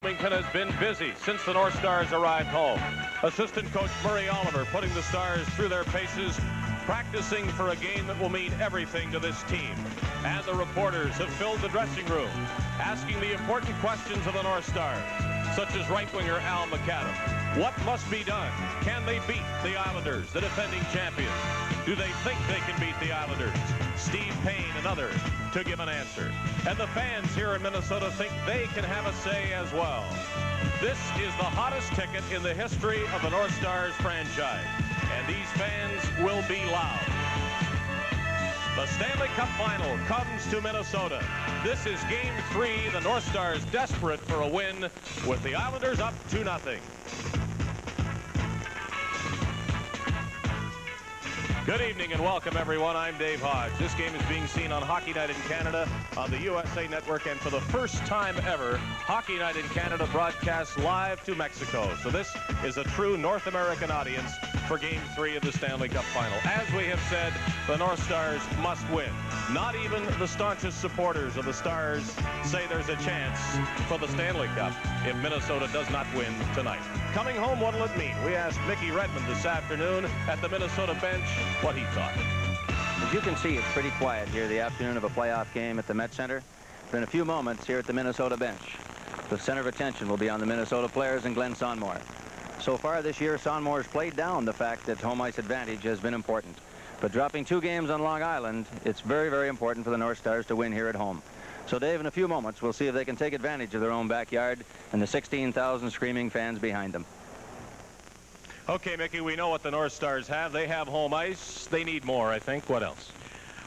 Wilmington has been busy since the North Stars arrived home. Assistant coach Murray Oliver putting the Stars through their paces, practicing for a game that will mean everything to this team. And the reporters have filled the dressing room, asking the important questions of the North Stars, such as right-winger Al McAdam. What must be done? Can they beat the Islanders, the defending champions? Do they think they can beat the Islanders? Steve Payne, another, to give an answer. And the fans here in Minnesota think they can have a say as well. This is the hottest ticket in the history of the North Stars franchise. And these fans will be loud. The Stanley Cup final comes to Minnesota. This is Game 3. The North Stars desperate for a win with the Islanders up 2-0. Good evening and welcome, everyone. I'm Dave Hodge. This game is being seen on Hockey Night in Canada on the USA Network, and for the first time ever, Hockey Night in Canada broadcasts live to Mexico. So this is a true North American audience for Game 3 of the Stanley Cup Final. As we have said, the North Stars must win. Not even the staunchest supporters of the Stars say there's a chance for the Stanley Cup if Minnesota does not win tonight. Coming home, what'll it mean? We asked Mickey Redmond this afternoon at the Minnesota bench what he thought. As you can see, it's pretty quiet here the afternoon of a playoff game at the Met Center. But in a few moments here at the Minnesota bench, the center of attention will be on the Minnesota players and Glenn Sonmor. So far this year, Sonmor's played down the fact that home ice advantage has been important. But dropping 2 games on Long Island, it's very, very important for the North Stars to win here at home. So, Dave, in a few moments, we'll see if they can take advantage of their own backyard and the 16,000 screaming fans behind them. Okay, Mickey, we know what the North Stars have. They have home ice. They need more, I think. What else?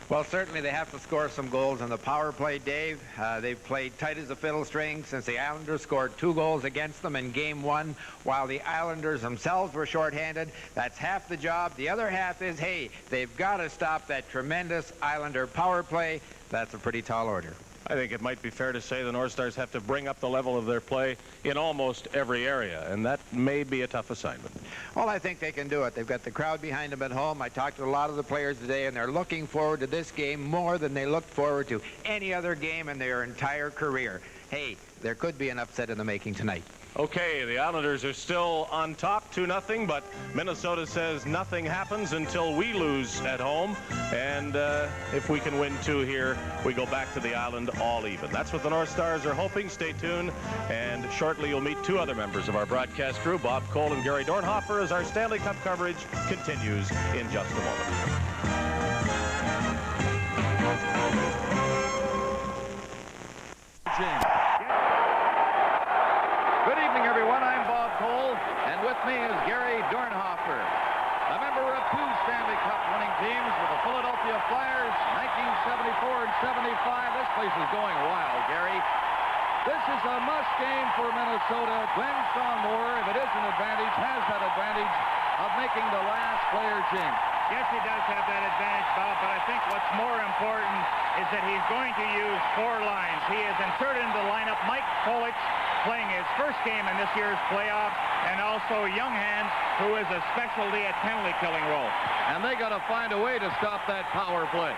Well, certainly they have to score some goals on the power play, Dave. They've played tight as a fiddle string since the Islanders scored 2 goals against them in Game 1, while the Islanders themselves were shorthanded. That's half the job. The other half is, hey, they've got to stop that tremendous Islander power play. That's a pretty tall order. I think it might be fair to say the North Stars have to bring up the level of their play in almost every area, and that may be a tough assignment. Well, I think they can do it. They've got the crowd behind them at home. I talked to a lot of the players today, and they're looking forward to this game more than they looked forward to any other game in their entire career. Hey, there could be an upset in the making tonight. Okay, the Islanders are still on top 2-0, but Minnesota says nothing happens until we lose at home. And if we can win 2 here, we go back to the island all even. That's what the North Stars are hoping. Stay tuned. And shortly you'll meet 2 other members of our broadcast crew, Bob Cole and Gary Dornhofer, as our Stanley Cup coverage continues in just a moment. Good evening, everyone. I'm Bob Cole, and with me is Gary Dornhofer, a member of 2 Stanley Cup winning teams with the Philadelphia Flyers, 1974 and 75. This place is going wild, Gary. This is a must game for Minnesota. Glenn Sonmor, if it is an advantage, has that advantage of making the last player change. Yes, he does have that advantage, Bob, but I think what's more important is that he's going to use 4 lines. He has inserted into the lineup Mike Folix, playing his first game in this year's playoffs, and also Younghans, who is a specialty at penalty killing role. And they got to find a way to stop that power play.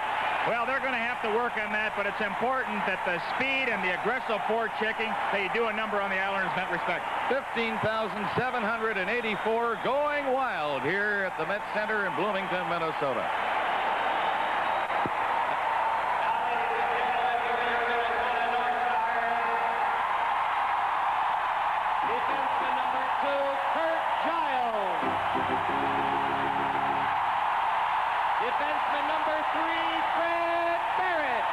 Well, they're going to have to work on that, but it's important that the speed and the aggressive forechecking, they do a number on the Islanders in that respect. 15,784 going wild here at the Met Center in Bloomington, Minnesota. Defenseman number 2, Kurt Giles. Defenseman number 3, Fred Barrett.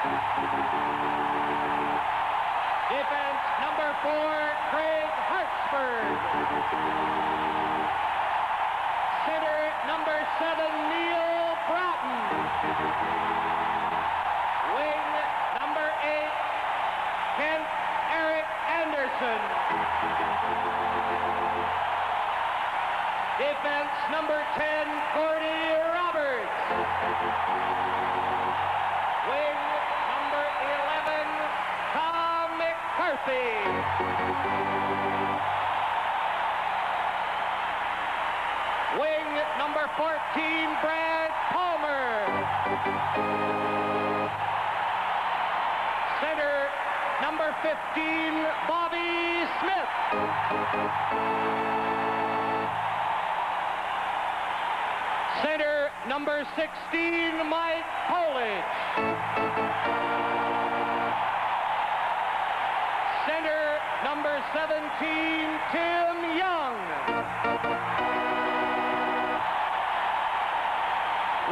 Defense number 4, Craig Hartsburg. Center number 7, Neil Broughton. Wing number 8, Kent Eric Anderson. Defense number 10, Gordy Roberts. Wing number 11, Tom McCarthy. Wing number 14, Brad Palmer. Center number 15, Bobby Smith. Center, number 16, Mike Polage. Center, number 17, Tim Young.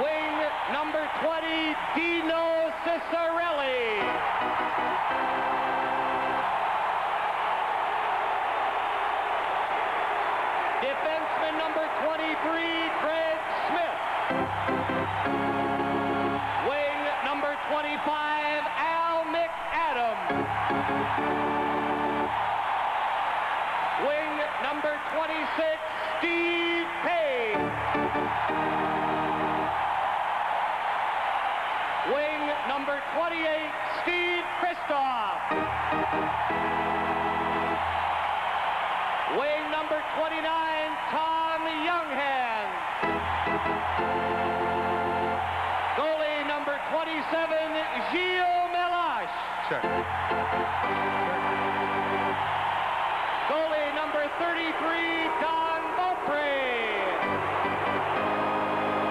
Wing, number 20, Dino Cicerelli. Defenseman, number 23, Greg Smith. Wing, number 25, Al McAdams. Wing number 26, Steve Payne. Wing number 28, Steve Kristoff. Wing number 29, Tom Younghans. Goalie number 27, Gilles Melache. Sure. Goalie number 33, Don Beaupre.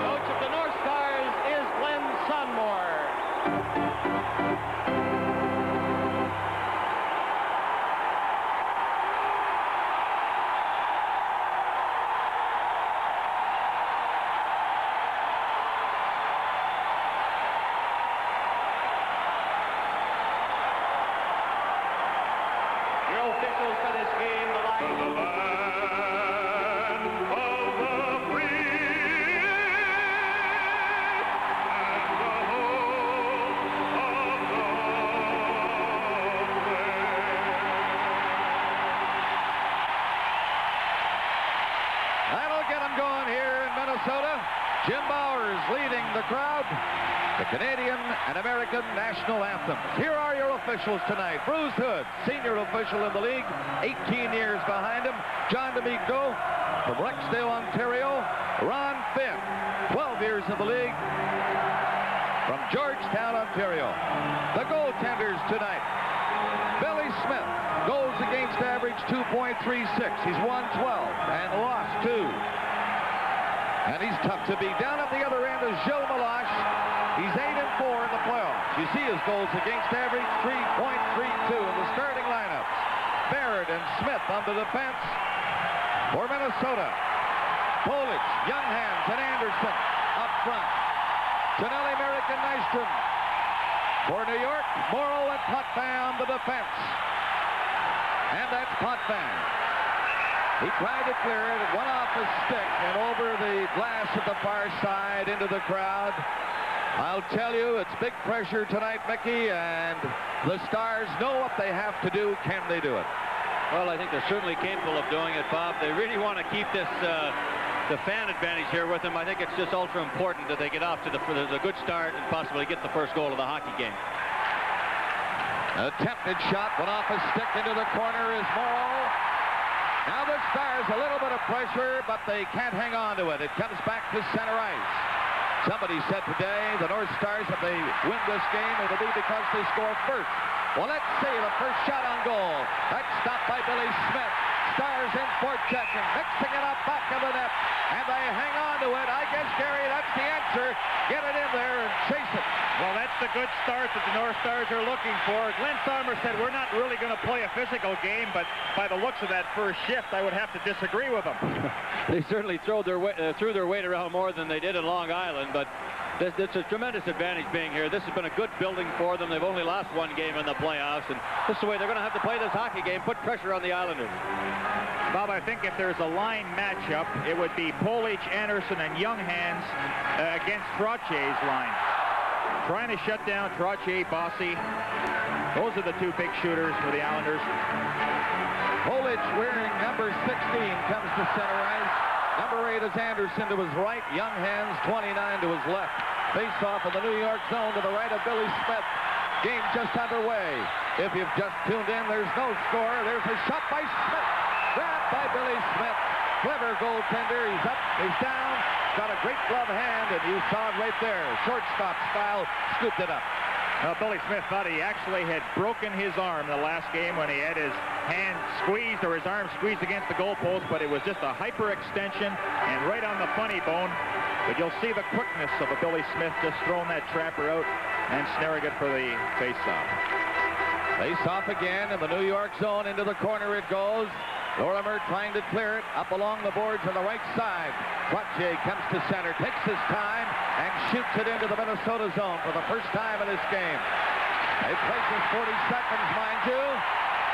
Coach of the North Stars is Glenn Sonmore. Your officials for this game, the line. That'll get them going here in Minnesota. Jim Bowers leading the crowd. The Canadian and American national anthems. Here are your officials tonight. Bruce Hood, senior official in the league, 18 years behind him. John D'Amico from Rexdale, Ontario. Ron Finn, 12 years in the league from Georgetown, Ontario. The goaltenders tonight. Billy Smith, goals against average 2.36. He's won 12 and lost 2. And he's tough to beat. Down at the other end is Gilles Melache. He's 8-4 in the playoffs. You see his goals against average 3.32 in the starting lineups. Barrett and Smith on the defense for Minnesota. Polage, Younghans, and Anderson up front. Tonelli, Merrick, and Nystrom. For New York, Morrow and Potvin on the defense. And that's Potvin. He tried to clear it. It went off his stick and over the glass at the far side into the crowd. I'll tell you, it's big pressure tonight, Mickey, and the Stars know what they have to do. Can they do it? Well, I think they're certainly capable of doing it, Bob. They really want to keep this the fan advantage here with them. I think it's just ultra important that they get off to the good start and possibly get the first goal of the hockey game. Attempted shot went off his stick into the corner is Morrow. Now the Stars a little bit of pressure, but they can't hang on to it. It comes back to center ice. Somebody said today the North Stars, if they win this game, it'll be because they score first. Well, let's see the first shot on goal. That's stopped by Billy Smith. Stars in forechecking, mixing it up back of the net, and they hang on to it. I guess, Gary, that's the answer. Get it in there and chase it. Well, that's the good start that the North Stars are looking for. Glenn Sonmore said we're not really going to play a physical game, but by the looks of that first shift, I would have to disagree with him. They certainly threw their weight around more than they did in Long Island, but it's a tremendous advantage being here. This has been a good building for them. They've only lost one game in the playoffs, and this is the way they're going to have to play this hockey game, put pressure on the Islanders. Bob, I think if there's a line matchup, it would be Polage, Anderson, and Younghans against Trotier's line. Trying to shut down Trottier, Bossy. Those are the two big shooters for the Islanders. Polage wearing number 16 comes to center ice. Number 8 is Anderson to his right. Younghans 29 to his left. Face-off in the New York zone to the right of Billy Smith. Game just underway. If you've just tuned in, there's no score. There's a shot by Smith. Grabbed by Billy Smith. Clever goaltender. He's up, he's down. Got a great glove hand, and you saw it right there. Shortstop style, scooped it up. Billy Smith thought he actually had broken his arm the last game when he had his hand squeezed or his arm squeezed against the goalpost, but it was just a hyperextension and right on the funny bone. But you'll see the quickness of a Billy Smith just throwing that trapper out and snaring it for the face-off. Face-off again in the New York zone. Into the corner it goes. Lorimer trying to clear it up along the boards on the right side. Trottier comes to center, takes his time, and shoots it into the Minnesota zone for the first time in this game. They place his 40 seconds, mind you.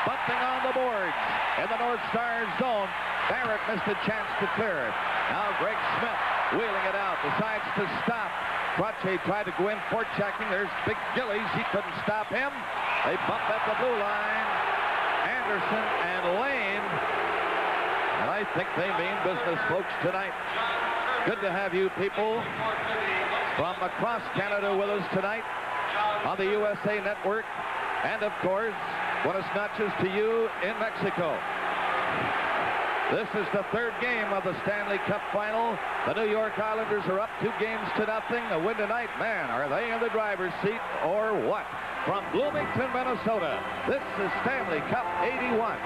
Bumping on the boards in the North Stars zone. Barrett missed a chance to clear it. Now Greg Smith wheeling it out, decides to stop. Trottier tried to go in for checking. There's Big Gillies. He couldn't stop him. They bump at the blue line. Anderson and Lane. And I think they mean business, folks, tonight. Good to have you people from across Canada with us tonight on the USA Network. And, of course, buenas noches to you in Mexico. This is the third game of the Stanley Cup final. The New York Islanders are up 2-0. A win tonight. Man, are they in the driver's seat or what? From Bloomington, Minnesota, this is Stanley Cup 81.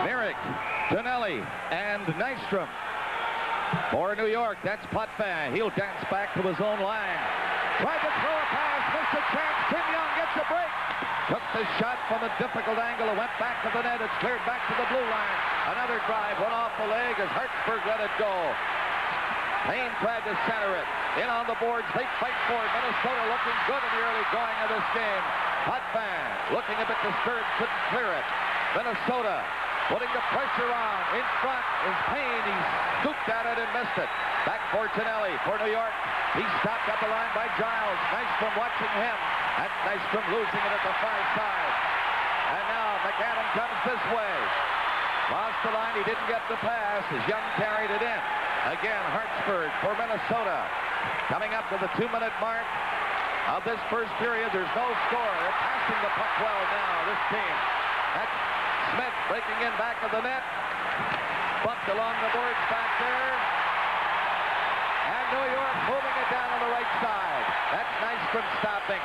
Merrick, Tonelli, and Nystrom. For New York, that's Potvin. He'll dance back to his own line. Tried to throw a pass, missed a chance. Tim Young gets a break. Took the shot from a difficult angle. It went back to the net. It's cleared back to the blue line. Another drive went off the leg as Hartsburg let it go. Payne tried to center it. In on the boards. They fight for it. Minnesota looking good in the early going of this game. Potvin looking a bit disturbed. Couldn't clear it. Minnesota putting the pressure on. In front is Payne. He scooped at it and missed it. Back for Tonelli for New York. He's stopped up the line by Giles. Nystrom watching him. And Nystrom losing it at the far side. And now McAdam comes this way. Lost the line. He didn't get the pass as Young carried it in. Again, Hartsburg for Minnesota. Coming up to the 2-minute mark of this first period. There's no score. They're passing the puck well now, this team. That's Smith breaking in back of the net. Bumped along the boards back there. And New York moving it down on the right side. That's Nystrom stopping.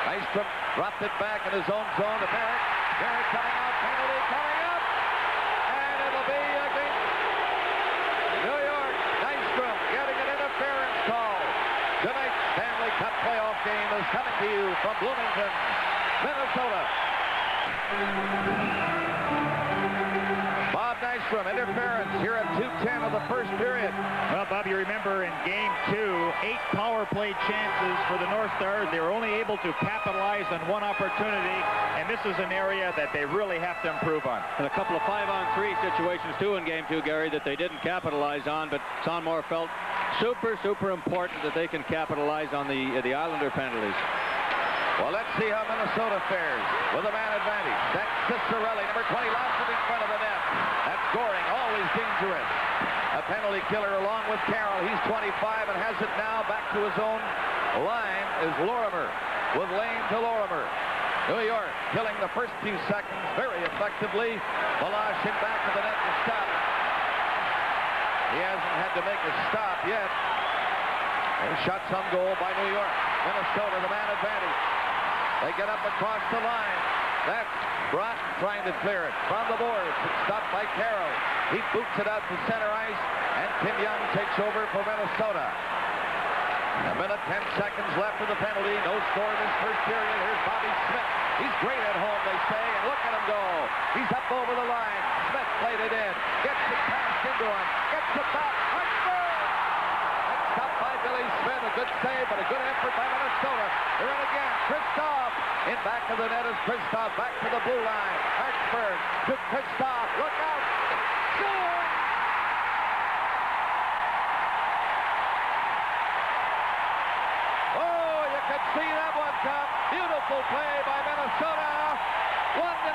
Nystrom dropped it back in his own zone to Merrick. Merrick coming out, penalty coming up. And it'll be against New York. Nystrom getting an interference call. Tonight's Stanley Cup playoff game is coming to you from Bloomington, Minnesota. Bob Nystrom, interference here at 2:10 of the first period. Well, Bob, you remember in Game 2, 8 power play chances for the North Stars. They were only able to capitalize on one opportunity, and this is an area that they really have to improve on. And a couple of 5-on-3 situations, too, in Game 2, Gary, that they didn't capitalize on, but Sonmore felt super important that they can capitalize on the Islander penalties. Well, let's see how Minnesota fares with a man advantage. That's Cicerelli, number 20, lost it in front of the net. That's Goring, always dangerous. A penalty killer along with Carroll. He's 25 and has it now back to his own line is Lorimer with Lane to Lorimer. New York killing the first few seconds very effectively. Balash back to the net to stop. He hasn't had to make a stop yet. A shots on goal by New York. Minnesota, the man advantage. They get up across the line. That's Brock trying to clear it from the boards. It's stopped by Carroll. He boots it out to center ice, and Tim Young takes over for Minnesota. A minute, 10 seconds left of the penalty. No score in this first period. Here's Bobby Smith. He's great at home, they say, and look at him go. He's up over the line. Smith played it in. Gets it passed into him. Gets it back. Stopped by Billy Smith. A good save, but a good effort by Minnesota. They're in again. Kristoff. In back of the net is Kristoff. Back to the blue line. Hartsburg to Kristoff. Look out. Score! Oh, you could see that one come. Beautiful play by Minnesota. 1-0.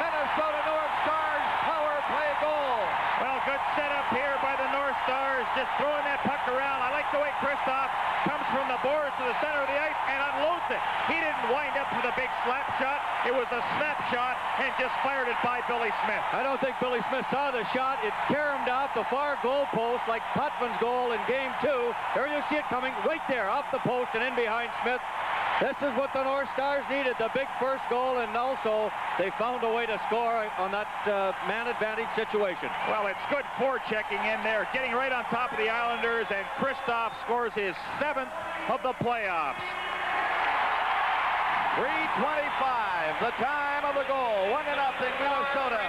Minnesota North Stars power play goal. Well, good setup here by the North Stars, just throwing that puck around. I like the way Kristoff comes from the boards to the center of the ice and unloads it. He didn't wind up with a big slap shot. It was a snap shot and just fired it by Billy Smith. I don't think Billy Smith saw the shot. It caromed off the far goal post like Potvin goal in Game 2. There you see it coming right there off the post and in behind Smith. This is what the North Stars needed, the big first goal, and also they found a way to score on that man advantage situation. Well, it's good forechecking in there, getting right on top of the Islanders, and Kristoff scores his 7th of the playoffs. 3:25, the time of the goal. 1-0 Minnesota.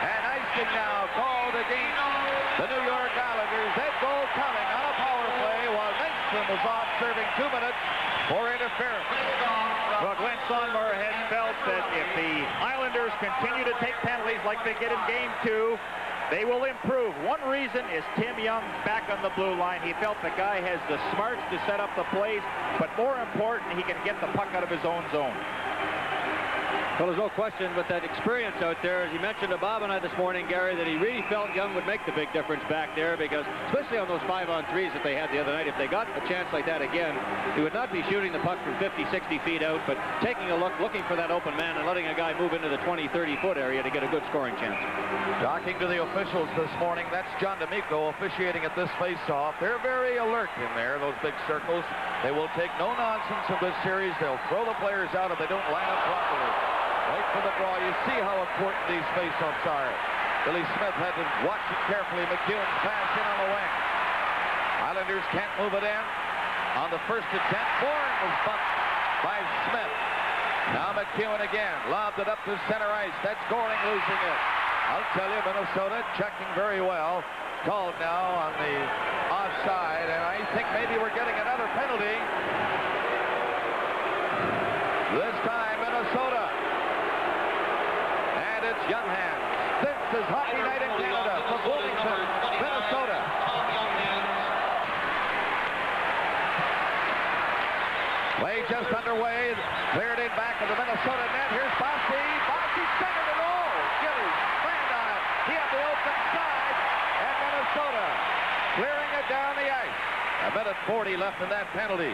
And icing now called against the New York Islanders. That goal coming on a power play while Nixon was off serving 2 minutes for interference. Well, Glenn Sonmor has felt that if the Islanders continue to take penalties like they did in Game 2, they will improve. One reason is Tim Young back on the blue line. He felt the guy has the smarts to set up the plays, but more important, he can get the puck out of his own zone. Well, there's no question with that experience out there. As you mentioned to Bob and I this morning, Gary, that he really felt Young would make the big difference back there because, especially on those 5-on-3s that they had the other night, if they got a chance like that again, he would not be shooting the puck from 50, 60 feet out, but taking a look, looking for that open man and letting a guy move into the 20, 30-foot area to get a good scoring chance. Talking to the officials this morning, that's John D'Amico officiating at this face-off. They're very alert in there, those big circles. They will take no nonsense in this series. They'll throw the players out if they don't line up properly. Wait for the draw. You see how important these face-offs are. Billy Smith had to watch it carefully. McEwen's pass in on the wing. Islanders can't move it in. On the first attempt, Bourne was bumped by Smith. Now McEwen again. Lobbed it up to center ice. That's Goring losing it. I'll tell you, Minnesota checking very well. Called now on the offside, and I think maybe we're getting another penalty. This time, Minnesota. And it's Young hands. This is Hockey Night in Canada from Bloomington, Minnesota. Play just underway. Cleared in back of the Minnesota net. Here's Bossy. Bossy centered it all. Gillies planned on it. He had the open side. And Minnesota clearing it down the ice. 1:40 left in that penalty.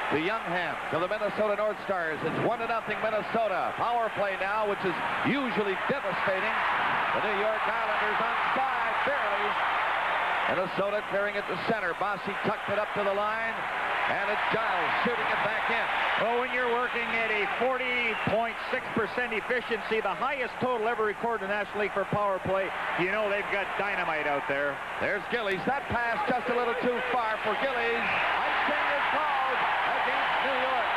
To Young hands of the Minnesota North Stars. It's 1-0 Minnesota. Power play now, which is usually devastating. The New York Islanders onside, barely. Minnesota clearing it to center. Bossy tucked it up to the line. And it's Giles shooting it back in. Well, when you're working at a 40.6% efficiency, the highest total ever recorded in the National League for power play, you know they've got dynamite out there. There's Gillies. That pass just a little too far for Gillies. Icing is called against New York.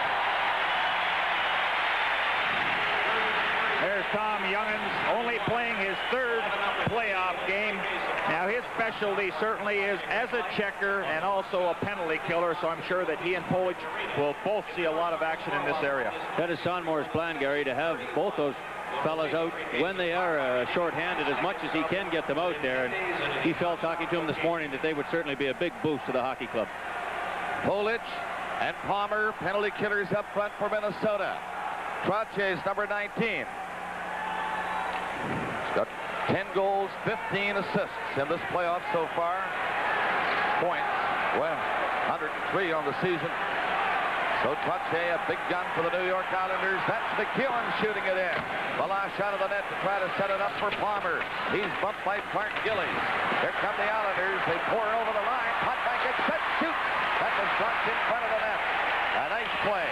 There's Tom Youngins, only playing his 3rd playoff game. Now, his specialty certainly is as a checker and also a penalty killer, so I'm sure that he and Polic will both see a lot of action in this area. That is Sonmor's plan, Gary, to have both those fellas out when they are shorthanded as much as he can get them out there. And he felt, talking to him this morning, that they would certainly be a big boost to the hockey club. Polic and Palmer, penalty killers up front for Minnesota. Trotier's number 19. He's got 10 goals, 15 assists in this playoff so far. Points, well, 103 on the season. So Trottier, a big gun for the New York Islanders. That's McEwen shooting it in. The last shot of the net to try to set it up for Palmer. He's bumped by Clark Gillies. Here come the Islanders. They pour over the line. Potvin gets set, shoots. That was blocked in front of the net. A nice play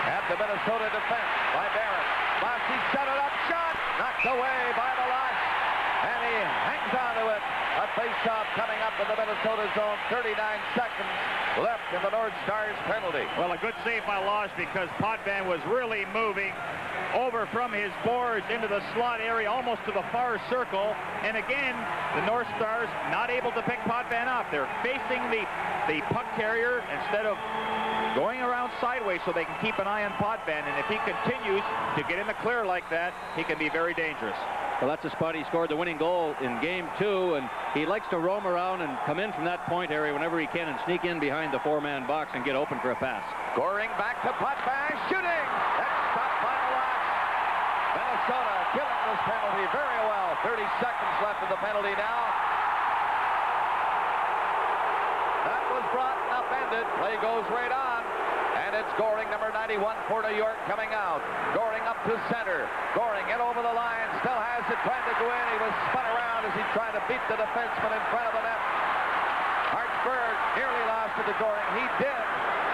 at the Minnesota defense by Barron. Bossy set it up, shot, knocked away by the Lock. And he hangs on to it. A face-off coming up in the Minnesota zone. 39 seconds left in the North Stars penalty. Well, a good save by Losh because Potvin was really moving over from his boards into the slot area, almost to the far circle. And again, the North Stars not able to pick Potvin off. They're facing the puck carrier instead of going around sideways so they can keep an eye on Potvin. And if he continues to get in the clear like that, he can be very dangerous. Well, that's the spot he scored the winning goal in Game 2, and he likes to roam around and come in from that point area whenever he can and sneak in behind the 4-man box and get open for a pass. Goring back to Potvin, shooting! That's stopped by the Lock. Minnesota killing this penalty very well. 30 seconds left in the penalty now. That was brought up upended. Play goes right on. And it's Goring, number 91 for New York, coming out. Goring up to center. Goring in over the line. Still has it, trying to go in. He was spun around as he tried to beat the defenseman in front of the net. Hartsburg nearly lost it to Goring. He did.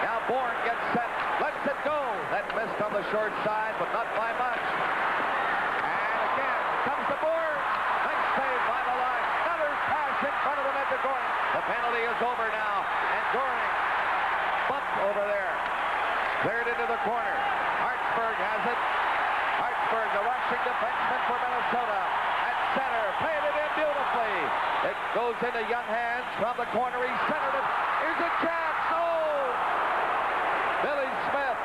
Now Bourne gets set. Lets it go. That missed on the short side, but not by much. And again comes the Bourne. Nice save by the line. Another pass in front of the net to Goring. The penalty is over now. And Goring bumped over there. Cleared into the corner. Hartsburg has it. Hartsburg, the rushing defenseman for Minnesota. At center, played it in beautifully. It goes into young hands from the corner. He centered it. Here's a chance. Oh! Billy Smith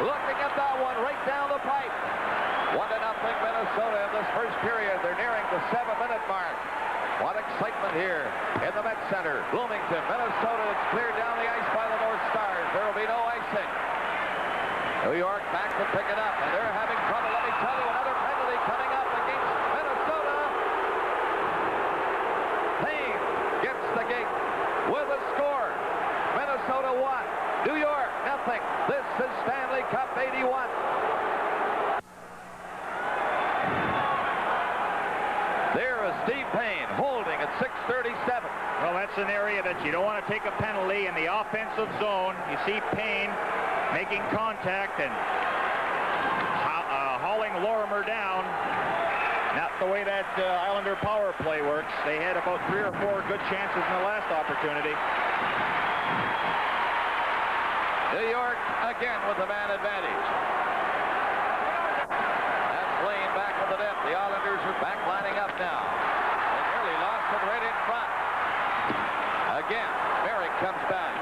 looking at that one right down the pipe. 1-0 Minnesota in this first period. They're nearing the 7-minute mark. What excitement here in the Met Center. Bloomington, Minnesota. It's cleared down the ice by the North Stars. There will be no icing. New York back to pick it up, and they're having trouble. Let me tell you, another penalty coming up against Minnesota. Payne gets the gate with a score. Minnesota 1, New York nothing. This is Stanley Cup 81. There is Steve Payne holding at 6:37. Well, that's an area that you don't want to take a penalty in the offensive zone. You see Payne making contact and hauling Lorimer down. Not the way that Islander power play works. They had about 3 or 4 good chances in the last opportunity. New York again with the man advantage. That's Lane back with the net. The Islanders are back lining up now. They nearly lost it right in front. Again, Merrick comes back.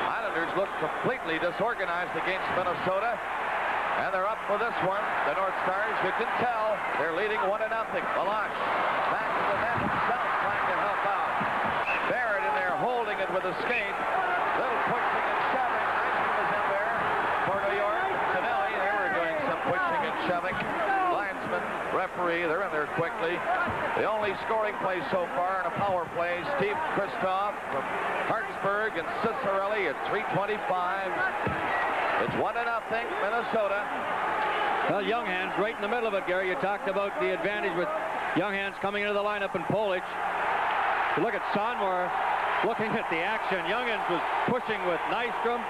Islanders look completely disorganized against Minnesota. And they're up for this one. The North Stars, you can tell, they're leading 1-0. Melange back to the net himself, trying to help out. Barrett in there holding it with a skate. Little pushing and shoving. Nystrom is in there for New York. Stanley, they were doing some pushing and shoving. Linesman, referee, they're in there quickly. The only scoring play so far in a power play, Steve Kristoff from Hartsburg and Cicerelli at 3:25. It's 1-0 Minnesota. Well, Young Hands right in the middle of it, Gary. You talked about the advantage with Young Hands coming into the lineup and Polish. You look at Sonmore looking at the action. Young Hands was pushing with Nystrom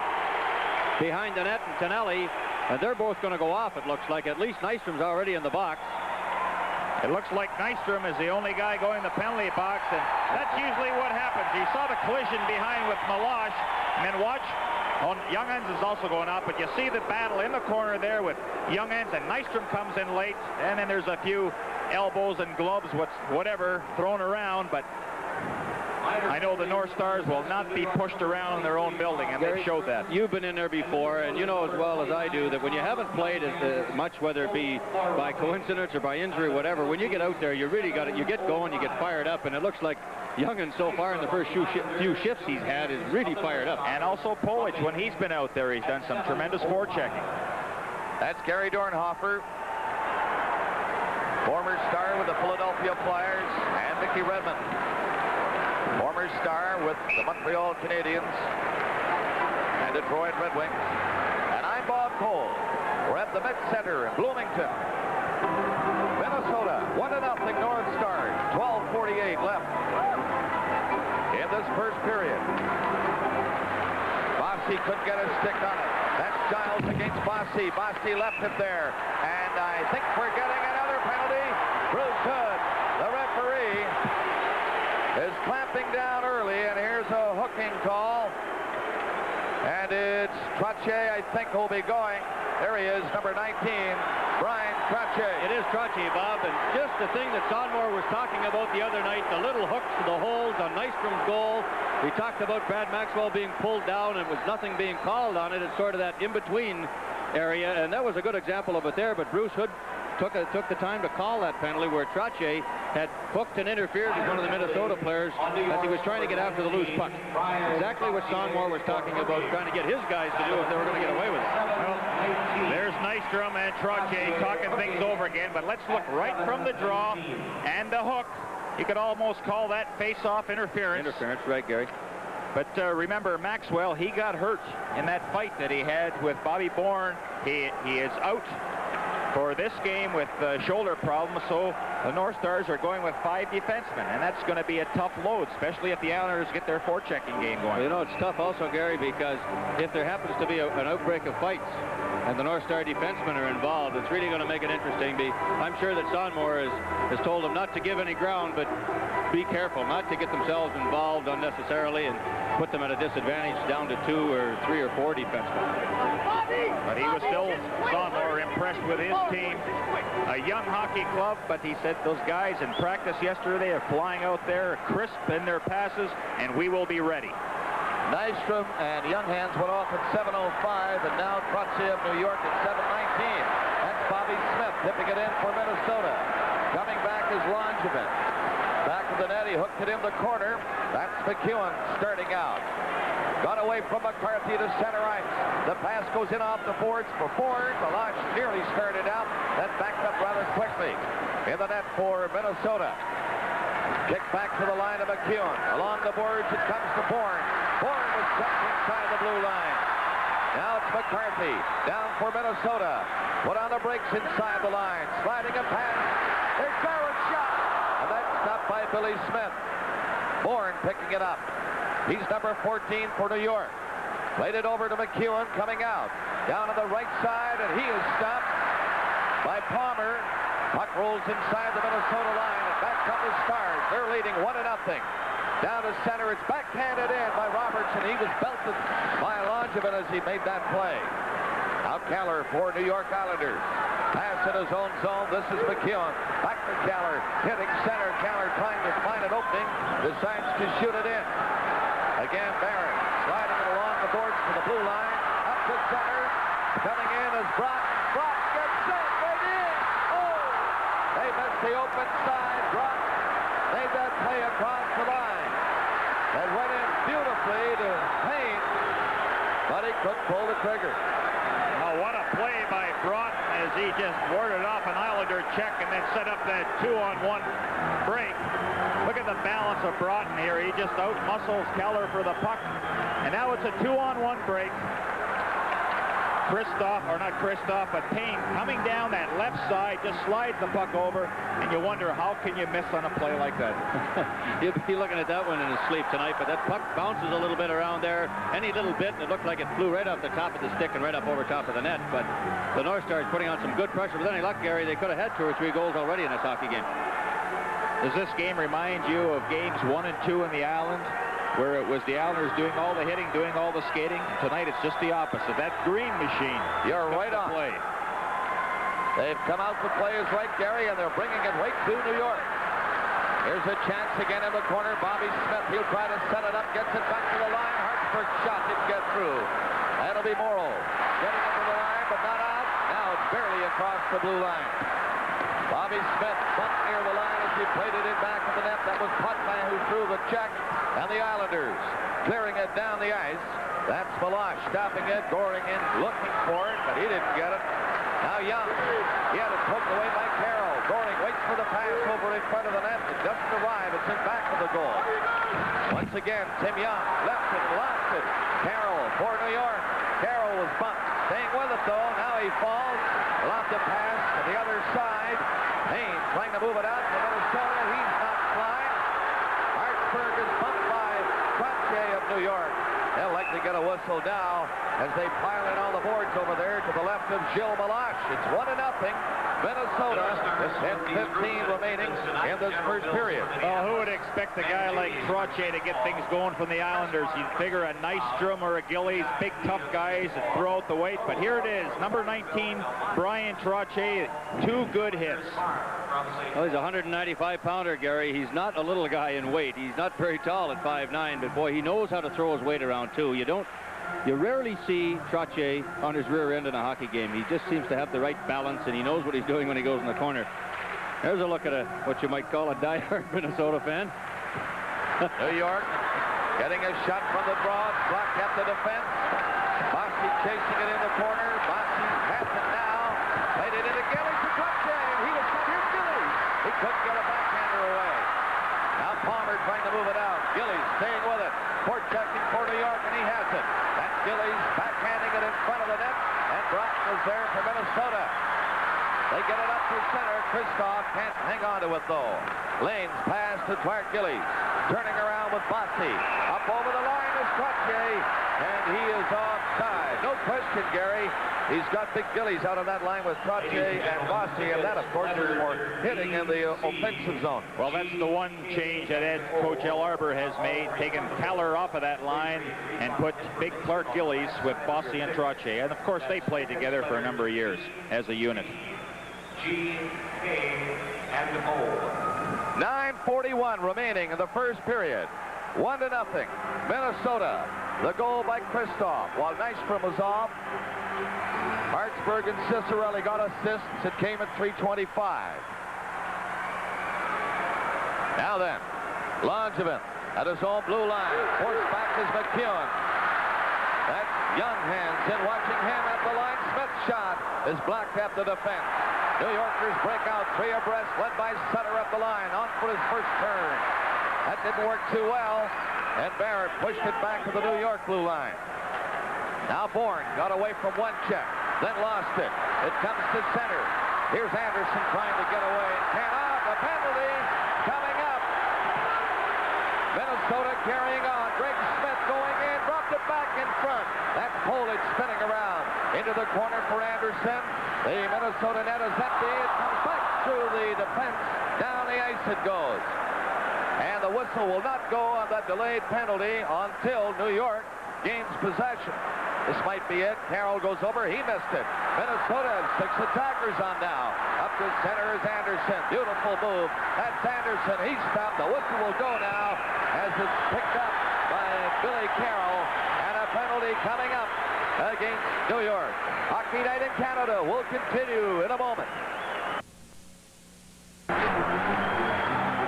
behind the net and Tonelli, and they're both going to go off, it looks like. At least Nystrom's already in the box. It looks like Nystrom is the only guy going in the penalty box, and that's usually what happens. You saw the collision behind with Melange, and then watch. Young Hands is also going up, but you see the battle in the corner there with Young Hands, and Nystrom comes in late, and then there's a few elbows and gloves, whatever, thrown around, but I know the North Stars will not be pushed around in their own building, and they showed that. You've been in there before, and you know as well as I do that when you haven't played as much, whether it be by coincidence or by injury, whatever, when you get out there, you really got it. You get going, you get fired up, and it looks like Young'un so far in the first few shifts he's had is really fired up. And also Polish, when he's been out there, he's done some tremendous forechecking. That's Gary Dornhofer, former star with the Philadelphia Flyers, and Mickey Redmond, former star with the Montreal Canadiens and Detroit Red Wings. And I'm Bob Cole. We're at the Met Center in Bloomington, Minnesota. 1-0 North Stars. 12:48 left in this first period. Bossy couldn't get a stick on it. That's Giles against Bossy. Bossy left it there. And I think we're getting another penalty. Bruce Hood, the referee, is clamping down early, and here's a hooking call. And it's Trottier, I think, will be going. There he is, number 19, Brian Trottier. It is Trottier, Bob, and just the thing that Sonmore was talking about the other night, the little hooks to the holes on Nystrom's goal. We talked about Brad Maxwell being pulled down and was nothing being called on it. It's sort of that in-between area, and that was a good example of it there, but Bruce Hood took the time to call that penalty where Trottier had hooked and interfered with one of the Minnesota players as he was trying to get after the loose puck. Exactly what Sonmore was talking about, trying to get his guys to do if they were going to get away with it. Well, there's Nystrom and Trottier talking things over again, but let's look right from the draw and the hook. You could almost call that face-off interference. Interference, right, Gary? But remember, Maxwell, he got hurt in that fight that he had with Bobby Bourne. He is out for this game with shoulder problems, so the North Stars are going with 5 defensemen, and that's going to be a tough load, especially if the Islanders get their forechecking game going. You know, it's tough also, Gary, because if there happens to be an outbreak of fights and the North Star defensemen are involved, it's really going to make it interesting. I'm sure that Sonmore has told them not to give any ground, but be careful not to get themselves involved unnecessarily and put them at a disadvantage down to 2 or 3 or 4 defensemen. But he was still, Sonmore, impressed with his team. A young hockey club, but he said those guys in practice yesterday are flying out there crisp in their passes, and we will be ready. Nystrom and Younghans went off at 7:05, and now Trottier of New York at 7:19. That's Bobby Smith tipping it in for Minnesota. Coming back is Langevin. Back to the net, he hooked it in the corner. That's McEwen starting out. Got away from McCarthy to center ice. The pass goes in off the boards for Ford. Valash nearly started out, then backed up rather quickly. In the net for Minnesota. Kick back to the line of McEwen. Along the boards, it comes to Bourne. Bourne was just inside the blue line. Now it's McCarthy. Down for Minnesota. Put on the brakes inside the line. Sliding a pass. There's Barrett's shot. And that's stopped by Billy Smith. Bourne picking it up. He's number 14 for New York. Played it over to McEwen coming out. Down on the right side, and he is stopped by Palmer. Puck rolls inside the Minnesota line, and back come the Stars. They're leading 1-0. Down to center, it's backhanded in by Robertson. He was belted by Langevin as he made that play. Now Keller for New York Islanders. Pass in his own zone. This is McEwen. Back to Keller. Hitting center. Keller trying to find an opening. Decides to shoot it in. Again, Barrett sliding it along the boards to the blue line. Up to center. Coming in is Brock. Brock gets set right in. Oh! They missed the open side. Brock made that play across the line. That went in beautifully to Payne, but he couldn't pull the trigger. Oh, what a play by Broughton as he just warded off an Islander check and then set up that 2-on-1 break. Look at the balance of Broughton here. He just out-muscles Keller for the puck. And now it's a 2-on-1 break. But Payne coming down that left side, just slides the puck over, and you wonder, how can you miss on a play like that? He'll be looking at that one in his sleep tonight, but that puck bounces a little bit around there, any little bit, and it looked like it flew right off the top of the stick and right up over top of the net. But the North Stars putting on some good pressure. With any luck, Gary, they could have had 2 or 3 goals already in this hockey game. Does this game remind you of games 1 and 2 in the Island, where it was the Islanders doing all the hitting, doing all the skating? Tonight it's just the opposite. That green machine. You're right on. Play. They've come out to play is right, Gary, and they're bringing it right to New York. Here's a chance again in the corner. Bobby Smith, he'll try to set it up, gets it back to the line. Hartsburg shot didn't get through. That'll be Morrill. Getting into the line, but not out. Now it's barely across the blue line. Bobby Smith bumped near the line as he played it in back of the net. That was Putman who threw the check. And the Islanders clearing it down the ice. That's Valash stopping it, Goring in, looking for it, but he didn't get it. Now Young, he had it poked away by Carroll. Goring waits for the pass over in front of the net. It doesn't arrive. It's in back of the goal. Once again, Tim Young left it, lost it. Carroll for New York. Carroll was bumped. Staying with it, though. Now he falls. Lost a pass to the other side. Payne trying to move it out to Minnesota. He's not flying. Hartsburg is bumped by Trottier of New York. They'll likely get a whistle now as they pile in all the boards over there to the left of Gilles Malache. It's 1-0. Minnesota, with 10:15 remaining in this first period. Well, who would expect a guy like Trottier to get things going from the Islanders? You'd figure a Nystrom or a Gillies, big tough guys that throw out the weight. But here it is, number 19, Brian Trottier, 2 good hits. Well, he's a 195-pounder, Gary. He's not a little guy in weight. He's not very tall at 5'9", but boy, he knows how to throw his weight around too. You rarely see Trottier on his rear end in a hockey game. He just seems to have the right balance, and he knows what he's doing when he goes in the corner. There's a look at what you might call a diehard Minnesota fan. New York getting a shot from the broad, blocked at the defense. Bossy chasing it in the corner. Bossy has it now. Played it into Gillies to Trottier, and he was here's Gillies. He couldn't get a backhander away. Now Palmer trying to move it out. Gillies staying with it. Forechecking for New York, and he has it. That's Gillies backhanding it in front of the net, and Broughton is there for Minnesota. They get it up to center. Kristoff can't hang on to it, though. Lane's pass to Clark Gillies. Turning around with Bossy. Up over the line is Trottier, and he is offside. No question, Gary. He's got Big Gillies out on that line with Trottier and Bossy, and that, of course, is for hitting in the offensive zone. Well, that's the one change that Coach Al Arbor has made, taking Keller off of that line and put Big Clark Gillies with Bossy and Trottier. And, of course, they played together for a number of years as a unit. 9:41 remaining in the first period. 1-0. Minnesota. The goal by Kristoff. While Nystrom was off, Hartsburg and Cicerelli got assists. It came at 3:25. Now then, Langevin at his own blue line. Forced back is McEwen. That's Young hands in watching him at the line. Smith's shot is blocked at the defense. New Yorkers break out 3 abreast, led by Sutter up the line. On for his first turn. That didn't work too well, and Barrett pushed it back to the New York blue line. Now Bourne got away from one check, then lost it. It comes to center. Here's Anderson trying to get away. Cannot. The penalty coming up. Minnesota carrying on. Greg Smith going in, dropped it back in front. That's Polic spinning around into the corner for Anderson. The Minnesota net is empty. It comes back through the defense. Down the ice it goes. And the whistle will not go on that delayed penalty until New York gains possession. This might be it. Carroll goes over. He missed it. Minnesota has 6 attackers on now. Up to center is Anderson. Beautiful move. That's Anderson. He's stopped. The whistle will go now as it's picked up by Billy Carroll. And a penalty coming up against New York. Hockey Night in Canada will continue in a moment.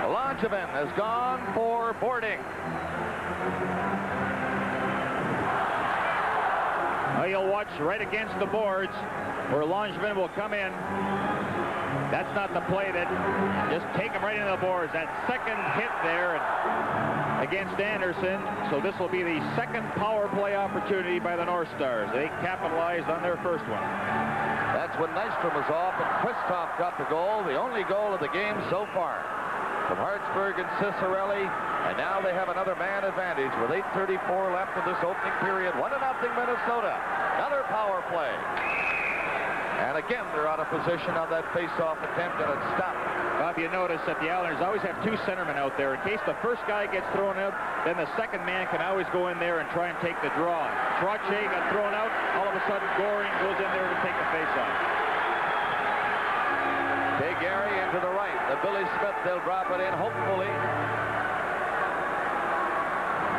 Langevin has gone for boarding. Well, you'll watch right against the boards where Langevin will come in. That's not the play that just take him right into the boards. That second hit there against Anderson. So this will be the second power play opportunity by the North Stars. They capitalized on their first one. That's when Nystrom was off, and Kristoff got the goal, the only goal of the game so far. From Hartsburg and Cicerelli, and now they have another man advantage with 8:34 left in this opening period. 1-0 Minnesota. Another power play. And again, they're out of position on that face-off attempt, and it's stopped. Bob, you notice that the Islanders always have 2 centermen out there. In case the first guy gets thrown out, then the second man can always go in there and try and take the draw. Trottier got thrown out. All of a sudden, Goring goes in there to take the face-off. Big Gary into the right. The Billy Smith, they'll drop it in, hopefully.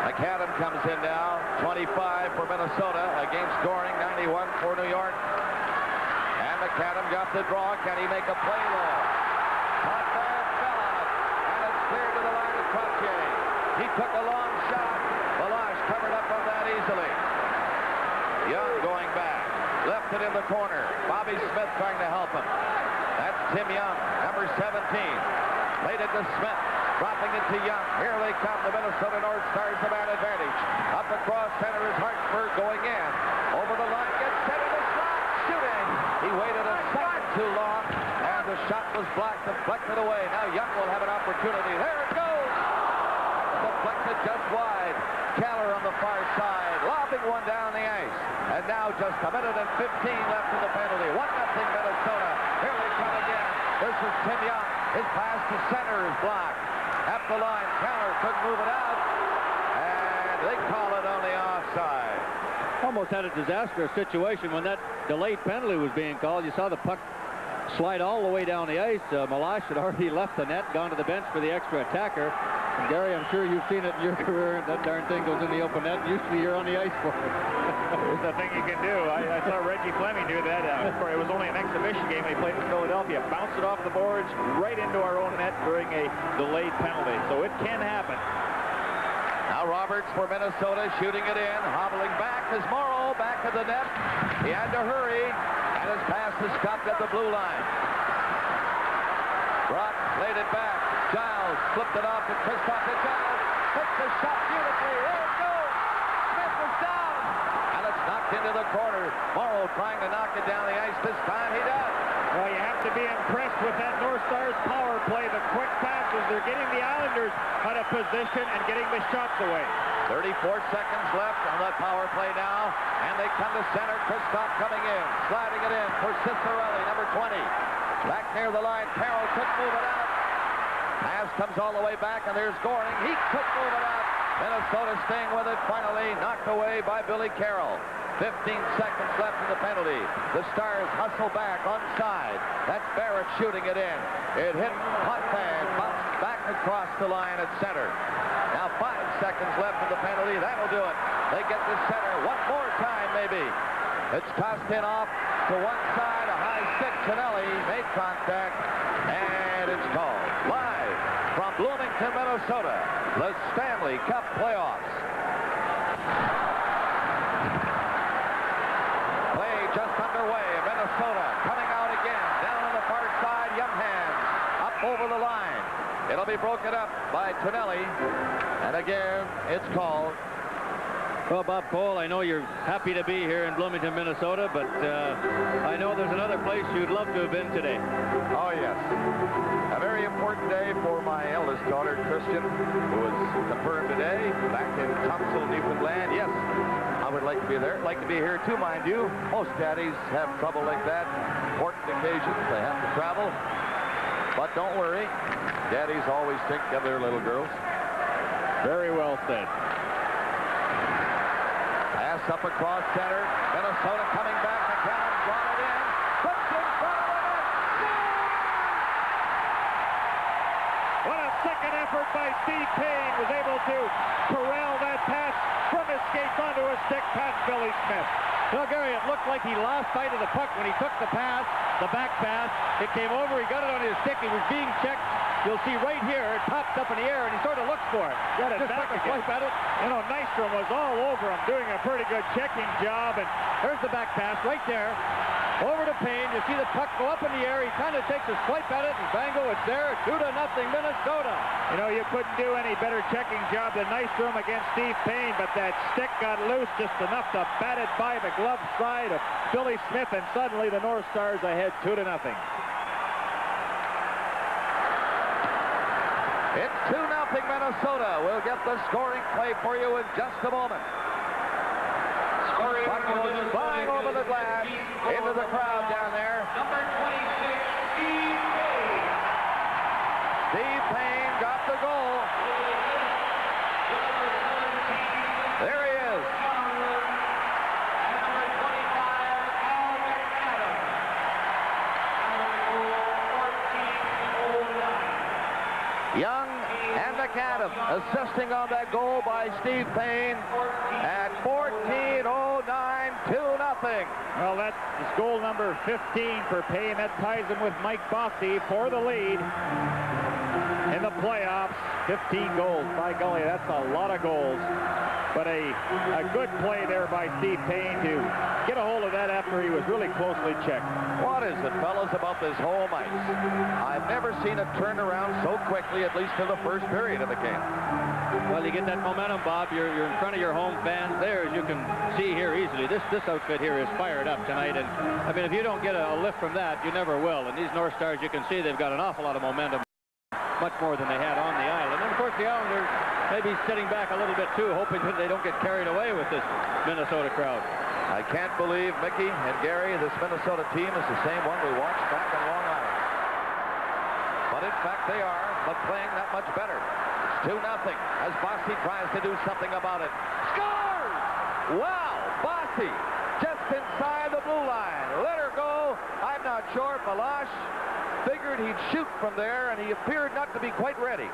McAdam comes in now. 25 for Minnesota against Goring. 91 for New York. And McAdam got the draw. Can he make a play though? Caught there, fell out. And it's cleared to the line of Trottier. He took a long shot. Valash covered up on that easily. Young going back. Left it in the corner. Bobby Smith trying to help him. That's Tim Young, number 17. Played it to Smith. Dropping it to Young. Here they come. The Minnesota North Stars have an advantage. Up across center is Hartsburg going in. Over the line. Gets set in the slot. Shooting. He waited a second too long. And the shot was blocked. Deflected away. Now Young will have an opportunity. There it goes. Deflected just wide. Keller on the far side. Lobbing one down the ice. And now just a minute and 15 left in the penalty. 1-0 Minnesota. Here they come again. This is Tim Young. His pass to center is blocked. At the line, Keller couldn't move it out. And they call it on the offside. Almost had a disastrous situation when that delayed penalty was being called. You saw the puck slide all the way down the ice. Malash had already left the net, gone to the bench for the extra attacker. And Gary, I'm sure you've seen it in your career. That darn thing goes in the open net. Usually you're on the ice for it. It's the thing you can do. I saw Reggie Fleming do that. It was only an exhibition game when he played in Philadelphia. Bounced it off the boards right into our own net during a delayed penalty. So it can happen. Now Roberts for Minnesota shooting it in. Hobbling back is Morrow back to the net. He had to hurry. And his pass is stopped at the blue line. Brock played it back. Giles flipped it off to Kristoff to Giles. hits the shot beautifully. There it goes. Smith is down. And it's knocked into the corner. Morrow trying to knock it down the ice. This time he does. Well, you have to be impressed with that North Stars power play. The quick passes. They're getting the Islanders out of position and getting the shots away. 34 seconds left on that power play now. And they come to center. Kristoff coming in. Sliding it in for Cicerelli, number 20. Back near the line. Carroll couldn't move it out. Pass comes all the way back, and there's Goring. He couldn't move it out. Minnesota staying with it. Finally knocked away by Billy Carroll. 15 seconds left in the penalty. The Stars hustle back onside. That's Barrett shooting it in. It hit hot pad, bounced back across the line at center. Now 5 seconds left in the penalty. That'll do it. They get to center one more time, maybe. It's tossed in off to one side. A high stick. Tonelli made contact, and it's called. Live from Bloomington, Minnesota, the Stanley Cup playoffs. Just underway. Minnesota coming out again. Down on the far side. Young hands up over the line. It'll be broken up by Tonelli. And again, it's called. Well, Bob Cole, I know you're happy to be here in Bloomington, Minnesota, but I know there's another place you'd love to have been today. Oh, yes. A very important day for my eldest daughter, Christian, who was confirmed today back in Thompson, Newfoundland. Yes, I would like to be there. I'd like to be here, too, mind you. Most daddies have trouble like that. Important occasions, they have to travel. But don't worry. Daddies always think of their little girls. Very well said. Pass up across center. Minnesota coming back. McCann brought it in. Puts in front of the net. What a second effort by Steve Payne. Was able to corral that pass from his skates onto a stick past Billy Smith. Well, Gary, it looked like he lost sight of the puck when he took the pass, the back pass. It came over. He got it on his stick. He was being checked. You'll see right here, it popped up in the air, and he sort of looks for it. Got it Just back took a again. swipe at it. You know, Nystrom was all over him, doing a pretty good checking job. And There's the back pass right there. Over to Payne. You see the puck go up in the air. He kind of takes a swipe at it, and bango, it's there. 2-0, Minnesota. you know, you couldn't do any better checking job than Nystrom against Steve Payne, but that stick got loose just enough to bat it by the glove side of Billy Smith, and suddenly the North Stars ahead 2-0. It's 2-0 Minnesota. We'll get the scoring play for you in just a moment. Puck goes flying over the glass into the crowd down there. Number 26, Steve Payne. Steve Payne got the goal. There he is. And number 25, Al McAdam. Young and McAdam assisting on that goal by Steve Payne at 14:09, 2-0. Well, that's goal number 15 for Payne. That ties him with Mike Bossy for the lead in the playoffs. 15 goals. By golly, that's a lot of goals. But a good play there by Steve Payne to get a hold of that after he was really closely checked. What is it, fellas, about this home ice? I've never seen it turn around so quickly, at least in the first period of the game. Well, you get that momentum, Bob. You're in front of your home fans there, as you can see here easily. This outfit here is fired up tonight, and I mean, if you don't get a lift from that, you never will. And these North Stars, you can see they've got an awful lot of momentum, much more than they had on the island. And of course, the Islanders maybe sitting back a little bit too, hoping that they don't get carried away with this Minnesota crowd. I can't believe, Mickey and Gary, this Minnesota team is the same one we watched back in Long Island. But in fact, they are, but playing that much better. It's 2-0 as Bossy tries to do something about it. Scores! Wow! Bossy just inside the blue line. Let her go. I'm not sure if Malash figured he'd shoot from there, and he appeared not to be quite ready.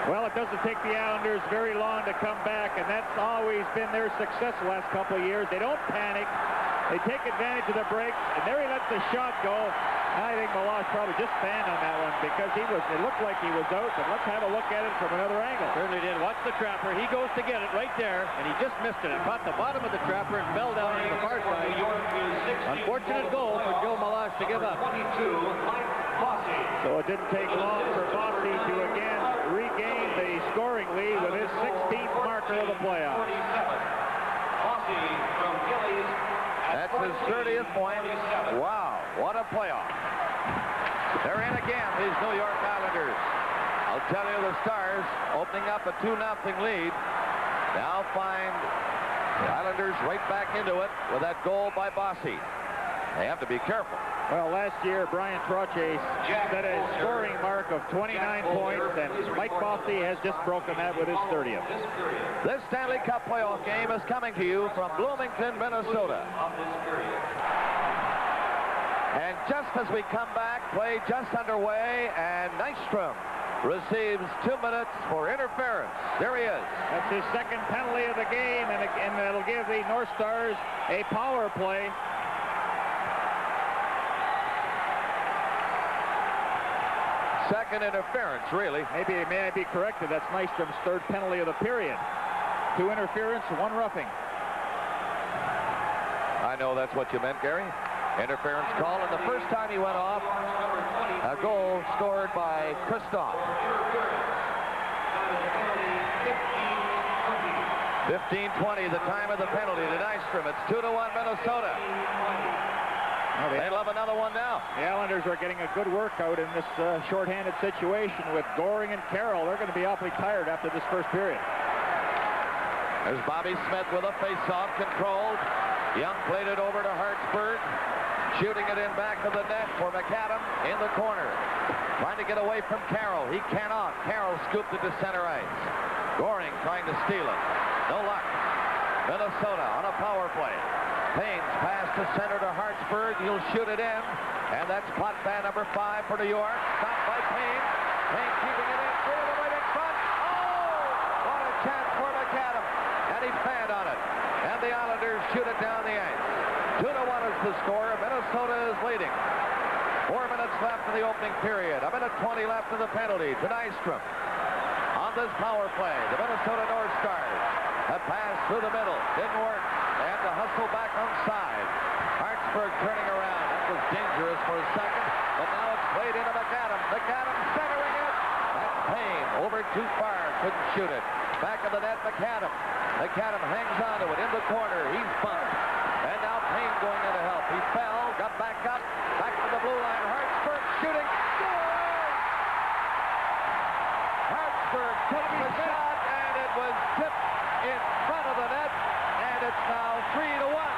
Well, it doesn't take the Islanders very long to come back, and that's always been their success the last couple of years. They don't panic. They take advantage of the break, and there he lets the shot go. I think Malash probably just fanned on that one because it looked like he was out, but let's have a look at it from another angle. Certainly did. Watch the trapper. He goes to get it right there, and he just missed it. It caught the bottom of the trapper and fell down into the far side. Unfortunate goal for Joe Malash to give up. 22, Mike So it didn't take long for Bossy to again regain the scoring lead with his 16th marker of the playoffs. That's his 30th point. Wow, what a playoff. They're in again, these New York Islanders. I'll tell you, the Stars opening up a 2-0 lead. Now find the Islanders right back into it with that goal by Bossy. They have to be careful. Well, last year, Brian Trottier set a scoring mark of 29 points, and Mike Bossy has just broken that with his 30th. This Stanley Cup playoff game is coming to you from Bloomington, Minnesota. And just as we come back, play just underway, and Nystrom receives 2 minutes for interference. There he is. That's his second penalty of the game, and it'll give the North Stars a power play. Second interference, really. May I be corrected? That's Nystrom's third penalty of the period. 2 interference, 1 roughing. I know that's what you meant, Gary. Interference call, and the first time he went off, a goal scored by Christoph. 15:20, the time of the penalty to Nystrom. It's 2-1 Minnesota. They love another one now. The Islanders are getting a good workout in this shorthanded situation with Goring and Carroll. They're going to be awfully tired after this first period. There's Bobby Smith with a face-off controlled. Young played it over to Hartsburg. Shooting it in back of the net for McAdam in the corner. Trying to get away from Carroll. He cannot. Carroll scooped it to center ice. Goring trying to steal it. No luck. Minnesota on a power play. Payne's pass to center to Hartsburg. He'll shoot it in. And that's pot fan number 5 for New York. Stopped by Payne. Payne keeping it in. Through the right in front. Oh! What a chance for McAdam. And he fanned on it. And the Islanders shoot it down the ice. 2-1 is the score. Minnesota is leading. 4 minutes left in the opening period. 1:20 left in the penalty to Nystrom. On this power play, the Minnesota North Stars. A pass through the middle. Didn't work. They had to hustle back on side. Hartsburg turning around. That was dangerous for a second. But now it's played into McAdam. McAdam centering it. That's Payne. Over too far. Couldn't shoot it. Back of the net, McAdam. McAdam hangs onto it in the corner. He's bumped. And now Payne going in to help. He fell, got back up, back to the blue line. Hartsburg shooting. Score! Hartsburg took the shot, and it was tipped in front of the net, and it's now 3-1.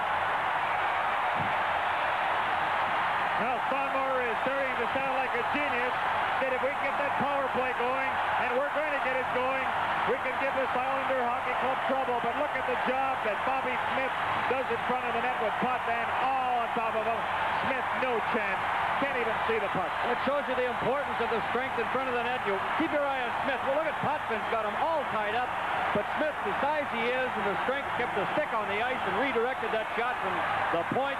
Now, Sonmore is starting to sound like a genius. That if we can get that power play going, and we're going to get it going, we can give this Islander Hockey Club trouble. But look at the job that Bobby Smith does in front of the net with Potvin all on top of him. Smith, no chance. Can't even see the puck. It shows you the importance of the strength in front of the net. You keep your eye on Smith. Well, look at Potvin's got him all tied up. But Smith, the size he is, and the strength, kept the stick on the ice and redirected that shot from the point.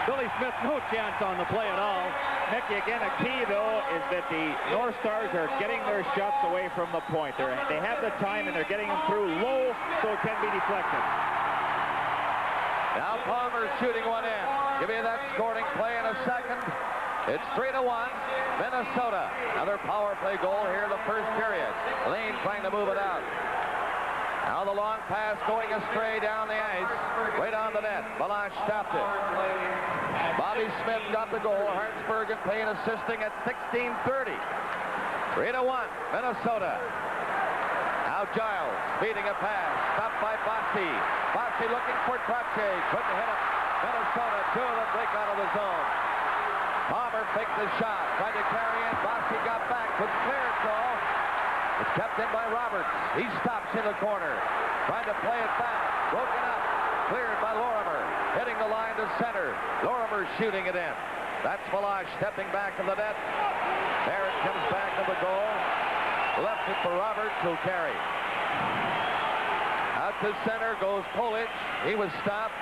Billy Smith, no chance on the play at all. Mickey, again, a key, though, is that the North Stars are getting their shots away from the point. They have the time, and they're getting them through low, so it can be deflected. Now Palmer's shooting one in. Give me that scoring play in a second. It's 3-1. Minnesota. Another power play goal here in the first period. Lane trying to move it out. Now the long pass going astray down the ice. Right on the net. Balash stopped it. Bobby Smith got the goal. Hartsburg and Payne assisting at 16:30. 3-1. Minnesota. Now Giles beating a pass. Stopped by Bossy. Bossy looking for Trottier. Couldn't hit him. Minnesota, 2 of them break out of the zone. Palmer faked the shot. Tried to carry in. Bossy got back. Couldn't clear it, though. It's kept in by Roberts. He stops in the corner. Trying to play it back. Broken up. Cleared by Lorimer. Hitting the line to center. Lorimer shooting it in. That's Balash stepping back in the net. There it comes back to the goal. Left it for Roberts, who'll carry. Out to center goes Polic. He was stopped.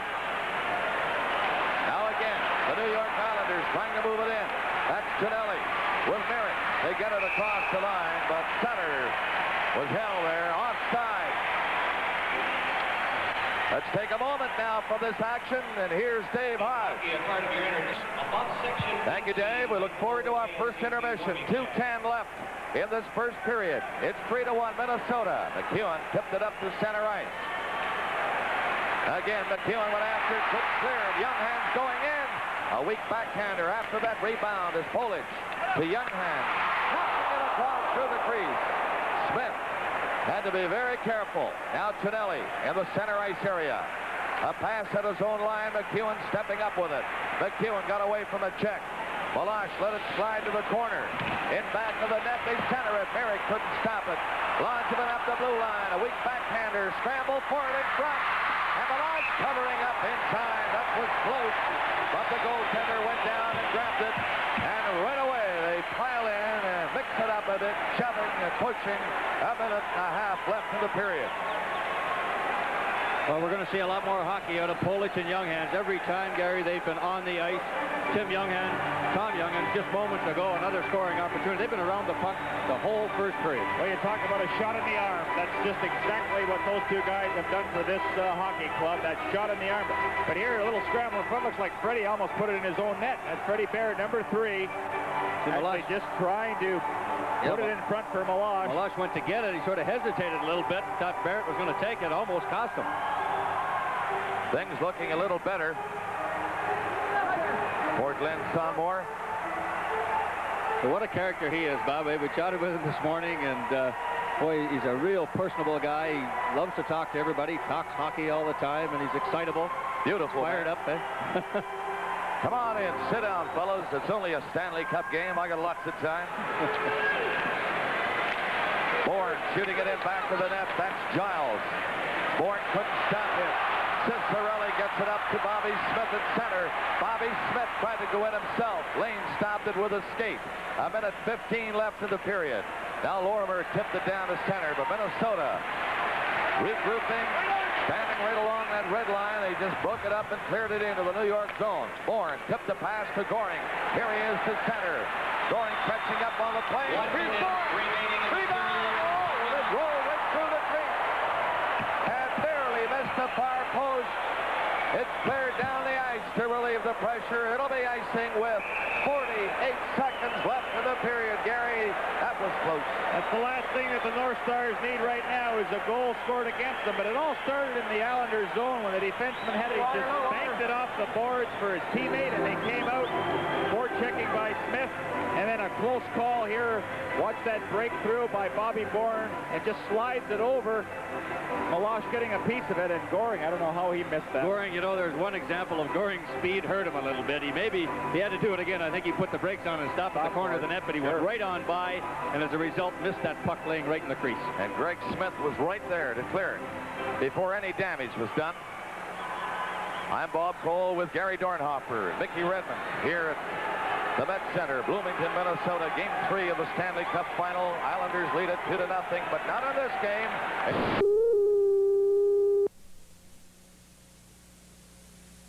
Now again, the New York Islanders trying to move it in. That's Tonelli with Merrick. They get it across the line, but Sutter was held there offside. Let's take a moment now for this action, and here's Dave Hodge. Thank you, Dave. We look forward to our first intermission. 2:10 left in this first period. It's 3-1 Minnesota. McEwen tipped it up to center ice. Again, McEwen went after it, couldn't clear it. Younghans going in. A weak backhander. After that rebound is Polic to Younghans. Knocking it across through the crease. Smith had to be very careful. Now Chinelli in the center ice area. A pass at his own line. McEwen stepping up with it. McEwen got away from a check. Malash let it slide to the corner. In back of the net, they center it. Merrick couldn't stop it. Launching it up the blue line. A weak backhander. Scramble for it in front. And Malash covering up in time. That was close. But the goaltender went down and grabbed it. And right away, they pile in and mix it up a bit, shoving and pushing. A minute and a half left in the period. Well, we're going to see a lot more hockey out of Polic and Younghans. Every time, Gary, they've been on the ice. Tom Younghans, just moments ago, another scoring opportunity. They've been around the puck the whole first period. Well, you talk about a shot in the arm. That's just exactly what those two guys have done for this hockey club, that shot in the arm. But here, a little scramble in front. Looks like Freddie almost put it in his own net. That's Freddie Barrett, number 3. Actually just trying to put it in front for Malash. Malash went to get it. He sort of hesitated a little bit. Thought Barrett was going to take it. Almost cost him. Things looking a little better for Glenn Sonmore. So what a character he is, Bob. We chatted with him this morning, and boy, he's a real personable guy. He loves to talk to everybody, talks hockey all the time, and he's excitable. Beautiful. Fired up, eh? Come on in. Sit down, fellas. It's only a Stanley Cup game. I got lots of time. Bourne shooting it in back to the net. That's Giles. Bourne couldn't stop him. Cicerelli gets it up to Bobby Smith at center. Bobby Smith tried to go in himself. Lane stopped it with a skate. A minute 15 left in the period. Now Lorimer tipped it down to center, but Minnesota regrouping, standing right along that red line. They just broke it up and cleared it into the New York zone. Bourne tipped the pass to Goring. Here he is to center. Goring catching up on the play. Here's Goring. Rebound! Oh, it rolled right through the crease. And barely missed the far post. It's cleared down the ice to relieve the pressure. It'll be icing with 48 seconds left in the period. Gary, that was close. That's the last thing that the North Stars need right now is a goal scored against them. But it all started in the Islanders zone when the defenseman had it, just banked it off the boards for his teammate, and they came out. Forechecking by Smith, and then a close call here. Watch that breakthrough by Bobby Bourne, and just slides it over. Malash getting a piece of it, and Goring, I don't know how he missed that. Goring, you know, there's one example of Goring's speed hurt him a little bit. He had to do it again. I think he put the brakes on and stopped at the corner of the net, but he went right on by, and as a result, missed that puck laying right in the crease. And Greg Smith was right there to clear it before any damage was done. I'm Bob Cole with Gary Dornhofer and Mickey Redmond here at the Met Center, Bloomington, Minnesota. Game 3 of the Stanley Cup Final. Islanders lead it 2-0, but not in this game.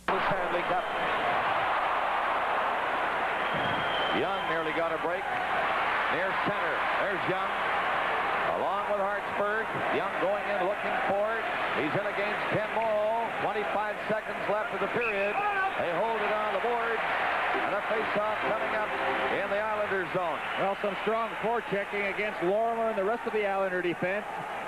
The Stanley Cup. Young nearly got a break. Near center. There's Young. Along with Hartsburg. Young going in looking for it. He's in against Ken Morrow. 25 seconds left of the period. They hold it on the board. And a face-off coming up in the Islanders zone. Well, some strong forechecking against Lorimer and the rest of the Islander defense.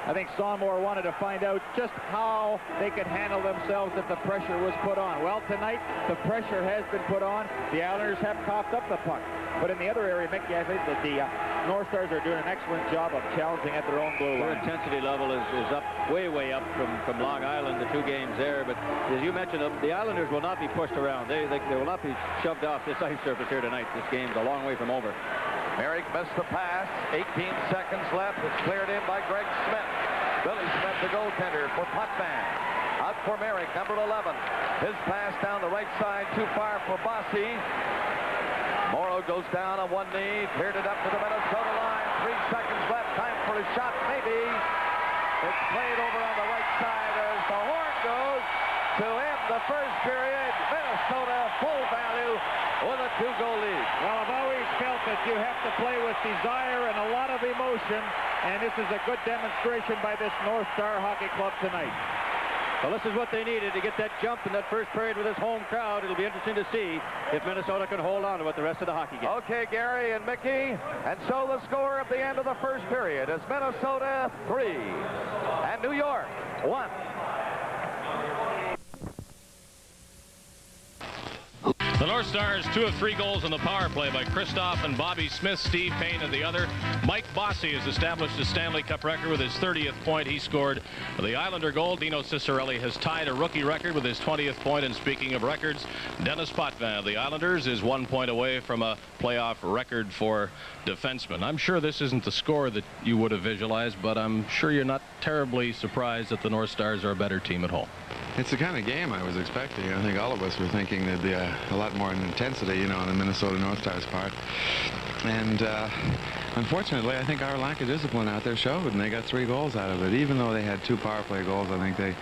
I think Sonmore wanted to find out just how they could handle themselves if the pressure was put on. Well, tonight, the pressure has been put on. The Islanders have coughed up the puck. But in the other area, Mickey, I think that the North Stars are doing an excellent job of challenging at their own blue line. Their intensity level is up, way up from Long Island, the 2 games there. But as you mentioned, the Islanders will not be pushed around. They will not be shoved off this ice surface here tonight. This game's a long way from over. Merrick missed the pass. 18 seconds left. It's cleared in by Greg Smith. Billy Smith, the goaltender, for Putman. Out for Merrick, number 11. His pass down the right side, too far for Bossy. Morrow goes down on one knee, cleared it up to the Minnesota line. 3 seconds left, time for a shot, maybe. It's played over on the right side as the horn goes to end the first period. Minnesota full value with a 2-goal lead. Well, I've always felt that you have to play with desire and a lot of emotion, and this is a good demonstration by this North Star Hockey Club tonight. Well, this is what they needed to get that jump in that first period with this home crowd. It'll be interesting to see if Minnesota can hold on to it the rest of the hockey game. Okay, Gary and Mickey. And so the score at the end of the first period is Minnesota 3 and New York 1. The North Stars 2 of 3 goals on the power play by Kristoff and Bobby Smith. Steve Payne at the other. Mike Bossy has established a Stanley Cup record with his 30th point. He scored the Islander goal. Dino Cicerelli has tied a rookie record with his 20th point. And speaking of records, Dennis Potvin of the Islanders is 1 point away from a playoff record for defensemen. I'm sure this isn't the score that you would have visualized, but I'm sure you're not terribly surprised that the North Stars are a better team at home. It's the kind of game I was expecting. I think all of us were thinking there'd be a lot more intensity, you know, on the Minnesota North Stars part. And unfortunately, I think our lack of discipline out there showed, and they got 3 goals out of it. Even though they had 2 power play goals, I think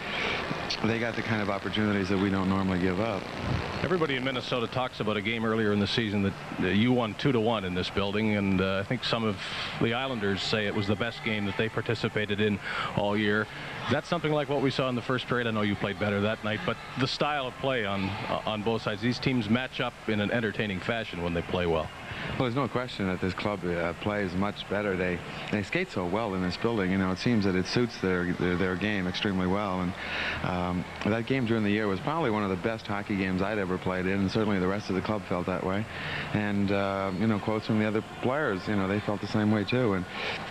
they got the kind of opportunities that we don't normally give up. Everybody in Minnesota talks about a game earlier in the season that you won 2-1 in this building, and I think some of the Islanders say it was the best game that they participated in all year. That's something like what we saw in the first period. I know you played better that night, but the style of play on both sides, these teams match up in an entertaining fashion when they play well. Well, there's no question that this club plays much better. They skate so well in this building. You know, it seems that it suits their game extremely well. And that game during the year was probably one of the best hockey games I'd ever played in, and certainly the rest of the club felt that way. And you know, quotes from the other players, you know, they felt the same way too. And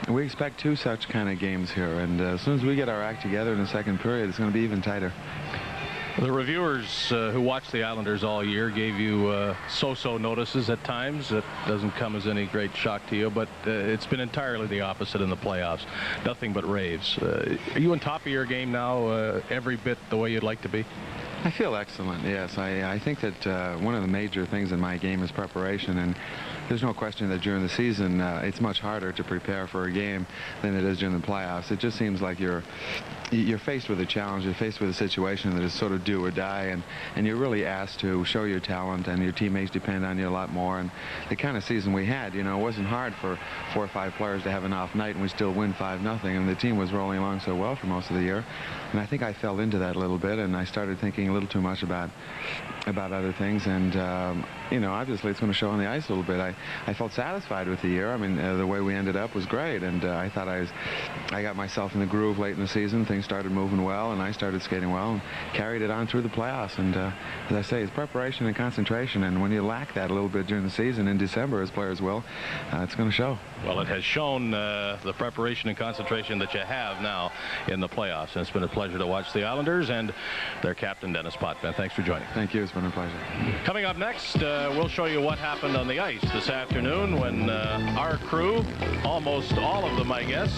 we expect 2 such kind of games here. And as soon as we get our act together in the second period, it's going to be even tighter. The reviewers who watched the Islanders all year gave you so-so notices at times. That doesn't come as any great shock to you, but it's been entirely the opposite in the playoffs. Nothing but raves. Are you on top of your game now, every bit the way you'd like to be? I feel excellent, yes. I think that one of the major things in my game is preparation, and there's no question that during the season it's much harder to prepare for a game than it is during the playoffs. It just seems like you're faced with a challenge, you're faced with a situation that is sort of do or die, and you're really asked to show your talent, and your teammates depend on you a lot more. And the kind of season we had, you know, it wasn't hard for 4 or 5 players to have an off night and we still win 5-0, and the team was rolling along so well for most of the year. And I think I fell into that a little bit, and I started thinking a little too much about other things. And you know, obviously it's going to show on the ice a little bit. I felt satisfied with the year. I mean, the way we ended up was great, and I thought I got myself in the groove late in the season. Things started moving well, and I started skating well, and carried it on through the playoffs. And as I say, it's preparation and concentration, and when you lack that a little bit during the season in December, as players will, it's going to show. Well, it has shown the preparation and concentration that you have now in the playoffs, and it's been a pleasure to watch the Islanders and their captain, Dennis Potvin. Thanks for joining. Thank you. It's been a pleasure. Coming up next, we'll show you what happened on the ice this afternoon when our crew, almost all of them, I guess,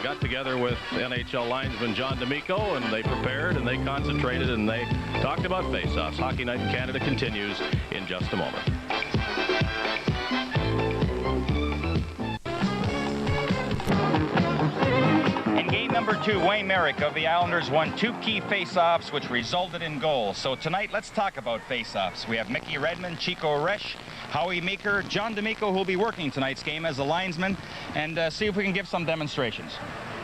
got together with NHL linesman John D'Amico, and they prepared and they concentrated and they talked about faceoffs. Hockey Night in Canada continues in just a moment. In game number 2, Wayne Merrick of the Islanders won 2 key faceoffs, which resulted in goals. So tonight, let's talk about faceoffs. We have Mickey Redmond, Chico Resch, Howie Meeker, John D'Amico, who will be working tonight's game as a linesman, and see if we can give some demonstrations.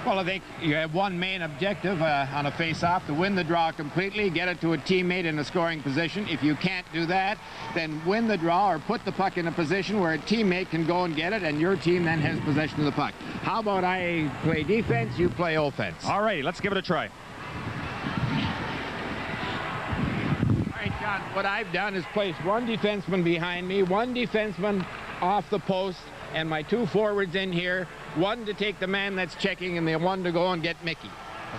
Well, I think you have one main objective on a face-off, to win the draw completely, get it to a teammate in a scoring position. If you can't do that, then win the draw or put the puck in a position where a teammate can go and get it, and your team then has possession of the puck. How about I play defense, you play offense? All right, let's give it a try. All right, John, what I've done is placed 1 defenseman behind me, 1 defenseman off the post, and my 2 forwards in here, 1 to take the man that's checking and the 1 to go and get Mickey.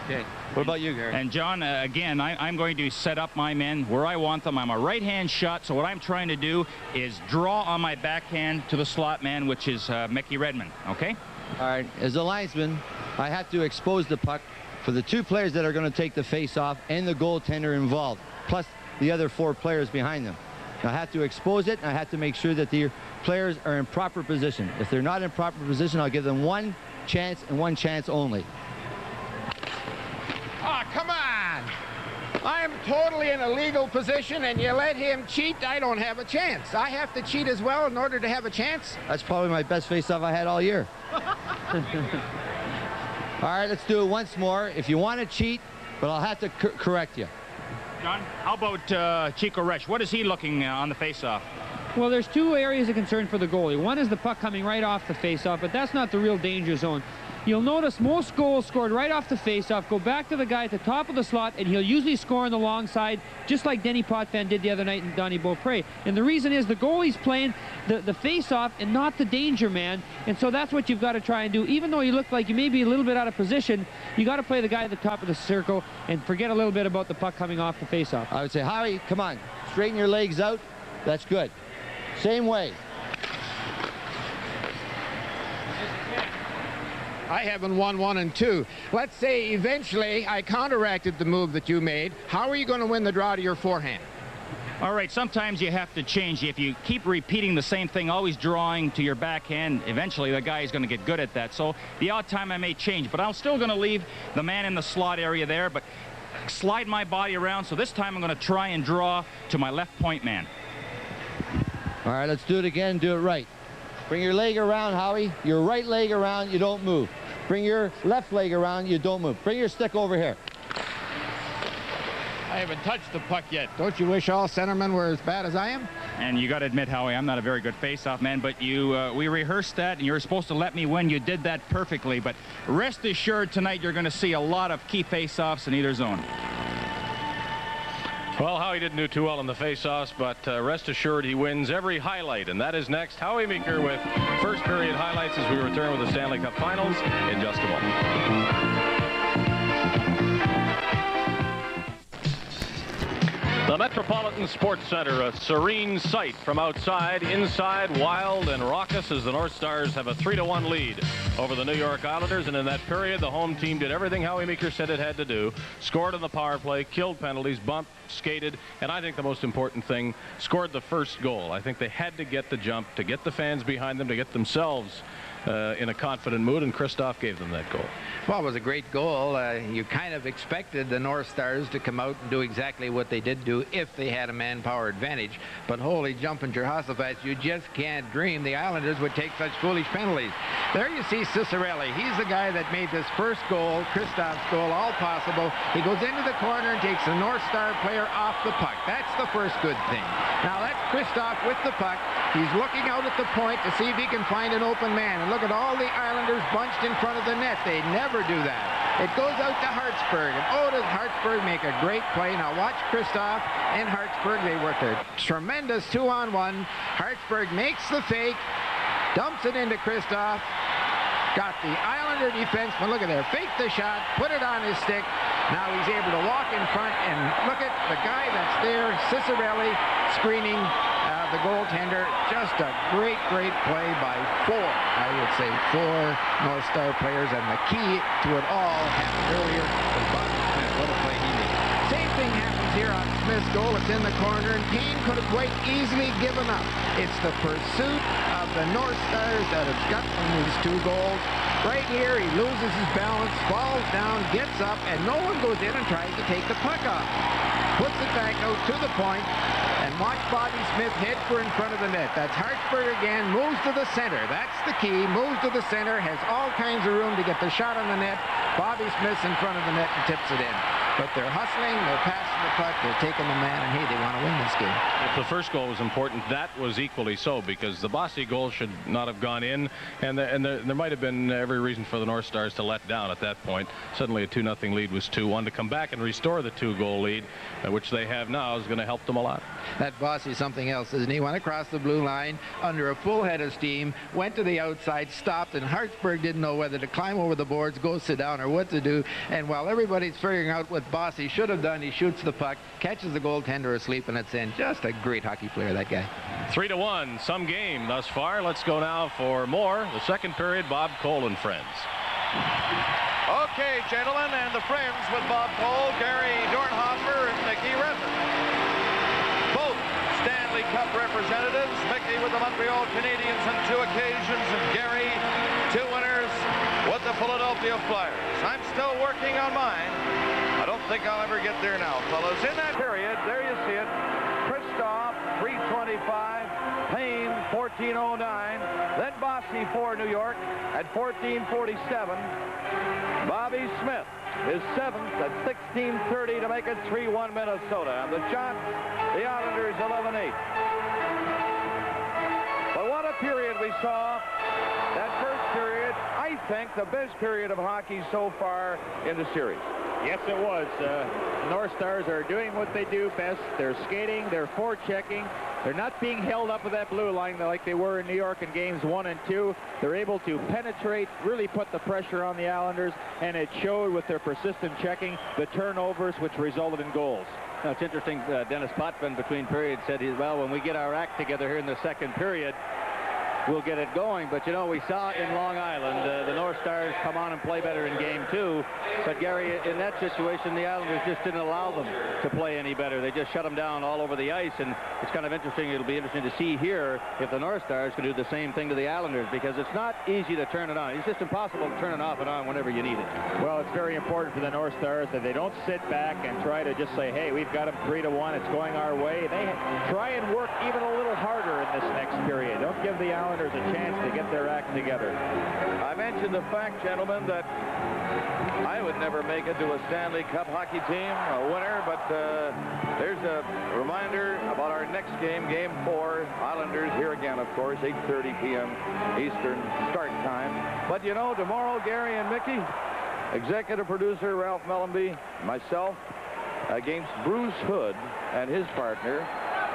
Okay. What about you, Gary? And John, again, I'm going to set up my men where I want them. I'm a right-hand shot, so what I'm trying to do is draw on my backhand to the slot man, which is Mickey Redmond, okay? All right, as a linesman, I have to expose the puck for the 2 players that are going to take the face-off and the goaltender involved, plus the other 4 players behind them. I have to expose it, and I have to make sure that the players are in proper position. If they're not in proper position, I'll give them 1 chance and 1 chance only. Ah, come on! I am totally in a legal position, and you let him cheat, I don't have a chance. I have to cheat as well in order to have a chance. That's probably my best face-off I had all year. All right, let's do it once more. If you want to cheat, but I'll have to correct you. John, how about Chico Resch? What is he looking on the faceoff? Well, there's two areas of concern for the goalie. One is the puck coming right off the faceoff, but that's not the real danger zone. You'll notice most goals scored right off the faceoff go back to the guy at the top of the slot, and he'll usually score on the long side, just like Denny Potvin did the other night in Donnie Beaupre. And the reason is the goalie's playing the faceoff and not the danger man, and so that's what you've got to try and do. Even though you look like you may be a little bit out of position, you got to play the guy at the top of the circle and forget a little bit about the puck coming off the faceoff. I would say, Howie, come on, straighten your legs out. That's good. Same way. I haven't won 1 and 2. Let's say eventually I counteracted the move that you made. How are you going to win the draw to your forehand? All right, sometimes you have to change. If you keep repeating the same thing, always drawing to your backhand, eventually the guy is going to get good at that. So the odd time I may change, but I'm still going to leave the man in the slot area there, but slide my body around. So this time I'm going to try and draw to my left point man. All right, let's do it again. Do it right. Bring your leg around, Howie. Your right leg around, you don't move. Bring your left leg around, you don't move. Bring your stick over here. I haven't touched the puck yet. Don't you wish all centermen were as bad as I am? And you got to admit, Howie, I'm not a very good face-off man, but we rehearsed that, and you were supposed to let me win. You did that perfectly, but rest assured tonight you're going to see a lot of key face-offs in either zone. Well, Howie didn't do too well in the face-offs, but rest assured he wins every highlight. And that is next. Howie Meeker with first period highlights as we return with the Stanley Cup Finals in just a moment. The Metropolitan Sports Center, a serene sight from outside. Inside, wild and raucous as the North Stars have a 3-1 lead over the New York Islanders. And in that period, the home team did everything Howie Meeker said it had to do. Scored on the power play, killed penalties, bumped, skated, and I think the most important thing, scored the first goal. I think they had to get the jump, to get the fans behind them, to get themselves in a confident mood, and Christoph gave them that goal. Well, it was a great goal. You kind of expected the North Stars to come out and do exactly what they did do if they had a manpower advantage. But holy jumping Jehoshaphat, you just can't dream the Islanders would take such foolish penalties. There you see Cicerelli. He's the guy that made this first goal, Christoph's goal, all possible. He goes into the corner and takes the North Star player off the puck. That's the first good thing. Now that's Christoph with the puck. He's looking out at the point to see if he can find an open man. And look at all the Islanders bunched in front of the net. They never do that. It goes out to Hartsburg, and oh, does Hartsburg make a great play. Now watch Christoph and Hartsburg. They worked a tremendous 2-on-1. Hartsburg makes the fake, dumps it into Christoph. Got the Islander defenseman, look at there, faked the shot, put it on his stick. Now he's able to walk in front, and look at the guy that's there, Cicerelli, screening the goaltender. Just a great, great play by I would say four North Star players, and the key to it all happened earlier with Bobby Smith. What a play he made. Same thing happens here on Smith's goal. It's in the corner, and Kane could have quite easily given up. It's the pursuit of the North Stars that have got them these 2 goals. Right here, he loses his balance, falls down, gets up, and no one goes in and tries to take the puck off. Puts it back out to the point, and watch Bobby Smith head for in front of the net. That's Hartsburg again, moves to the center. That's the key, moves to the center, has all kinds of room to get the shot on the net. Bobby Smith's in front of the net and tips it in. But they're hustling, they're passing the puck, they're taking the man, and hey, they want to win this game. If the first goal was important, that was equally so, because the Bossy goal should not have gone in, and there might have been every reason for the North Stars to let down at that point. Suddenly a 2-0 lead was 2-1. To come back and restore the 2-goal lead, which they have now, is going to help them a lot. That Bossy's something else, isn't he? Went across the blue line under a full head of steam, went to the outside, stopped, and Hartsburg didn't know whether to climb over the boards, go sit down, or what to do. And while everybody's figuring out what Bossy should have done, he shoots the puck, catches the goaltender asleep, and it's in. Just a great hockey player, that guy. 3-1, some game thus far. Let's go now for more. The second period, Bob Cole and friends. Okay, gentlemen, and the friends with Bob Cole, Gary Dornhofer and Mickey Redmond. Both Stanley Cup representatives, Mickey with the Montreal Canadiens on 2 occasions, and Gary, 2 winners with the Philadelphia Flyers. I'm still working on mine. I don't think I'll ever get there now, fellas. In that period, there you see it. Christoph, 3:25. Payne, 14:09. Then Bossy for New York at 14:47. Bobby Smith his 7th at 16:30 to make it 3-1 Minnesota. And the shot, the Islanders 11-8. But what a period we saw. That first period, I think, the best period of hockey so far in the series. Yes, it was. North Stars are doing what they do best. They're skating, they're forechecking. They're not being held up with that blue line like they were in New York in games 1 and 2. They're able to penetrate, really put the pressure on the Islanders, and it showed with their persistent checking, the turnovers, which resulted in goals. Now, it's interesting, Dennis Potvin between periods said, well, when we get our act together here in the second period, we'll get it going. But, you know, we saw in Long Island the North Stars come on and play better in game 2. But, Gary, in that situation, the Islanders just didn't allow them to play any better. They just shut them down all over the ice. And it's kind of interesting. It'll be interesting to see here if the North Stars can do the same thing to the Islanders, because it's not easy to turn it on. It's just impossible to turn it off and on whenever you need it. Well, it's very important for the North Stars that they don't sit back and try to just say, hey, we've got them 3-1. It's going our way. They try and work even a little harder in this next period. Don't give the Islanders a chance to get their act together. I mentioned the fact, gentlemen, that I would never make it to a Stanley Cup hockey team, a winner, but there's a reminder about our next game, Game 4. Islanders here again, of course, 8:30 p.m. Eastern start time. But, you know, tomorrow, Gary and Mickey, executive producer Ralph Mellenby, myself, against Bruce Hood and his partner,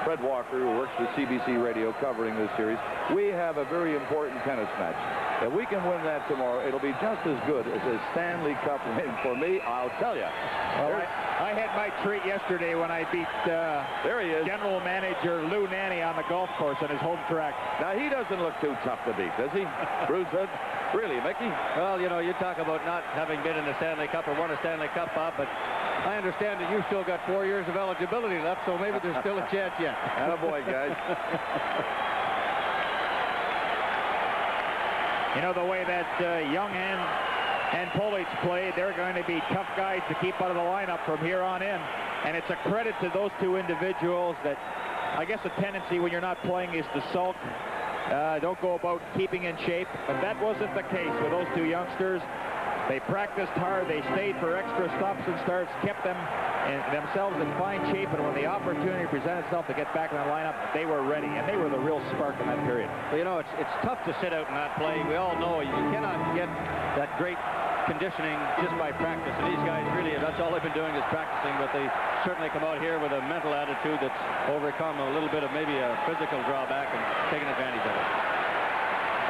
Fred Walker, who works with CBC Radio covering this series, we have a very important tennis match. If we can win that tomorrow, it'll be just as good as a Stanley Cup win for me, I'll tell you. Well, I had my treat yesterday when I beat there he is, General Manager Lou Nanny on the golf course on his home track. Now, he doesn't look too tough to beat, does he? Bruce Hood? Really, Mickey? Well, you know, you talk about not having been in the Stanley Cup or won a Stanley Cup, Bob, but I understand that you've still got 4 years of eligibility left, so maybe there's still a chance yet. Attaboy, guys. You know, the way that Young and Polic played, they're going to be tough guys to keep out of the lineup from here on in. And it's a credit to those two individuals that I guess a tendency when you're not playing is to sulk. Don't go about keeping in shape. But that wasn't the case with those two youngsters. They practiced hard. They stayed for extra stops and starts, kept themselves in fine shape, and when the opportunity presented itself to get back in the lineup, they were ready, and they were the real spark in that period. Well, you know, it's tough to sit out and not play. We all know you cannot get that great conditioning just by practice, and these guys really, that's all they've been doing is practicing, but they certainly come out here with a mental attitude that's overcome a little bit of maybe a physical drawback and taking advantage of it.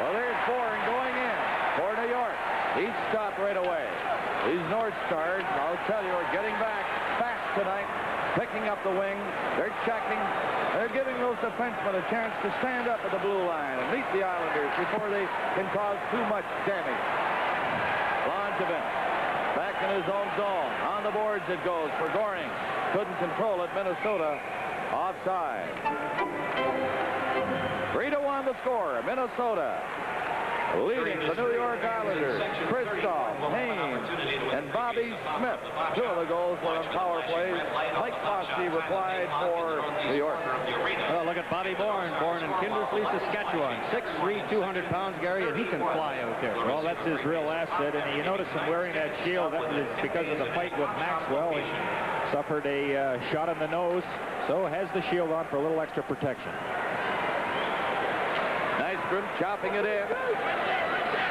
Well, there's Bourne going in for New York. He stopped right away. These North Stars, I'll tell you, are getting back fast tonight, picking up the wing. They're checking. They're giving those defensemen a chance to stand up at the blue line and meet the Islanders before they can cause too much damage. Langevin back in his own zone. On the boards it goes for Goring. Couldn't control it. Minnesota offside. 3-1 the score. Minnesota leading the New York Islanders. Kristoff, Haynes, and Bobby Smith. 2 of the goals were on power plays. Mike Foskey replied for New York. Well, look at Bobby Bourne, born in Kindersley, Saskatchewan. 6'3", 200 pounds, Gary, and he can fly out there. Well, that's his real asset, and you notice him wearing that shield. That was because of the fight with Maxwell. He suffered a shot in the nose, so has the shield on for a little extra protection. Nystrom chopping it in.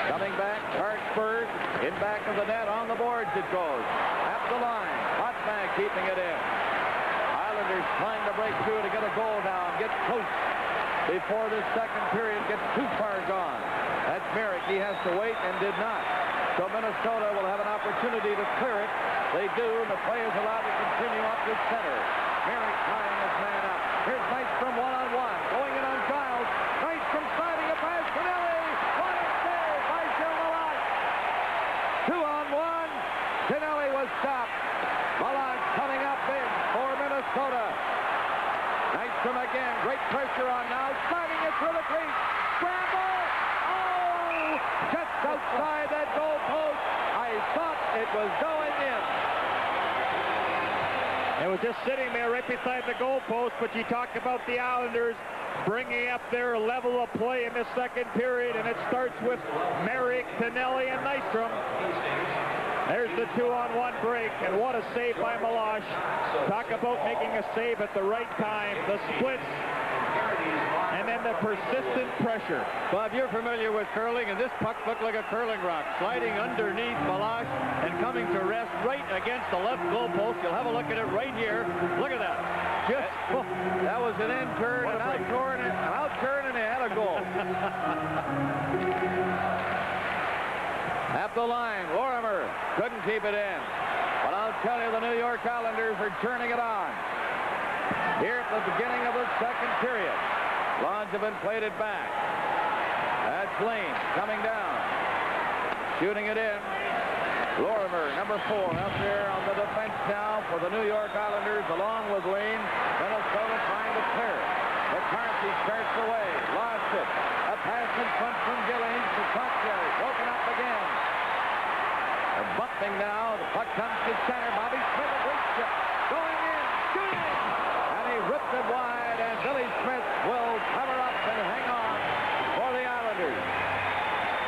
Coming back, Hartsburg in back of the net. On the boards it goes. At the line. Hotbag keeping it in. Islanders trying to break through to get a goal down. Get close before this second period gets too far gone. That's Merrick. He has to wait and did not. So Minnesota will have an opportunity to clear it. They do, and the play is allowed to continue up to center. Merrick tying his man up. Here's Nystrom one-on-one. Going in on Giles. Nystrom sliding a pass. Pinelli. What a save by Gilles Malott. 2-on-1. Pinelli was stopped. Malott coming up big for Minnesota. Nystrom again. Great pressure on now. Sliding it through the crease. Scramble. Oh! Just outside that goal post. I thought it was going in. It was just sitting there right beside the goalpost, but you talked about the Islanders bringing up their level of play in the second period, and it starts with Merrick, Pinelli, and Nystrom. There's the 2-on-1 break, and what a save by Malash. Talk about making a save at the right time. The splits, and then the persistent pressure. Bob, you're familiar with curling, and this puck looked like a curling rock, sliding underneath Malash and coming to rest right against the left goal post. You'll have a look at it right here. Look at that. That was an in turn, and out turn, and they had a goal. At the line, Lorimer couldn't keep it in. But I'll tell you, the New York Islanders are turning it on. Here at the beginning of the second period. Langevin played it back. That's Lane coming down. Shooting it in. Lorimer, number 4, out there on the defense now for the New York Islanders, along with Lane. Minnesota trying to clear it. McCarthy starts away. Lost it. A pass in front from Gillings to Cocktail. Broken up again. They're bumping now. The puck comes to center. Bobby Smith, a great shot. Going in. Shooting. And he ripped it wide. And Billy Smith will cover up and hang on for the Islanders.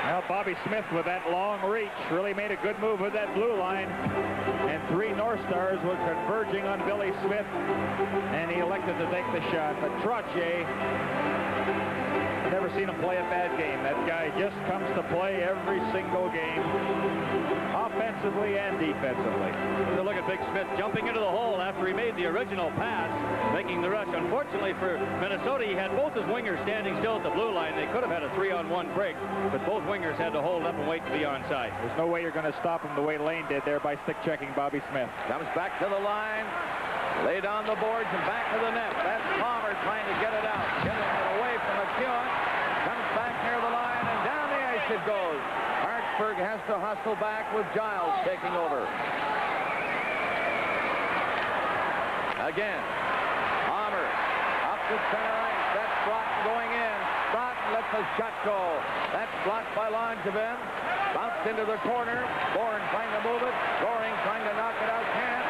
Well, Bobby Smith with that long reach really made a good move with that blue line. And 3 North Stars were converging on Billy Smith, and he elected to take the shot. But Trottier, I've never seen him play a bad game. That guy just comes to play every single game, offensively and defensively. Look at Big Smith jumping into the hole after he made the original pass, making the rush. Unfortunately for Minnesota, he had both his wingers standing still at the blue line. They could have had a 3-on-1 break, but both wingers had to hold up and wait to be onside. There's no way you're going to stop him the way Lane did there by stick-checking Bobby Smith. Comes back to the line, laid on the boards and back to the net. That's Palmer trying to get it out, getting it away from McEwen. Comes back near the line, and down the ice it goes. Hartsburg has to hustle back with Giles taking over. Again, Palmer up to center ice. That's Broughton going in. Broughton lets the shot go. That's blocked by Langevin. Bounced into the corner. Bourne trying to move it. Goring trying to knock it out. Can't.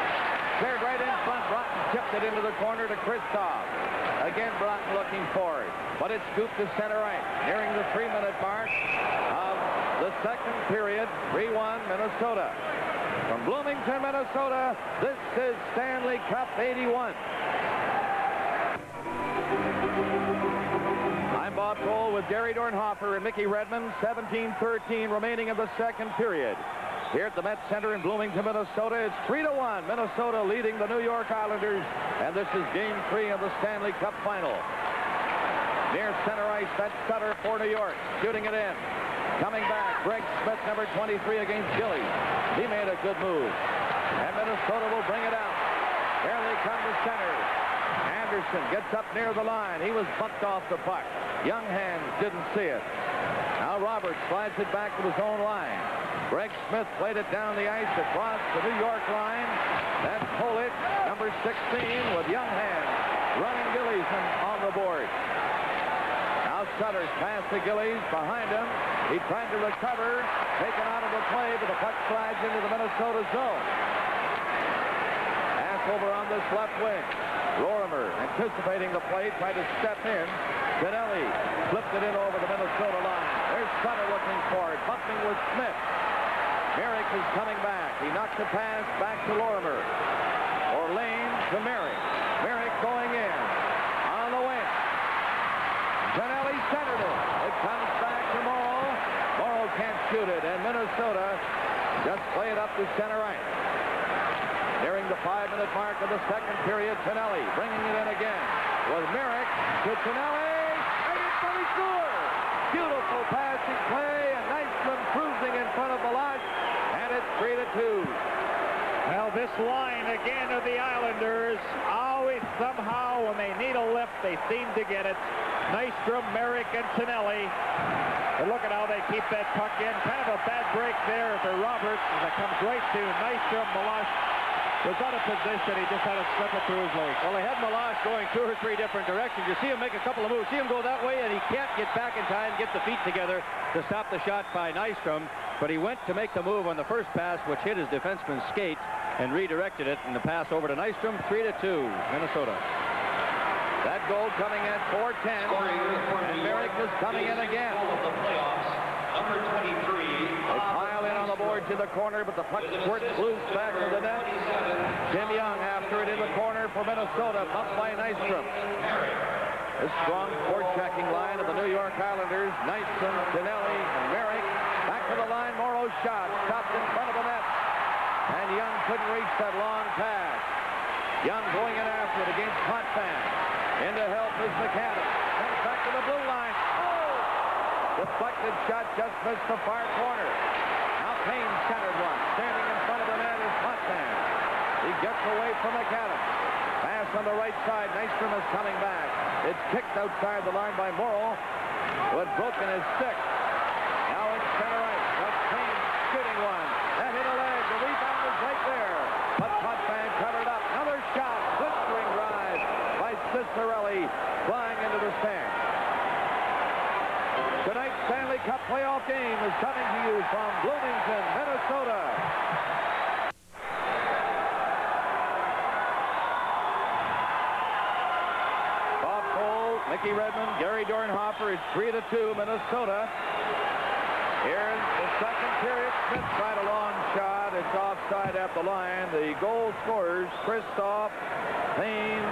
Cleared right in front. Broughton tipped it into the corner to Kristoff. Again, Broughton looking for it. But it's scooped to center ice. Nearing the 3-minute mark of the second period. 3-1 Minnesota. From Bloomington, Minnesota, this is Stanley Cup 81. I'm Bob Cole with Gary Dornhofer and Mickey Redmond. 17-13 remaining in the second period. Here at the Met Center in Bloomington, Minnesota, it's 3-1. Minnesota leading the New York Islanders. And this is Game 3 of the Stanley Cup Final. Near center ice, that's Sutter for New York. Shooting it in. Coming back, Greg Smith, number 23 against Gillies. He made a good move. And Minnesota will bring it out. Here they come to center. Anderson gets up near the line. He was bumped off the puck. Young hands didn't see it. Now Roberts slides it back to his own line. Greg Smith played it down the ice across the New York line. That's Polic, number 16, with young hands. Running Gillies on the board. Now Sutter's pass to Gillies behind him. He tried to recover, taken out of the play, but the puck slides into the Minnesota zone. Pass over on this left wing. Lorimer, anticipating the play, tried to step in. Stanley flipped it in over the Minnesota line. There's Sutter looking for it, bumping with Smith. Merrick is coming back. He knocked the pass back to Lorimer. Or Lane to Merrick. Merrick going in. On the wing. Stanley centered it. It comes back to Morrow. Morrow can't shoot it, and Minnesota just play it up to center ice. Nearing the 5-minute mark of the second period, Tonelli bringing it in again. With Merrick to Tonelli, and it's going to score! Beautiful passing play, and Nystrom cruising in front of Malash, and it's 3-2. Well, this line again of the Islanders, always somehow when they need a lift, they seem to get it. Nystrom, Merrick, and Tonelli. But look at how they keep that puck in. Kind of a bad break there for Roberts as it comes right to Nystrom. Malash was out of position. He just had to slip it through his legs. Well, they had Malash going 2 or 3 different directions. You see him make a couple of moves. See him go that way, and he can't get back in time, get the feet together to stop the shot by Nystrom. But he went to make the move on the first pass, which hit his defenseman's skate and redirected it, and the pass over to Nystrom. 3-2, Minnesota. That goal coming at 4:10, and Merrick is coming in again. They pile in on the boards in the corner, but the puck squirts loose back to the net. Jim Young after it in the corner for Minnesota, bumped by Nystrom. This strong forechecking line of the New York Islanders, Nystrom, Stanley, and Merrick. Back to the line, Morrow's shot, stopped in front of the net. And Young couldn't reach that long pass. Young going in after it against Potvin. In to help is McAdams. Comes back to the blue line. Deflected shot just missed the far corner. Now Payne centered one. Standing in front of the net is Potvin. He gets away from McAdams. Pass on the right side. Nystrom is coming back. It's kicked outside the line by Morrow, who had broken his stick. Now it's center ice. That's Payne shooting one. That hit a leg. The rebound is right there. But Potvin covered up. Another shot. Blistering drive by Cicerelli. Flying into the stands. Tonight's Stanley Cup playoff game is coming to you from Bloomington, Minnesota. Bob Cole, Mickey Redmond, Gary Dornhofer. It's 3-2 Minnesota. Here in the second period, Smith tried a long shot. It's offside at the line. The goal scorers, Kristoff, Payne,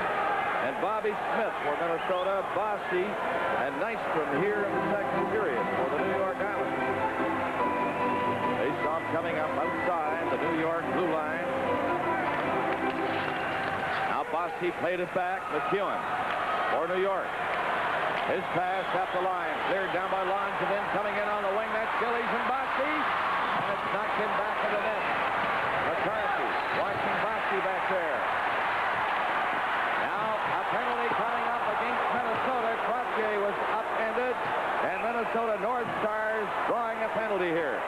and Bobby Smith for Minnesota, Bossy, and Nystrom here in the second period for the New York Islanders. Faceoff coming up outside the New York blue line. Now Bossy played it back. McEwen for New York. His pass up the line, cleared down by Lons, and then coming in on the wing, that's Gillies and Bossy, and it's knocked him back into the net. McCarthy watching Bossy back there. Now a penalty coming up against Minnesota. Trottier was upended, and Minnesota North Stars drawing a penalty here.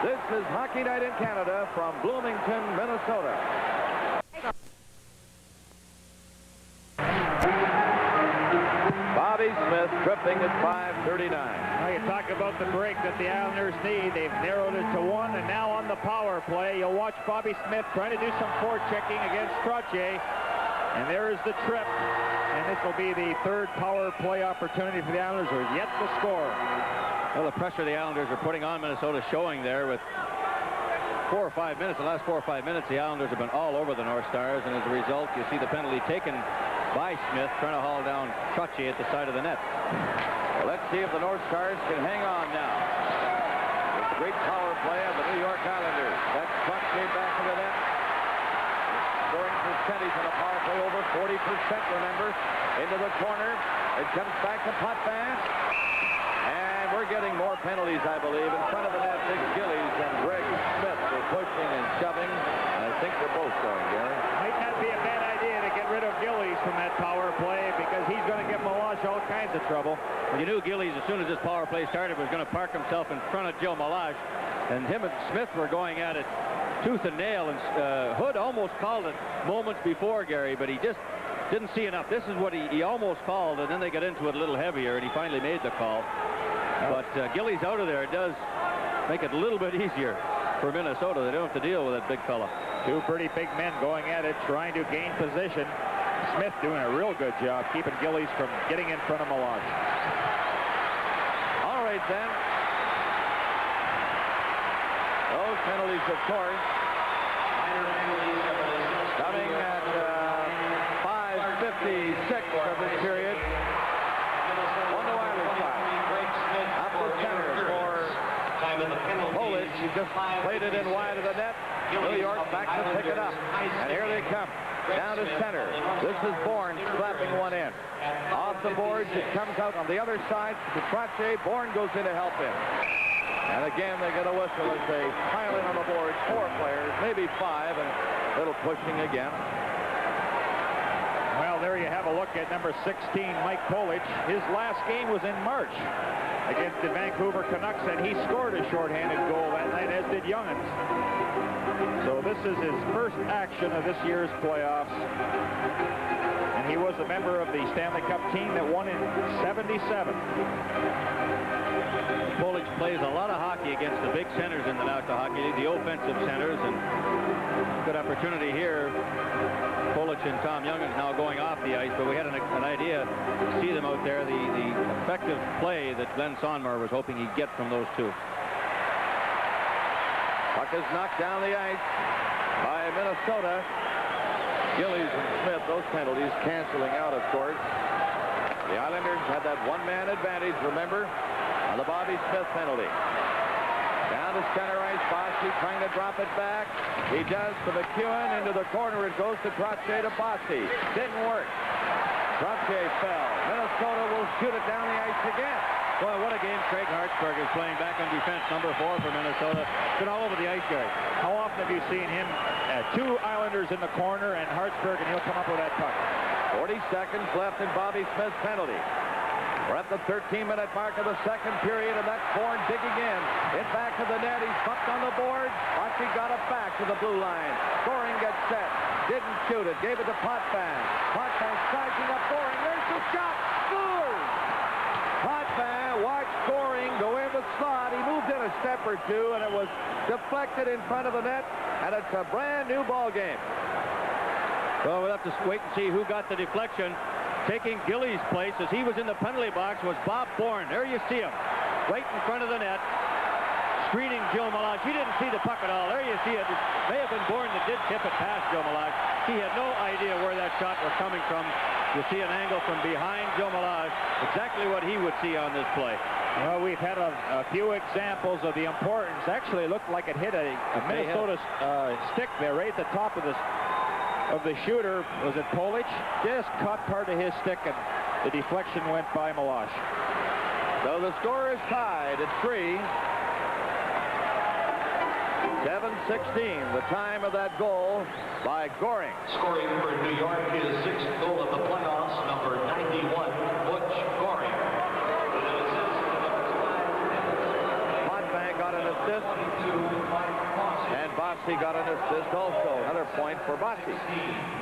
This is Hockey Night in Canada from Bloomington, Minnesota. Bobby Smith tripping at 5:39. Now you talk about the break that the Islanders need. They've narrowed it to one, and now on the power play, you'll watch Bobby Smith trying to do some forechecking against Trottier. And there is the trip. And this will be the third power play opportunity for the Islanders, who are yet to score. Well, the pressure the Islanders are putting on Minnesota showing there with 4 or 5 minutes. The last 4 or 5 minutes, the Islanders have been all over the North Stars, and as a result, you see the penalty taken by Smith, trying to haul down Trottier at the side of the net. Well, let's see if the North Stars can hang on now. It's a great power play of the New York Islanders. That's Trottier back in the net. Scoring percentage on the power play over 40%, remember. Into the corner. It comes back to Potvin. And we're getting more penalties, I believe. In front of the net, Big Gillies and Greg Smith are pushing and shoving. And I think they're both going, Gary. Might not be a bad idea to get rid of Gillies from that power play, because he's going to give Melange all kinds of trouble. Well, you knew Gillies, as soon as this power play started, was going to park himself in front of Joe Melange. And him and Smith were going at it tooth and nail, and Hood almost called it moments before, Gary, but he just didn't see enough. This is what he almost called, and then they got into it a little heavier, and he finally made the call. But Gillies out of there does make it a little bit easier for Minnesota. They don't have to deal with that big fella. Two pretty big men going at it, trying to gain position. Smith doing a real good job keeping Gillies from getting in front of Melange. All right, then. Those penalties, of course, coming at 5:56 of this period. On the Islanders side. Up the center for Polish. He just played it in wide of the net. New York back to pick it up. And here they come. Down to center. This is Bourne slapping one in. Off the boards, it comes out on the other side to Trottier. Bourne goes in to help him. And again, they get a whistle as they pile in on the boards. 4 players, maybe 5, and a little pushing again. Well, there you have a look at number 16, Mike Polish. His last game was in March against the Vancouver Canucks, and he scored a shorthanded goal that night, as did Youngins. So this is his first action of this year's playoffs. And he was a member of the Stanley Cup team that won in '77. Polish plays a lot of hockey against the big centers in the National Hockey League, the offensive centers, and good opportunity here. Polish and Tom Youngins now going off the ice, but we had an idea to see them out there. The effective play that Glenn Sonmor was hoping he'd get from those two. Puck is knocked down the ice by Minnesota. Gillies and Smith, those penalties canceling out, of course. The Islanders had that one-man advantage, remember, on the Bobby Smith penalty. Down to center ice, Bossy trying to drop it back. He does to McEwen. Into the corner it goes to Trottier to Bossy. Didn't work. Trottier fell. Minnesota will shoot it down the ice again. Boy, what a game Craig Hartsburg is playing back on defense, number 4 for Minnesota. Been all over the ice, Gary. How often have you seen him, 2 Islanders in the corner and Hartsburg, and he'll come up with that puck? 40 seconds left in Bobby Smith's penalty. We're at the 13-minute mark of the second period, and that's Bourne digging in. It back to the net. He's bumped on the board. Bossy got it back to the blue line. Goring gets set. Didn't shoot it. Gave it to Potvin. Potvin sizing up Goring. There's the shot. Scores! Potvin watched Goring go in the slot. He moved in a step or two, and it was deflected in front of the net, and it's a brand-new ball game. Well, we'll have to wait and see who got the deflection. Taking Gillies' place as he was in the penalty box was Bob Bourne. There you see him, right in front of the net, screening Joe Meloche. He didn't see the puck at all. There you see it. It may have been Bourne that did tip it past Joe Meloche. He had no idea where that shot was coming from. You see an angle from behind Joe Meloche, exactly what he would see on this play. Well, we've had a few examples of the importance. Actually, it looked like it hit a Minnesota stick there, right at the top of the shooter. Was it Polish? Just caught part of his stick, and the deflection went by Meloche. So the score is tied at 3. 7:16, the time of that goal by Goring. Scoring for New York is 6th goal of the playoffs, number 91, Butch Goring. Potvin got an assist, and Bossy got an assist also. Another point for Bossy.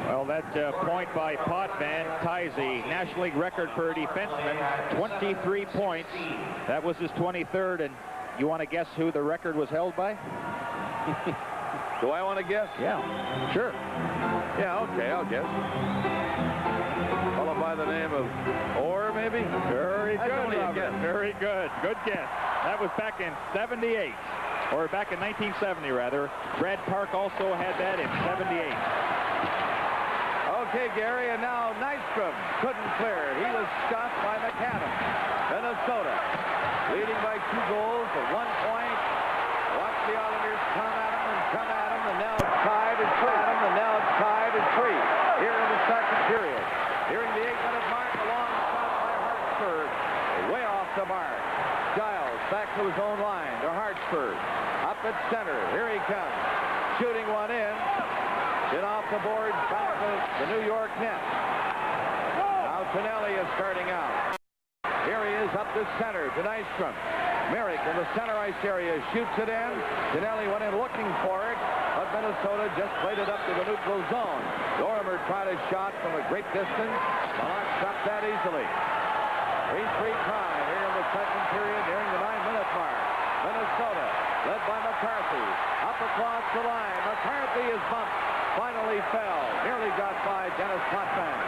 Well, that point by Potvin ties the National League record for a defenseman, 23 points. That was his 23rd, and you want to guess who the record was held by? Do I want to guess? Yeah, sure. Yeah, okay, I'll guess. Fellow by the name of Orr, maybe? Very good, Robert. guess. Very good. Good guess. That was back in 78, or back in 1970, rather. Brad Park also had that in 78. Okay, Gary, and now Nystrom couldn't clear. He was stopped by McAdam. Minnesota leading by 2 goals at 1 point. Watch the Islanders come at him and come at him, and now it's tied at 3 here in the second period. Nearing the 8-minute mark, a long shot by Hartsburg, way off the mark. Giles back to his own line to Hartsburg. Up at center, here he comes. Shooting one in. Get off the board, back to the New York net. Now Tonelli is starting out. Here he is up the center to Nystrom. Merrick in the center ice area shoots it in. Tonelli went in looking for it, but Minnesota just played it up to the neutral zone. Lorimer tried a shot from a great distance. Meloche stopped that easily. 3-3 tie here in the second period, nearing the 9-minute mark. Minnesota led by McCarthy. Up across the line. McCarthy is bumped. Finally fell. Nearly got by Dennis Potvin.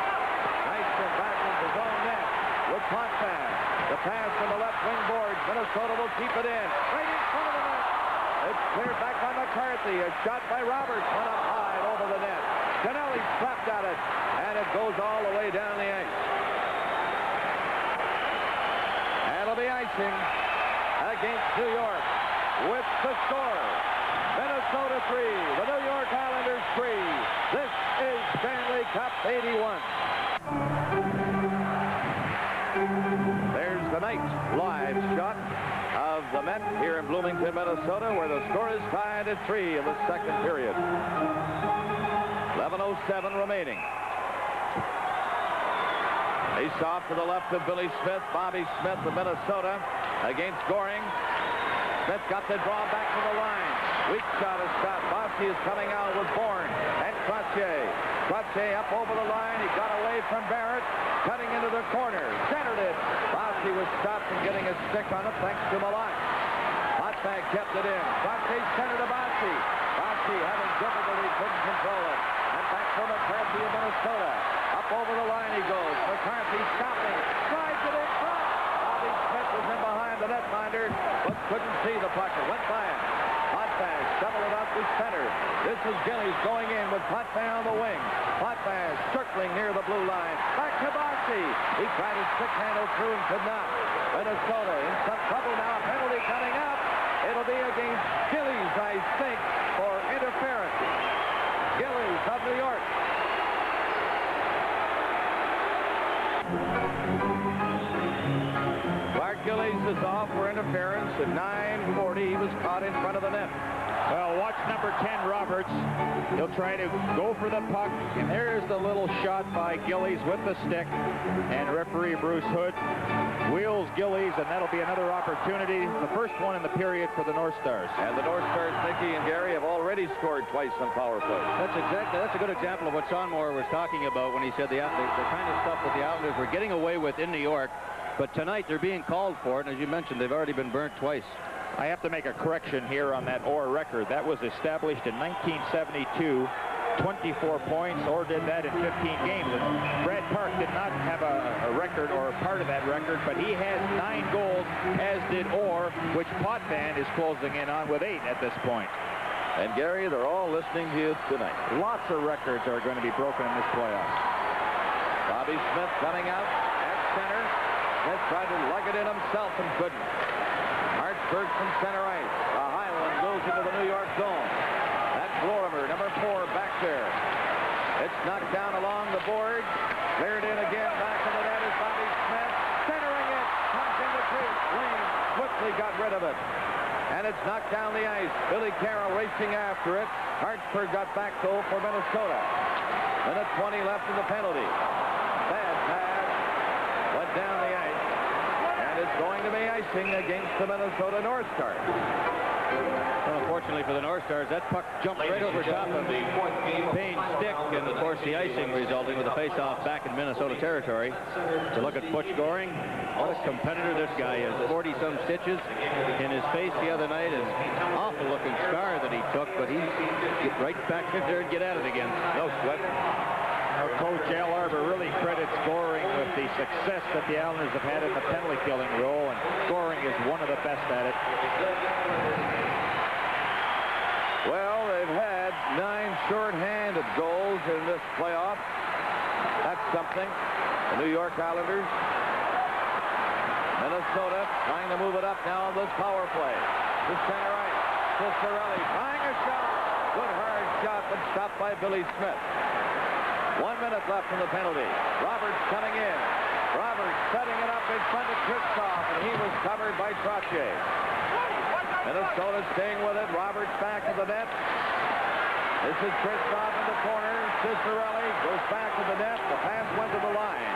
Nystrom back into his own net with Potvin. The pass from the left wing board. Minnesota will keep it in. Right in front of the net. It's cleared back by McCarthy. A shot by Roberts. Went up high and over the net. Tonelli slapped at it. And it goes all the way down the ice. That'll be icing against New York with the score. Minnesota 3. The New York Islanders 3. This is Stanley Cup 81. There's the night live shot of the Met here in Bloomington, Minnesota, where the score is tied at 3 in the second period. 11:07 remaining. Faceoff to the left of Billy Smith. Bobby Smith of Minnesota against Goring. Smith got the draw back to the line. Weak shot is stopped. Bossy is coming out with Bourne and Trottier. Trottier up over the line. He got away from Barrett. Cutting into the corner. Centered it. Bossy was stopped from getting a stick on it thanks to Meloche. Potvin kept it in. Trottier centered to Bossy. Bossy having difficulty, couldn't control it. And back for McCarthy of Minnesota. Up over the line he goes. McCarthy stopping. Slides it in front. Bobby Smith was in behind the netminder, but couldn't see the puck. It went by him. Potvin shoveled it out to center. This is Gillies going in with Potvin on the wing. Potvin circling near the blue line. Back to Bossy. He tried to stick-handle through and could not. Minnesota in some trouble now. Penalty coming up. It'll be against Gillies, I think, for interference. Gillies of New York. Mark Gillies is off for interference at 9:40. He was caught in front of the net. Well, watch number 10, Roberts. He'll try to go for the puck, and there's the little shot by Gillies with the stick, and referee Bruce Hood wheels Gillies, and that'll be another opportunity, the first one in the period for the North Stars. And the North Stars, Mickey and Gary, have already scored twice on power play. That's a good example of what Sonmore was talking about when he said the kind of stuff that the Islanders were getting away with in New York, but tonight they're being called for it, and as you mentioned, they've already been burnt twice. I have to make a correction here on that Orr record. That was established in 1972. 24 points. Orr did that in 15 games. And Brad Park did not have a record or a part of that record, but he has 9 goals, as did Orr, which Potvin is closing in on with 8 at this point. And Gary, they're all listening to you tonight. Lots of records are going to be broken in this playoff. Bobby Smith coming out at center. Smith tried to lug it in himself and couldn't. Hartsburg from center ice. The Highland goes into the New York zone. That's Lorimer, number 4, back there. It's knocked down along the board. Cleared in again. Back to the net is Bobby Smith. Centering it. Comes in the crease. Lane quickly got rid of it. And it's knocked down the ice. Billy Carroll racing after it. Hartsburg got back though for Minnesota. Minute 20 left in the penalty. Bad pass. Went down the ice. And it's going to be icing against the Minnesota North Stars. Well, unfortunately for the North Stars, that puck jumped right over top of Payne's stick, and of course the icing resulting with a face-off back in Minnesota territory. To look at Butch Goring, what a competitor this guy is. 40-some stitches in his face the other night, and awful-looking scar that he took, but he's get right back in there and get at it again. No sweat. Coach Al Arbor really credits Goring with the success that the Islanders have had in the penalty killing role, and Goring is one of the best at it. Well, they've had 9 short-handed goals in this playoff. That's something. The New York Islanders. Minnesota trying to move it up now on this power play. To center ice. Cicerelli trying a shot. Good hard shot, but stopped by Billy Smith. 1 minute left in the penalty. Roberts coming in. Roberts setting it up in front of Kristoff, and he was covered by Trottier. Minnesota staying with it. Roberts back to the net. This is Kristoff in the corner. Cicerelli goes back to the net. The pass went to the line.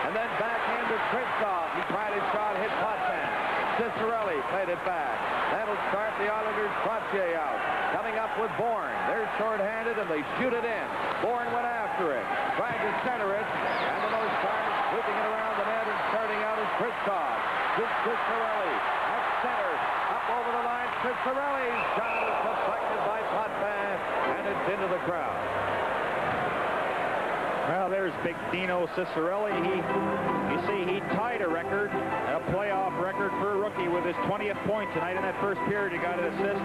And then back into Kristoff. He tried his shot, hit Potvin. Cicerelli played it back. That'll start the Islanders' Trottier out. Coming up with Bourne. They're short-handed, and they shoot it in. Bourne went after it. Tried to center it. And the North Stars whipping it around the net and starting out as Kristoff. This Cicerelli at center. Up over the line. Cicerelli's shot is deflected by Potvin, and it's into the crowd. Well, there's big Dino Cicerelli. You see, he tied a record, a playoff record for a rookie with his 20th point tonight in that first period. He got an assist.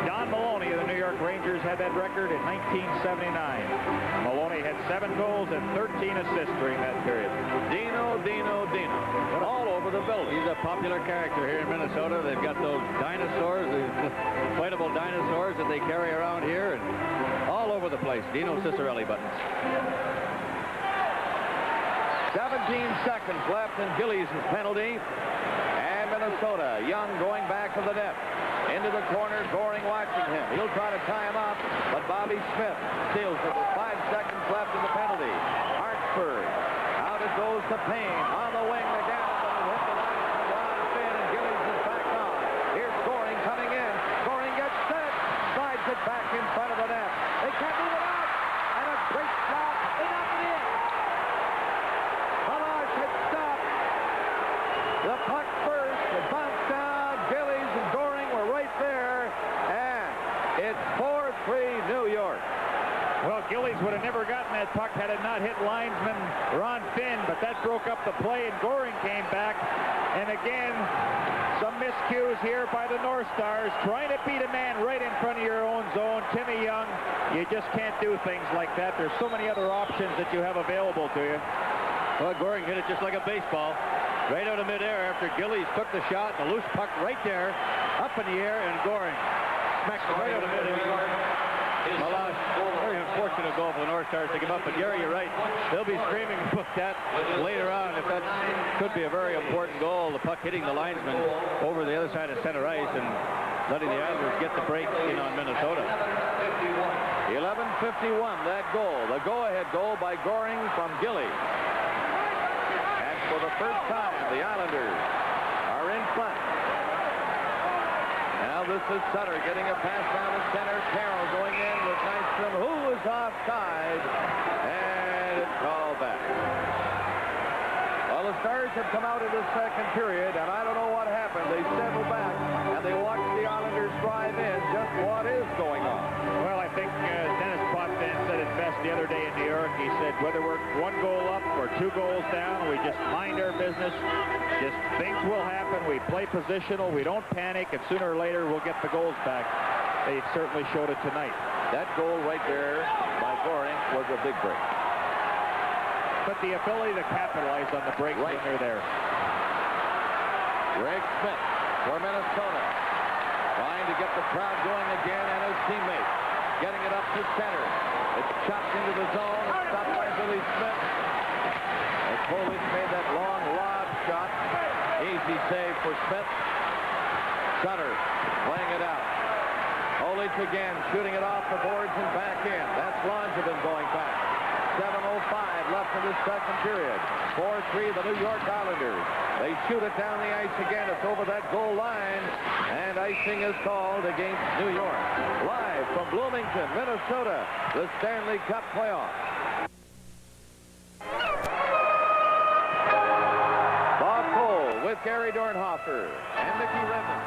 Don Maloney of the New York Rangers had that record in 1979. Maloney had 7 goals and 13 assists during that period. Dino. All over the building. He's a popular character here in Minnesota. They've got those dinosaurs, the inflatable dinosaurs that they carry around here, and all over the place. Dino Cicerelli buttons. 17 seconds left in Gillies' penalty. And Minnesota, Young going back to the net. Into the corner, Goring watching him. He'll try to tie him up, but Bobby Smith steals it with 5 seconds left in the penalty. Hartsburg. Out it goes to Payne. On the wing again. But it hit the line from Ron Finn, and Gillies is back on. Here's Goring coming in. Goring gets set. Slides it back in front of the net. They can't move it out. And a great shot. They knock it in. Allard had stopped. The puck first. It bounced down. Gillies and Goring were right there. And it's 4-3 New York. Well, Gillies would have never gotten that puck had it not hit linesman Ron Finn, but but that broke up the play, and Goring came back. And again, some miscues here by the North Stars, trying to beat a man right in front of your own zone. Timmy Young, you just can't do things like that. There's so many other options that you have available to you. Well, Goring hit it just like a baseball. Right out of midair after Gillies took the shot. The loose puck right there, up in the air, and Goring smacked it right out of midair. Malash, very unfortunate goal for the North Stars to give up. But Gary, you're right. They'll be screaming about that later on if that could be a very important goal. The puck hitting the linesman over the other side of center ice and letting the Islanders get the break in on Minnesota. 11:51, that goal. The go-ahead goal by Goring from Gilly. And for the first time, the Islanders are in front. Now this is Sutter getting a pass down the center. Carroll going in with Nystrom, who was offside, and it's called back. Well, the Stars have come out of the second period, and I don't know what happened. They settled back, and they watched the Islanders drive in. Just what is going on? Well, I think Dennis Potvin said it best the other day in New York. He said, whether we're 1 goal up or 2 goals down, we just mind our business. Just things will happen. We play positional. We don't panic, and sooner or later we'll get the goals back. They certainly showed it tonight. That goal right there by Goring was a big break. But the ability to capitalize on the breaks when they're there. Greg Smith for Minnesota, trying to get the crowd going again, and his teammate getting it up to center. It's chopped into the zone. It's stopped by Billy Smith. As Polish made that long lob shot. Easy save for Smith. Sutter playing it out. Polish again shooting it off the boards and back in. That's Langevin going back. 7:05 left in the second period. 4-3 the New York Islanders. They shoot it down the ice again. It's over that goal line, and icing is called against New York. Live from Bloomington, Minnesota, the Stanley Cup playoff. Bob Cole with Gary Dornhofer and Mickey Redmond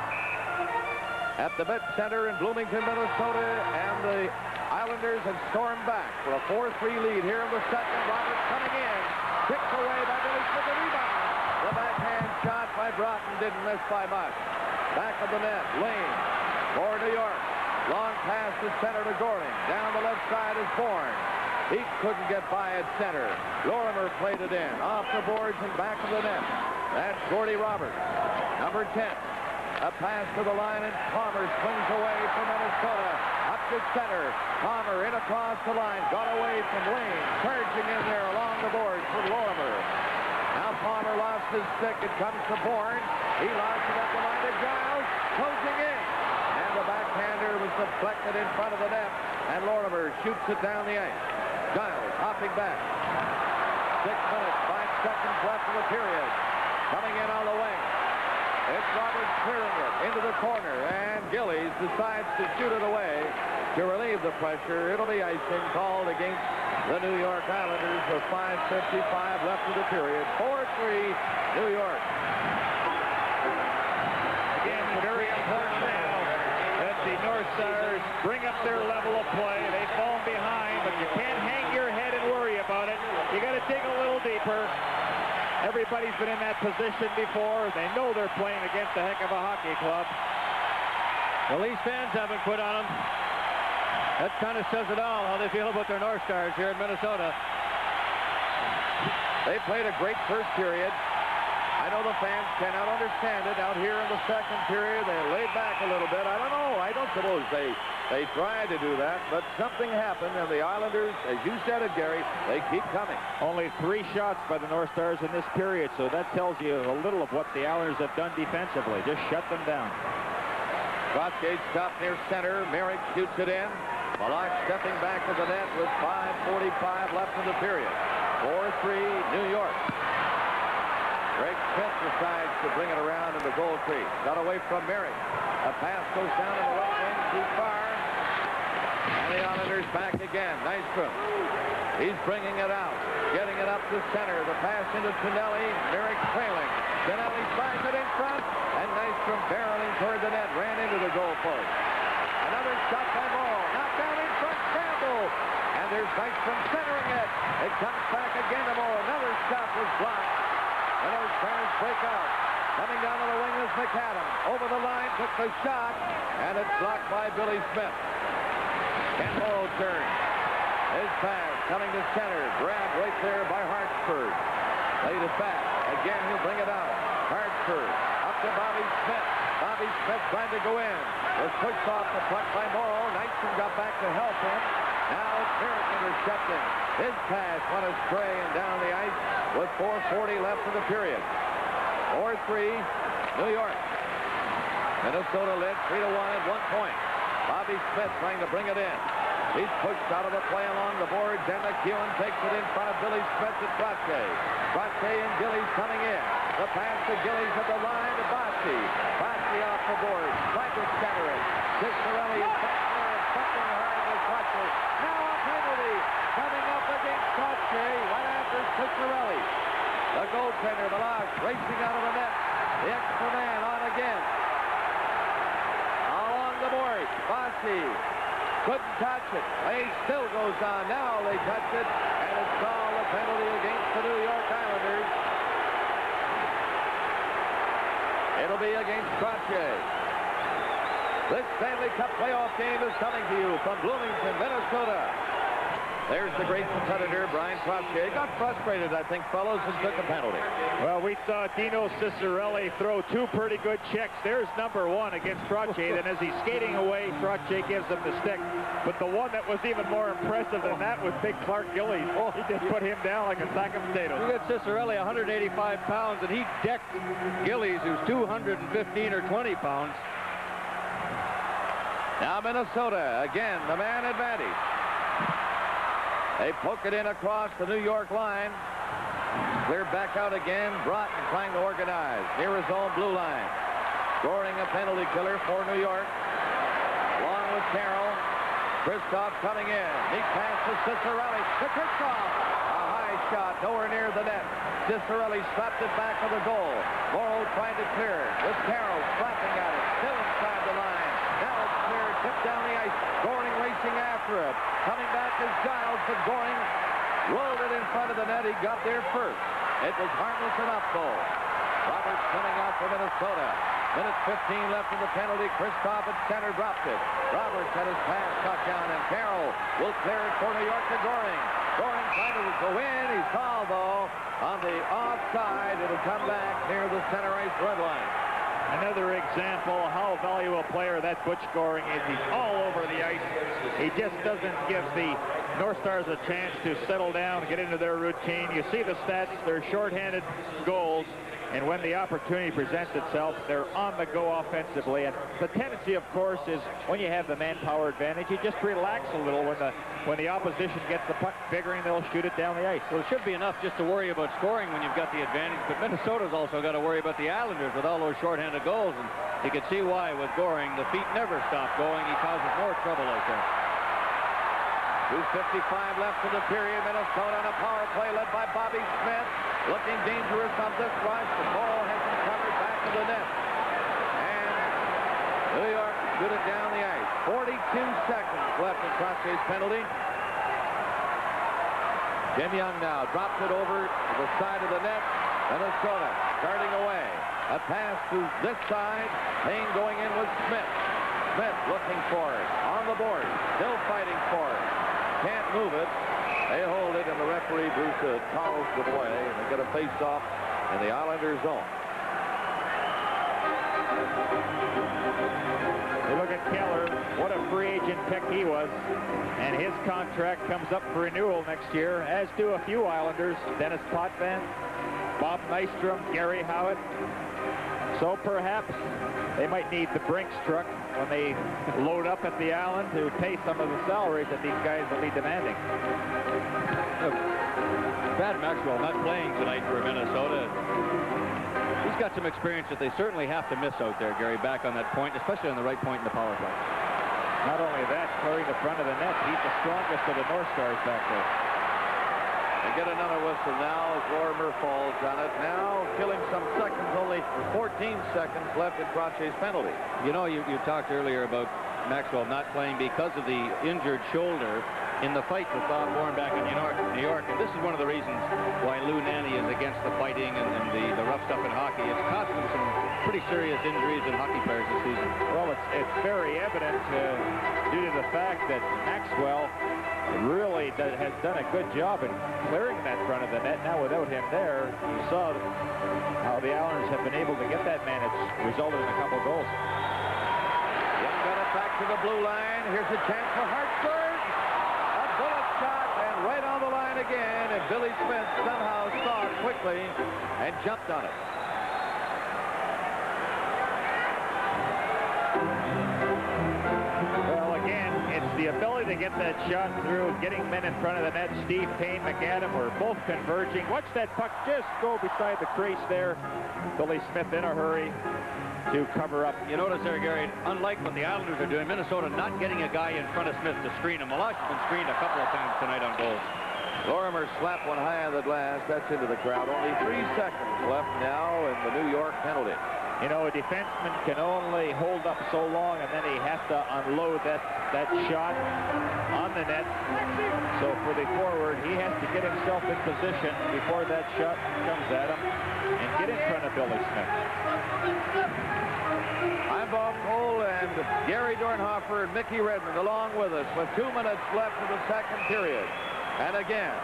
at the Met Center in Bloomington, Minnesota, and the Islanders have stormed back for a 4-3 lead here in the second. Roberts coming in, kicked away by Billy Smith, the rebound. The backhand shot by Broughton didn't miss by much. Back of the net, Lane for New York. Long pass to center to Goring. Down the left side is Bourne. He couldn't get by at center. Lorimer played it in, off the boards and back of the net. That's Gordy Roberts, number 10. A pass to the line, and Palmer swings away from Minnesota. Up to center. Palmer in across the line. Got away from Lane. Charging in there along the boards for Lorimer. Now Palmer lost his stick. It comes to Bourne. He lost it up the line to Giles. Closing in. And the backhander was deflected in front of the net. And Lorimer shoots it down the ice. Giles hopping back. 6 minutes, 5 seconds left in the period. Coming in on the wing. It's Roberts clearing it into the corner, and Gillies decides to shoot it away to relieve the pressure. It'll be icing called against the New York Islanders with 5:55 left in the period. 4-3 New York. Again, very important now that the North Stars bring up their level of play. They've fallen behind, but you can't hang your head and worry about it. You got to dig a little deeper. Everybody's been in that position before. They know they're playing against a heck of a hockey club. The Leafs fans haven't quit on them. That kind of says it all, how they feel about their North Stars here in Minnesota. They played a great first period. I know the fans cannot understand it. Out here in the second period, they laid back a little bit. I don't know. I don't suppose they tried to do that, but something happened, and the Islanders, as you said it, Gary, they keep coming. Only 3 shots by the North Stars in this period, so that tells you a little of what the Islanders have done defensively. Just shut them down. Crossgate stop near center. Merrick shoots it in. Malak stepping back to the net with 5:45 left in the period. 4-3 New York. Greg Smith decides to bring it around in the goal crease. Got away from Merrick. A pass goes down in the right wing too far. And the Islanders back again. Nystrom. He's bringing it out. Getting it up to center. The pass into Tonelli. Merrick trailing. Tonelli slides it in front. And Nystrom barreling toward the net. Ran into the goal post. Another shot by Morrow. Knocked down in front. Campbell. And there's Nystrom centering it. It comes back again to Morrow. Another shot was blocked. break out. Coming down to the wing is McAdam. Over the line, took the shot, and it's blocked by Billy Smith. Ken Morrow turns. His pass coming to center. Grabbed right there by Hartsford. Laid it back. Again, he'll bring it out. Hartsford up to Bobby Smith. Bobby Smith trying to go in. Was pushed off the puck by Morrow. Knightson got back to help him. Now it's Merrick intercepting. His pass went astray and down the ice with 4:40 left in the period. 4-3, New York. Minnesota led 3-1 at 1 point. Bobby Smith trying to bring it in. He's pushed out of the play along the boards, and McEwen takes it in front of Billy Smith to Trottier. Trottier and Gillies coming in. The pass to Gillies at the line to Bossi. Bossi off the board, trying to center it. Ciccarelli is back there and something hard with Trottier. Now a penalty coming up against Trottier right after Ciccarelli. The goaltender, Meloche, racing out of the net. The extra man on again. Along the board, Bossi. Couldn't touch it. Play still goes on. Now they touch it, and it's called a penalty against the New York Islanders. It'll be against Trottier. This Stanley Cup playoff game is coming to you from Bloomington, Minnesota. There's the great competitor, Brian Trottier. Got frustrated, I think, fellows, and took a penalty. Well, we saw Dino Ciccarelli throw two pretty good checks. There's number one against Trottier. Then as he's skating away, Trottier gives him the stick. But the one that was even more impressive than that was big Clark Gillies. He just put him down like a sack of potatoes. You got Ciccarelli 185 pounds, and he decked Gillies, who's 215 or 20 pounds. Now Minnesota, again, the man advantage. They poke it in across the New York line. Cleared back out again. Broughton trying to organize. Near his own blue line. Scoring a penalty killer for New York. Along with Carroll. Kristoff coming in. Neat pass to Ciccarelli. To Kristoff. A high shot. Nowhere near the net. Ciccarelli slapped it back to the goal. Morrow trying to clear it. With Carroll slapping at it. Still inside the line. Now it's cleared. Tipped down the ice. Goring racing after it. Coming back is Giles, but Goring rolled it in front of the net. He got there first. It was harmless enough, though. Roberts coming out for Minnesota. Minute 15 left in the penalty. Kristoff at center dropped it. Roberts had his pass cut down, and Carroll will clear it for New York to Goring. Goring trying to go in. He's called, though, on the offside. It'll come back near the center ice red line. Another example of how valuable a player that Butch Goring is. He's all over the ice. He just doesn't give the North Stars a chance to settle down and get into their routine. You see the stats. They're shorthanded goals. And when the opportunity presents itself, they're on the go offensively. And the tendency, of course, is when you have the manpower advantage, you just relax a little when the opposition gets the puck figuring they'll shoot it down the ice. Well, it should be enough just to worry about scoring when you've got the advantage. But Minnesota's also got to worry about the Islanders with all those shorthanded goals. And you can see why with Goring. The feet never stop going. He causes more trouble like that. 2:55 left in the period. Minnesota on a power play led by Bobby Smith. Looking dangerous on this rush. The ball has been covered back to the net. And New York shoot it down the ice. 42 seconds left in Trottier's penalty. Jim Young now drops it over to the side of the net. Minnesota starting away. A pass to this side. Payne going in with Smith. Smith looking for it. On the board. Still fighting for it. Can't move it. They hold it, and the referee, Bruce, calls the play, and they get a face-off in the Islanders' zone. You look at Keller, what a free agent pick he was, and his contract comes up for renewal next year, as do a few Islanders, Dennis Potvin, Bob Nystrom, Gary Howitt. So perhaps they might need the Brinks truck when they load up at the island to pay some of the salaries that these guys will be demanding. Brad Maxwell not playing tonight for Minnesota. He's got some experience that they certainly have to miss out there, Gary, back on that point, especially on the right point in the power play. Not only that, clearing the front of the net, he's the strongest of the North Stars back there. They get another whistle now as Lorimer falls on it. Now killing some seconds, only 14 seconds left in Trottier's penalty. You know, you talked earlier about Maxwell not playing because of the injured shoulder in the fight with Bob Bourne back in New York. And this is one of the reasons why Lou Nanne is against the fighting and the rough stuff in hockey. It's cost them some pretty serious injuries in hockey players this season. Well, it's very evident due to the fact that Maxwell really has done a good job in clearing that front of the net. Now, without him there, you saw how the Islanders have been able to get that man. It's resulted in a couple goals. Young got it back to the blue line. Here's a chance for Hartford. A bullet shot, and right on the line again. And Billy Smith somehow saw it quickly and jumped on it. Well, again, it's the ability to get that shot through, getting men in front of the net. Steve Payne, McAdam were both converging. Watch that puck just go beside the crease there. Billy Smith in a hurry to cover up. You notice there, Gary, unlike what the Islanders are doing, Minnesota not getting a guy in front of Smith to screen him. Malach's been screened a couple of times tonight on goals. Lorimer slapped one high on the glass. That's into the crowd. Only 3 seconds left now in the New York penalty. You know, a defenseman can only hold up so long, and then he has to unload that shot on the net. So for the forward, he has to get himself in position before that shot comes at him and get in front of Billy Smith. I'm Bob Cole, and Gary Dornhofer and Mickey Redmond along with us with 2 minutes left in the second period. And again,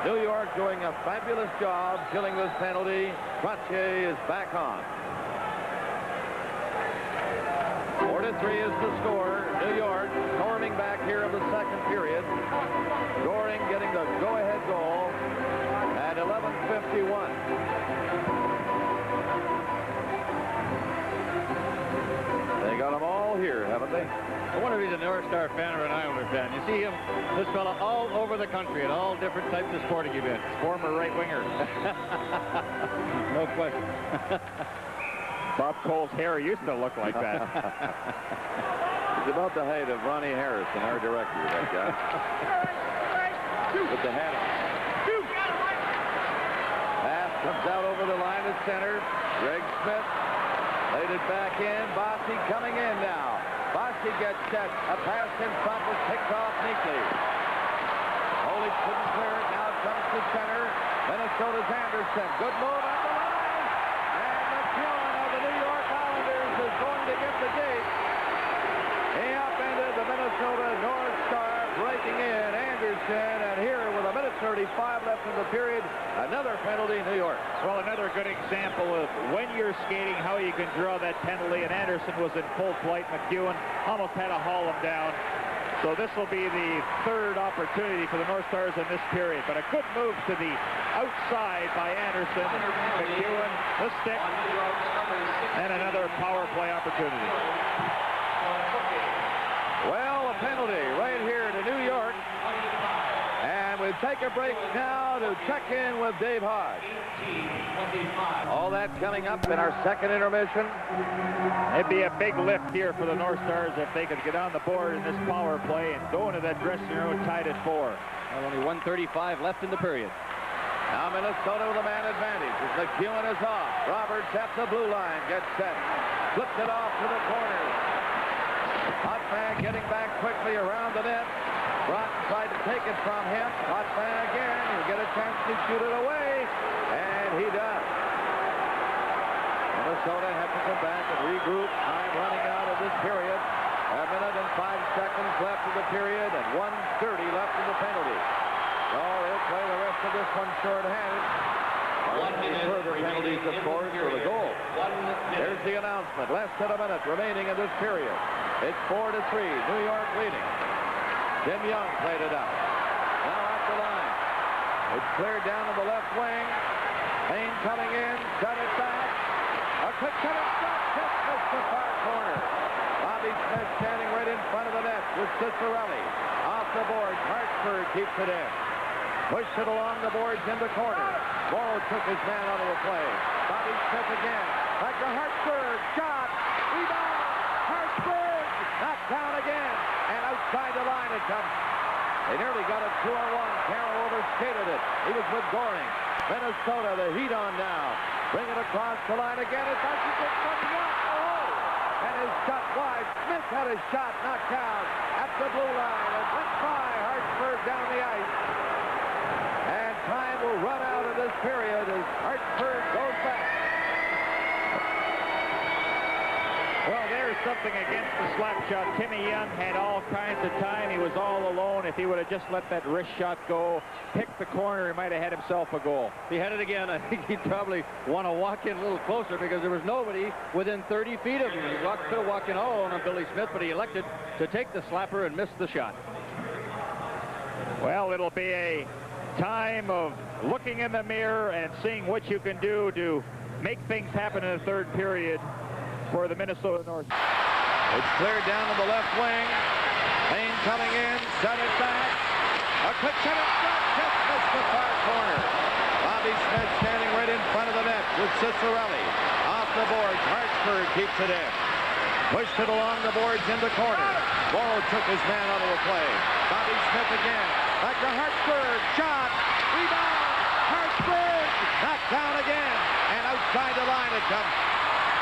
New York doing a fabulous job killing this penalty. Trottier is back on. 4-3 is the score. New York storming back here in the second period. Goring getting the go-ahead goal at 11:51. They got them all here, haven't they? I wonder if he's a North Star fan or an Islander fan. You see him, this fella, all over the country at all different types of sporting events. Former right winger. No question. Bob Cole's hair used to look like that. He's about the height of Ronnie Harrison, our director, that guy. With the hat on. Pass comes out over the line at center. Greg Smith laid it back in. Bossy coming in now. Bossy gets set. A pass in front was picked off neatly. Holy couldn't clear it. Now it comes to center. Minnesota's Anderson. Good move on the line. And the killing of the New York Islanders is going to get the gate. He upended the Minnesota North Star, breaking in Anderson, and here with a minute 35 left in the period, another penalty, New York. Well, another good example of when you're skating, how you can draw that penalty, and Anderson was in full flight. McEwen almost had to haul him down. So this will be the third opportunity for the North Stars in this period, but a good move to the outside by Anderson. McEwen, the stick, and another power play opportunity. Well, a penalty right here to New York. And we take a break now to check in with Dave Hodge. All that coming up in our second intermission. It'd be a big lift here for the North Stars if they could get on the board in this power play and go into that dressing room tied at 4. Well, only 1:35 left in the period. Now Minnesota with a man advantage as McEwen is off. Roberts at the blue line gets set. Flips it off to the corner. Potvin getting back quickly around the net. Broughton tried to take it from him. Potvin again. He'll get a chance to shoot it away. And he does. Minnesota has to come back and regroup. Time running out of this period. A minute and 5 seconds left in the period and 1:30 left in the penalty. So they'll play the rest of this one short-handed. Further penalties, of course, for the goal. There's the announcement. Less than a minute remaining in this period. It's 4-3. New York leading. Tim Young played it out. Now at the line. It's cleared down to the left wing. Payne coming in. Cut it back. A quick cut it shot. Just missed the far corner. Bobby Smith standing right in front of the net with Cicerelli. Off the board. Hartford keeps it in. Pushed it along the boards in the corner. Morrow took his man out of the play. Bobby Smith again. Back to Hartford. Shot. Rebound. Hartford. Knocked down again. And outside the line it comes. They nearly got it 2-on-1. Carroll overskated it. He was with Goring. Minnesota, the heat on now. Bring it across the line again. It's Hutchinson from Young. Oh! And his shot wide. Smith had his shot knocked out at the blue line. It went by Hartford down the ice. And time will run out of this period as Hartford goes back. something against the slap shot. Timmy Young had all kinds of time. He was all alone. If he would have just let that wrist shot go, picked the corner, he might have had himself a goal. If he had it again, I think he'd probably want to walk in a little closer because there was nobody within 30 feet of him. He could have walked in all alone on Billy Smith, but he elected to take the slapper and miss the shot. Well, it'll be a time of looking in the mirror and seeing what you can do to make things happen in the third period for the Minnesota North. It's cleared down to the left wing. Lane coming in, set it back. A Kucherov shot just missed the far corner. Bobby Smith standing right in front of the net with Cicerelli. Off the boards, Hartsburg keeps it in. Pushed it along the boards in the corner. Morrow took his man out of the play. Bobby Smith again. Back to Hartsburg. Shot. Rebound. Hartsburg. Knocked down again. And outside the line it comes.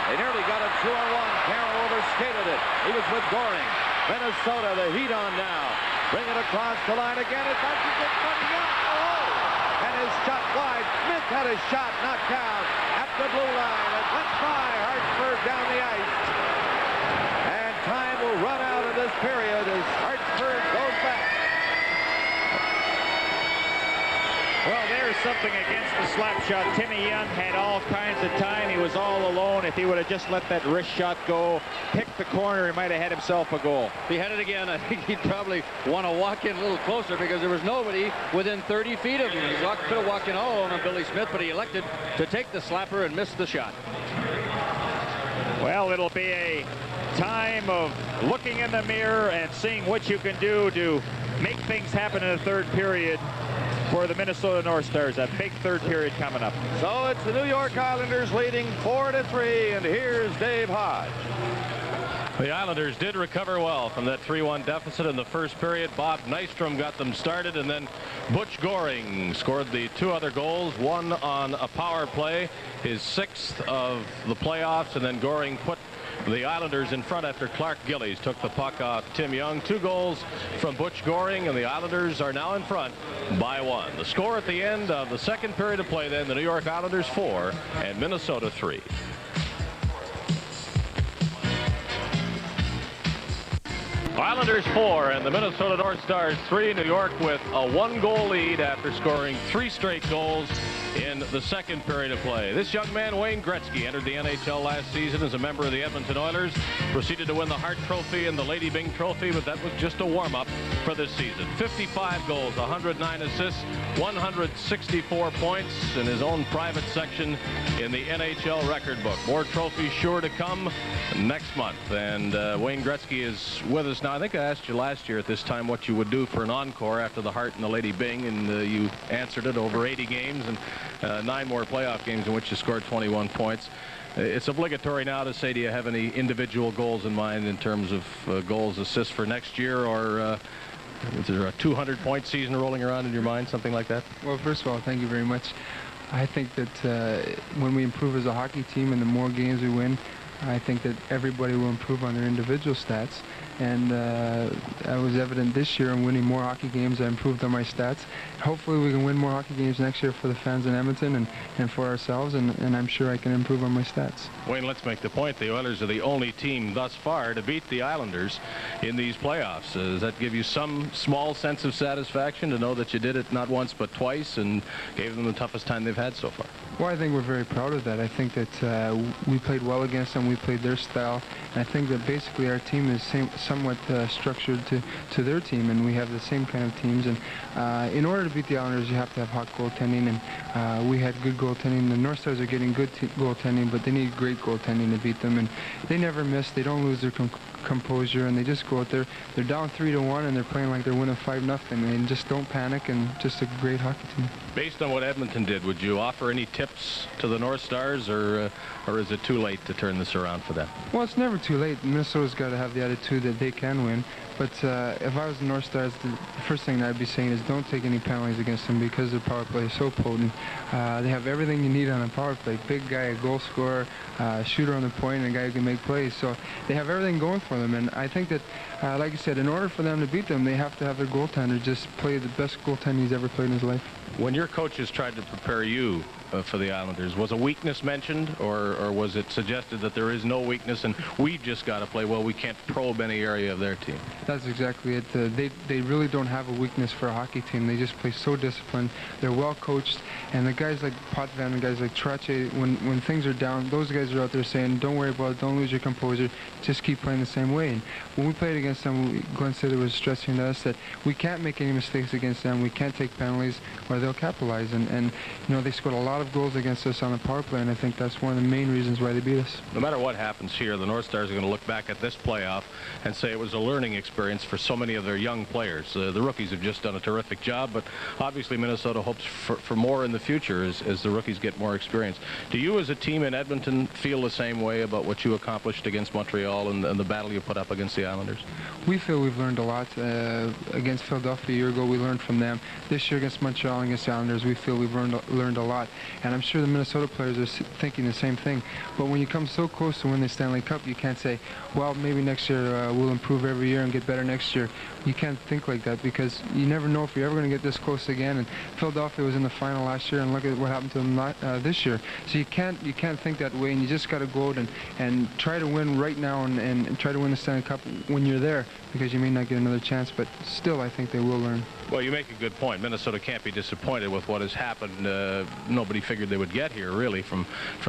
They nearly got a 2-on-1. Carroll overskated it. He was with Goring. Minnesota, the heat on now. Bring it across the line again. It bounces it from Young. Oh! And his shot wide. Smith had his shot knocked down at the blue line. It went by Hartsburg down the ice. And time will run out of this period as Hartsburg goes back. Well, there's something against the slap shot. Timmy Young had all kinds of time. He was all alone. If he would have just let that wrist shot go, picked the corner, he might have had himself a goal. If he had it again, I think he'd probably want to walk in a little closer because there was nobody within 30 feet of him. He could have walked in all alone on Billy Smith, but he elected to take the slapper and miss the shot. Well, it'll be a time of looking in the mirror and seeing what you can do to make things happen in the third period for the Minnesota North Stars. A big third period coming up. So it's the New York Islanders leading 4-3, and here's Dave Hodge. The Islanders did recover well from that 3-1 deficit in the first period. Bob Nystrom got them started, and then Butch Goring scored the 2 other goals, one on a power play, his 6th of the playoffs, and then Goring put the Islanders in front after Clark Gillies took the puck off Tim Young. 2 goals from Butch Goring, and the Islanders are now in front by 1. The score at the end of the second period of play then, the New York Islanders 4 and Minnesota 3. Islanders 4 and the Minnesota North Stars 3. New York with a 1-goal lead after scoring 3 straight goals in the second period of play. This young man, Wayne Gretzky, entered the NHL last season as a member of the Edmonton Oilers, proceeded to win the Hart Trophy and the Lady Byng Trophy, but that was just a warm-up for this season. 55 goals, 109 assists, 164 points in his own private section in the NHL record book. More trophies sure to come next month, and Wayne Gretzky is with us now. I think I asked you last year at this time what you would do for an encore after the Hart and the Lady Byng, and you answered it over 80 games and 9 more playoff games in which you scored 21 points. It's obligatory now to say, do you have any individual goals in mind in terms of goals, assists for next year, or is there a 200-point season rolling around in your mind, something like that? Well, first of all, thank you very much. I think that when we improve as a hockey team and the more games we win, I think that everybody will improve on their individual stats. And that was evident this year. I'm winning more hockey games. I improved on my stats. Hopefully we can win more hockey games next year for the fans in Edmonton and for ourselves, and I'm sure I can improve on my stats. Wayne, let's make the point. The Oilers are the only team thus far to beat the Islanders in these playoffs. Does that give you some small sense of satisfaction to know that you did it not once but twice and gave them the toughest time they've had so far? Well, I think we're very proud of that. I think that we played well against them. We played their style. And I think that basically our team is somewhat structured to their team, and we have the same kind of teams. And in order to beat the Islanders, you have to have hot goaltending, and we had good goaltending. The North Stars are getting good goaltending, but they need great goaltending to beat them. And they never miss. They don't lose their composure, and they just go out there. They're down 3-1, and they're playing like they're winning 5-0, and just don't panic, and just a great hockey team. Based on what Edmonton did, would you offer any tips to the North Stars, or is it too late to turn this around for them? Well, it's never too late. Minnesota's got to have the attitude that they can win. But if I was the North Stars, the first thing I'd be saying is don't take any penalties against them because their power play is so potent. They have everything you need on a power play. Big guy, a goal scorer, shooter on the point, and a guy who can make plays. So they have everything going for them. And I think that, like I said, in order for them to beat them, they have to have their goaltender just play the best goaltender he's ever played in his life. When your coaches tried to prepare you for the Islanders? Was a weakness mentioned, or was it suggested that there is no weakness and we've just got to play well? We can't probe any area of their team. That's exactly it. They really don't have a weakness for a hockey team. They just play so disciplined. They're well coached, and the guys like Potvin and guys like Trache, when things are down, those guys are out there saying, don't worry about it, don't lose your composure, just keep playing the same way. And when we played against them, Glenn said it was stressing to us that we can't make any mistakes against them. We can't take penalties or they'll capitalize. And you know, they scored a lot of goals against us on the power play, and I think that's one of the main reasons why they beat us. No matter what happens here, the North Stars are going to look back at this playoff and say it was a learning experience for so many of their young players. The rookies have just done a terrific job, but obviously Minnesota hopes for more in the future as the rookies get more experience. Do you as a team in Edmonton feel the same way about what you accomplished against Montreal and the battle you put up against the Islanders? We feel we've learned a lot. Against Philadelphia a year ago, we learned from them. This year against Montreal and against the Islanders, we feel we've learned a lot. And I'm sure the Minnesota players are thinking the same thing. But when you come so close to win the Stanley Cup, you can't say, well, maybe next year we'll improve every year and get better next year. You can't think like that because you never know if you're ever going to get this close again. And Philadelphia was in the final last year, and look at what happened to them this year. So you can't think that way, and you just got to go out and try to win right now and try to win the Stanley Cup when you're there, because you may not get another chance. But still, I think they will learn. Well, you make a good point. Minnesota can't be disappointed with what has happened. Nobody figured they would get here, really, from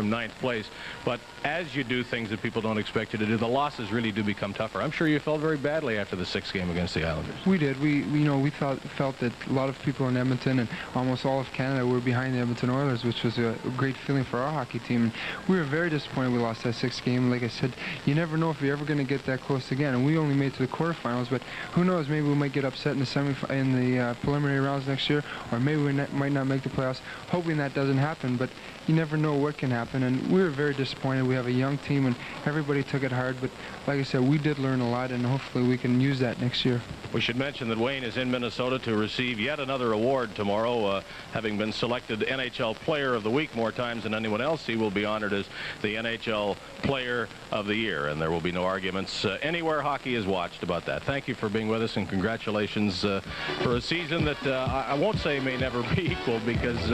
ninth place. But as you do things that people don't expect you to do, the losses really do become tougher. I'm sure you felt very badly after the sixth game against the Islanders. We did. We felt that a lot of people in Edmonton and almost all of Canada were behind the Edmonton Oilers, which was a great feeling for our hockey team. And we were very disappointed we lost that sixth game. Like I said, you never know if you're ever going to get that close again. And we only made it to the quarterfinals, but who knows? Maybe we might get upset in the preliminary rounds next year, or maybe we might not make the playoffs. Hoping that doesn't happen, but you never know what can happen. And we were very disappointed. We have a young team, and everybody took it hard. But like I said, we did learn a lot, and hopefully we can use that next year. We should mention that Wayne is in Minnesota to receive yet another award tomorrow. Having been selected NHL Player of the Week more times than anyone else, he will be honored as the NHL Player of the Year, and there will be no arguments anywhere hockey is watched about that. Thank you for being with us, and congratulations for a season that I won't say may never be equal, because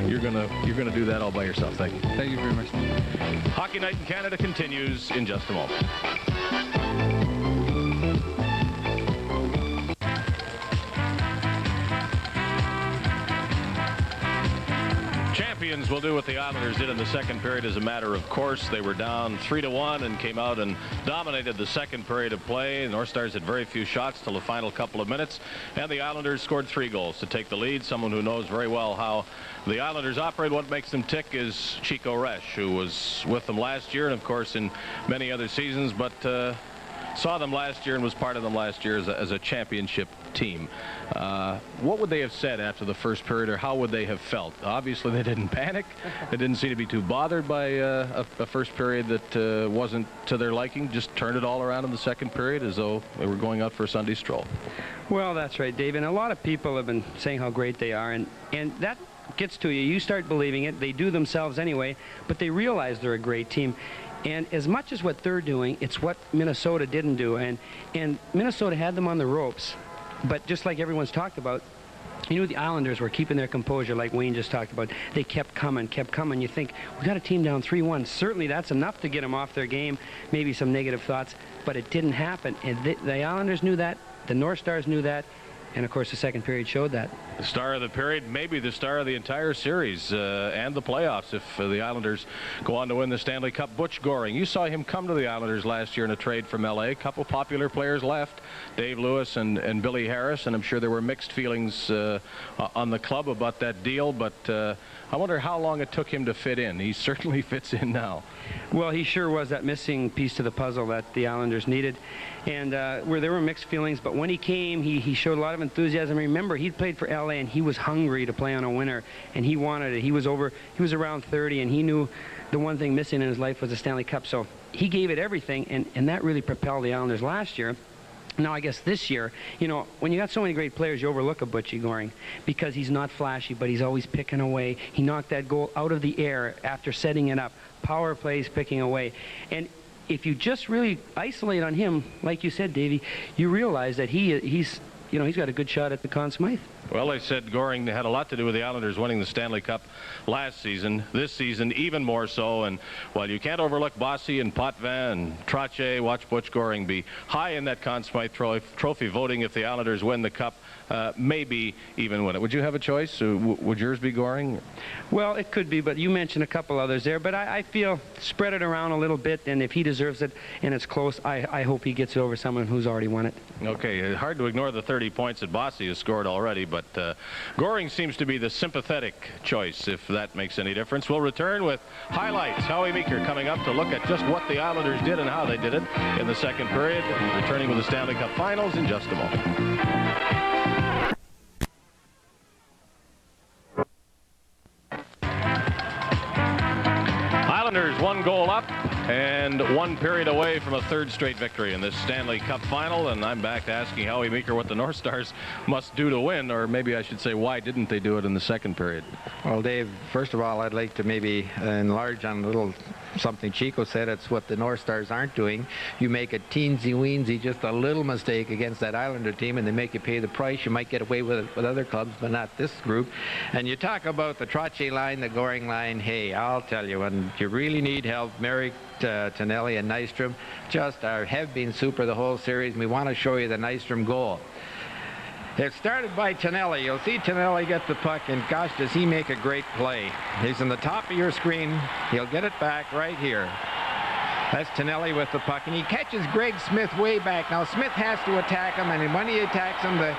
you're gonna do that all by yourself. Thank you. Thank you very much. Hockey Night in Canada continues in just a moment. Champions will do what the Islanders did in the second period as a matter of course. They were down 3-1 and came out and dominated the second period of play. The North Stars had very few shots till the final couple of minutes, and the Islanders scored 3 goals to take the lead. Someone who knows very well how the Islanders operate, what makes them tick, is Chico Resch, who was with them last year and of course in many other seasons, but saw them last year and was part of them last year as a championship team. What would they have said after the first period, or how would they have felt? Obviously they didn't panic. They didn't seem to be too bothered by a first period that wasn't to their liking. Just turned it all around in the second period as though they were going out for a Sunday stroll. Well, that's right, Dave, and a lot of people have been saying how great they are, and that gets to you. You start believing it. They do themselves anyway, but they realize they're a great team. And as much as what they're doing, it's what Minnesota didn't do. And Minnesota had them on the ropes. But just like everyone's talked about, you know, the Islanders were keeping their composure, like Wayne just talked about. They kept coming. You think, we got a team down 3-1. Certainly that's enough to get them off their game, maybe some negative thoughts. But it didn't happen. And the Islanders knew that. The North Stars knew that. And, of course, the second period showed that. The star of the period, maybe the star of the entire series and the playoffs if the Islanders go on to win the Stanley Cup. Butch Goring, you saw him come to the Islanders last year in a trade from L.A. A couple popular players left, Dave Lewis and Billy Harris, and I'm sure there were mixed feelings on the club about that deal, but I wonder how long it took him to fit in. He certainly fits in now. Well, he sure was that missing piece to the puzzle that the Islanders needed. And where there were mixed feelings, but when he came, he showed a lot of enthusiasm. Remember, he'd played for LA and he was hungry to play on a winner, and he wanted it. He was around 30, and he knew the one thing missing in his life was the Stanley Cup. So he gave it everything, and that really propelled the Islanders last year. Now, I guess this year, you know, when you got so many great players, you overlook a Butchie Goring because he's not flashy, but he's always picking away. He knocked that goal out of the air after setting it up. Power plays, picking away. And if you just really isolate on him, like you said, Davey, you realize that he's you know, he's got a good shot at the Conn Smythe. Well, they said Goring had a lot to do with the Islanders winning the Stanley Cup last season. This season, even more so. And while you can't overlook Bossy and Potvin and Trottier, watch Butch Goring be high in that Conn Smythe trophy voting if the Islanders win the Cup. Maybe even win it. Would you have a choice? Would yours be Goring? Well, it could be, but you mentioned a couple others there. But I feel spread it around a little bit, and if he deserves it and it's close, I hope he gets it over someone who's already won it. Okay, hard to ignore the 30 points that Bossy has scored already, but Goring seems to be the sympathetic choice, if that makes any difference. We'll return with highlights. Howie Meeker coming up to look at just what the Islanders did and how they did it in the second period, returning with the Stanley Cup Finals in just a moment. Islanders 1 goal up and 1 period away from a third straight victory in this Stanley Cup final, and I'm back to asking Howie Meeker what the North Stars must do to win, or maybe I should say why didn't they do it in the second period? Well, Dave, first of all, I'd like to maybe enlarge on a little something Chico said. It's what the North Stars aren't doing. You make a teensy-weensy, just a little mistake against that Islander team, and they make you pay the price. You might get away with it with other clubs, but not this group. And you talk about the Trottier line, the Goring line. Hey, I'll tell you, when you really need help, Merrick, Tonelli, and Nystrom just have been super the whole series. We want to show you the Nystrom goal. It started by Tonelli. You'll see Tonelli get the puck, and gosh, does he make a great play. He's on the top of your screen. He'll get it back right here. That's Tonelli with the puck, and he catches Greg Smith way back. Now, Smith has to attack him, and when he attacks him, the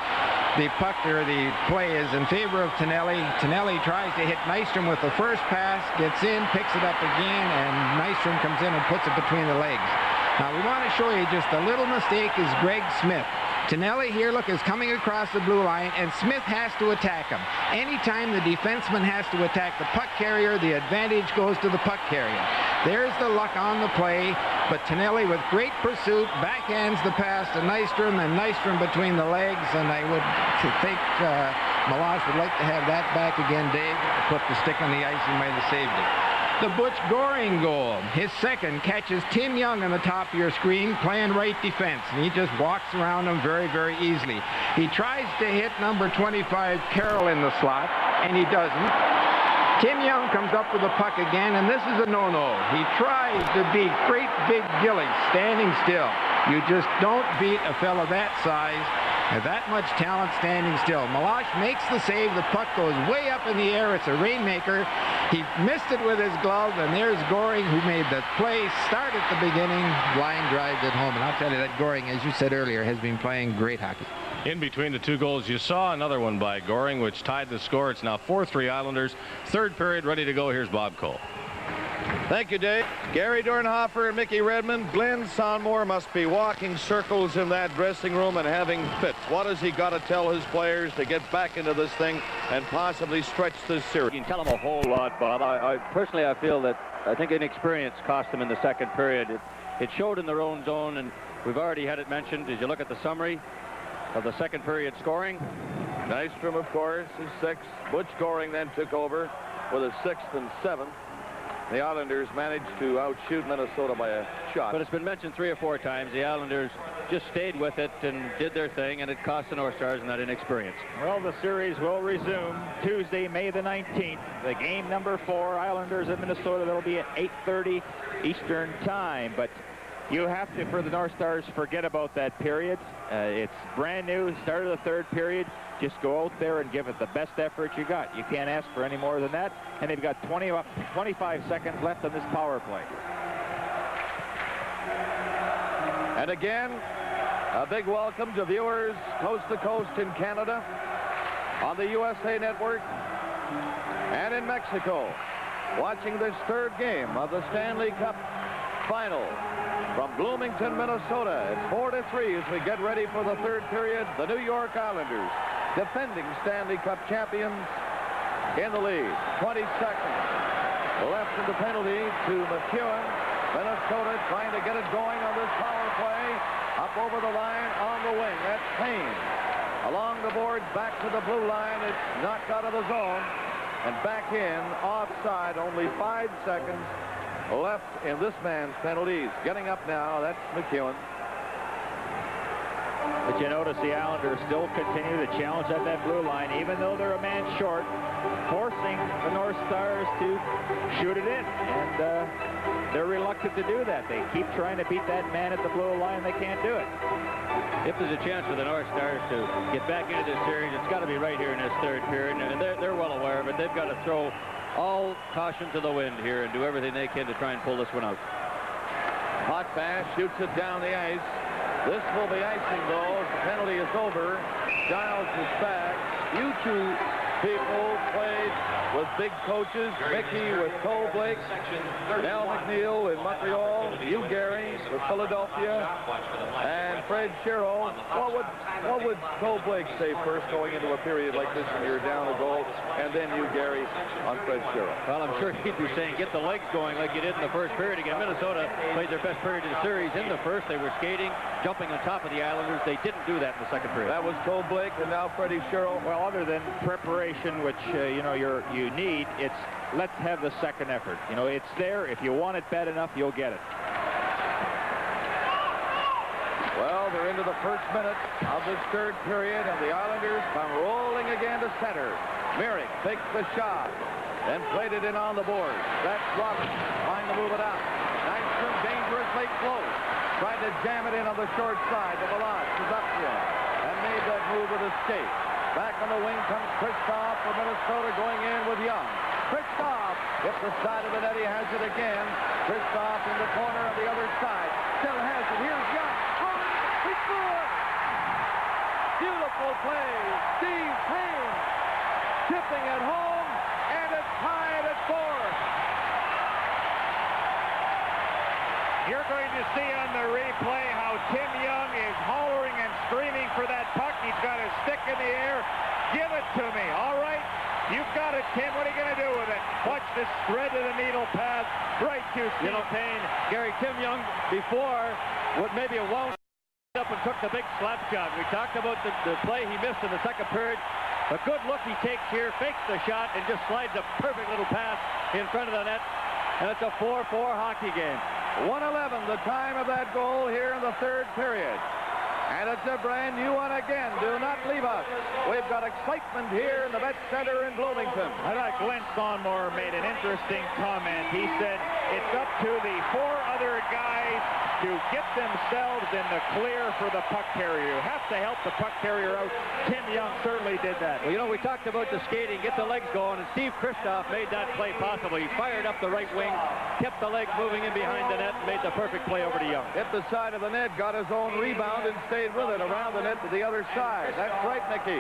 puck or the play is in favor of Tonelli. Tonelli tries to hit Nystrom with the first pass, gets in, picks it up again, and Nystrom comes in and puts it between the legs. Now, we want to show you just a little mistake is Greg Smith. Tonelli here, look, is coming across the blue line, and Smith has to attack him. Anytime the defenseman has to attack the puck carrier, the advantage goes to the puck carrier. There's the luck on the play, but Tonelli with great pursuit backhands the pass to Nystrom, and Nystrom between the legs, and I would think Meloche would like to have that back again, Dave. Put the stick on the ice, he might have saved it. The Butch Goring goal. His second catches Tim Young on the top of your screen playing right defense, and he just walks around him very, very easily. He tries to hit number 25 Carroll in the slot, and he doesn't. Tim Young comes up with the puck again, and this is a no-no. He tries to beat great big Gillies standing still. You just don't beat a fellow that size and that much talent standing still. Meloche makes the save. The puck goes way up in the air. It's a rainmaker. He missed it with his glove, and there's Goring, who made the play start at the beginning. Line drives it home, and I'll tell you that Goring, as you said earlier, has been playing great hockey. In between the two goals, you saw another one by Goring, which tied the score. It's now 4-3 Islanders. Third period ready to go. Here's Bob Cole. Thank you, Dave. Gary Dornhofer and Mickey Redmond. Glenn Sonmore must be walking circles in that dressing room and having fits. What has he got to tell his players to get back into this thing and possibly stretch this series? You can tell them a whole lot, Bob. Personally, I feel that I think inexperience cost them in the second period. It showed in their own zone, and we've already had it mentioned. As you look at the summary of the second period scoring, Nystrom, of course, is 6. Butch Goring then took over with a 6th and 7th. The Islanders managed to outshoot Minnesota by a shot. But it's been mentioned 3 or 4 times. The Islanders just stayed with it and did their thing, and it cost the North Stars and that inexperience. Well, the series will resume Tuesday, May the 19th. The game number 4, Islanders at Minnesota. That'll be at 8:30 Eastern time. But you have to, for the North Stars, forget about that period. It's brand new, start of the third period. Just go out there and give it the best effort you got. You can't ask for any more than that. And they've got 25 seconds left on this power play. And again, a big welcome to viewers coast to coast in Canada, on the USA Network, and in Mexico, watching this third game of the Stanley Cup Final. From Bloomington, Minnesota, it's 4-3 as we get ready for the third period. The New York Islanders, defending Stanley Cup champions, in the lead. 20 seconds left in the penalty to McEwen. Minnesota trying to get it going on this power play. Up over the line on the wing. That's Payne. Along the boards, back to the blue line. It's knocked out of the zone. And back in, offside. Only 5 seconds left in this man's penalties. Getting up now, that's McEwen. But you notice the Islanders still continue to challenge at that blue line, even though they're a man short, forcing the North Stars to shoot it in. And they're reluctant to do that. They keep trying to beat that man at the blue line. They can't do it. If there's a chance for the North Stars to get back into this series, it's got to be right here in this third period. And they're well aware of it. They've got to throw all caution to the wind here and do everything they can to try and pull this one out. Hot Bass shoots it down the ice. This will be icing, though. The penalty is over. Giles is back. You two people played with big coaches. Mickey with Cole Blake, Al McNeil in Montreal, Hugh Gary with Philadelphia, and Fred Sherrill. What would Cole Blake say first going into a period like this when you're down a goal, and then Hugh Gary on Fred Sherrill? Well, I'm sure he'd be saying, get the legs going like you did in the first period again. Minnesota played their best period of the series in the first. They were skating, jumping on top of the Islanders. They didn't do that in the second period. That was Cole Blake, and now Freddie Sherrill. Well, other than preparation, which you need, it's let's have the second effort. It's there. If you want it bad enough, you'll get it. Well, they're into the first minute of this third period, and the Islanders come rolling again to center. Merrick takes the shot and played it in on the board. That's Roberts trying to move it out. Nystrom dangerously close. Tried to jam it in on the short side. The Veloz is up to him and made that move with a skate. Back on the wing comes Kristoff for Minnesota, going in with Young. Kristoff hit the side of the net. He has it again. Kristoff in the corner on the other side. Still has it. Here's Young. He scored! Beautiful play. Steve Payne chipping at home, and it's tied at 4. You're going to see on the replay how Tim Young is hollering and screaming for that puck. He's got his stick in the air. Give it to me. All right. You've got it, Tim. What are you going to do with it? Watch this thread of the needle pass right to Steve Payne. Gary, Tim Young before what maybe a wound up and took the big slap shot. We talked about the play he missed in the second period. A good look he takes here, fakes the shot, and just slides a perfect little pass in front of the net. And it's a 4-4 hockey game. 1:11 the time of that goal here in the third period. And it's a brand new one again. Do not leave us. We've got excitement here in the Met Center in Bloomington. I thought Glenn Sonmore made an interesting comment. He said it's up to the 4 other guys to get themselves in the clear for the puck carrier. You have to help the puck carrier out. Tim Young certainly did that. Well, we talked about the skating, get the legs going, and Steve Kristoff made that play possible. He fired up the right wing, kept the legs moving in behind the net, and made the perfect play over to Young. Hit the side of the net, got his own rebound, and stayed with it around the net to the other side. That's right, Mickey.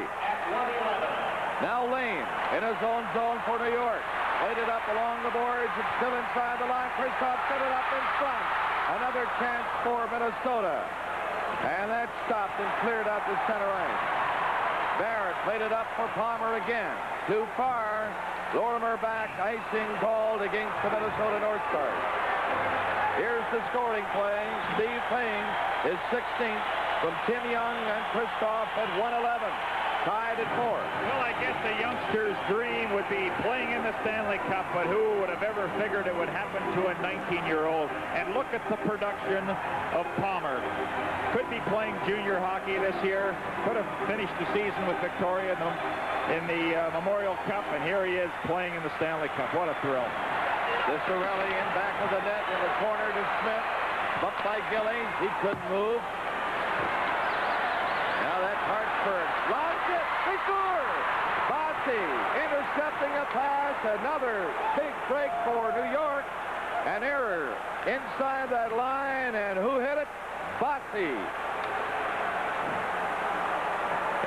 Now Lane in his own zone for New York. Played it up along the boards. It's still inside the line. Kristoff set it up in front. Another chance for Minnesota. And that stopped and cleared out the center ice. Barrett played it up for Palmer again. Too far. Lorimer back. Icing called against the Minnesota North Stars. Here's the scoring play. Steve Payne is 16th from Tim Young and Kristoff at 1:11. Tied at 4. Well, I guess the youngster's dream would be playing in the Stanley Cup, but who would have ever figured it would happen to a 19-year-old? And look at the production of Palmer. Could be playing junior hockey this year. Could have finished the season with Victoria in the Memorial Cup, and here he is playing in the Stanley Cup. What a thrill. Viscarelli in back of the net in the corner to Smith. Bumped by Gilly. He couldn't move. Now that's Hartsburg. Launch it. They score. Bossy intercepting a pass. Another big break for New York. An error inside that line. And who hit it? Bossy.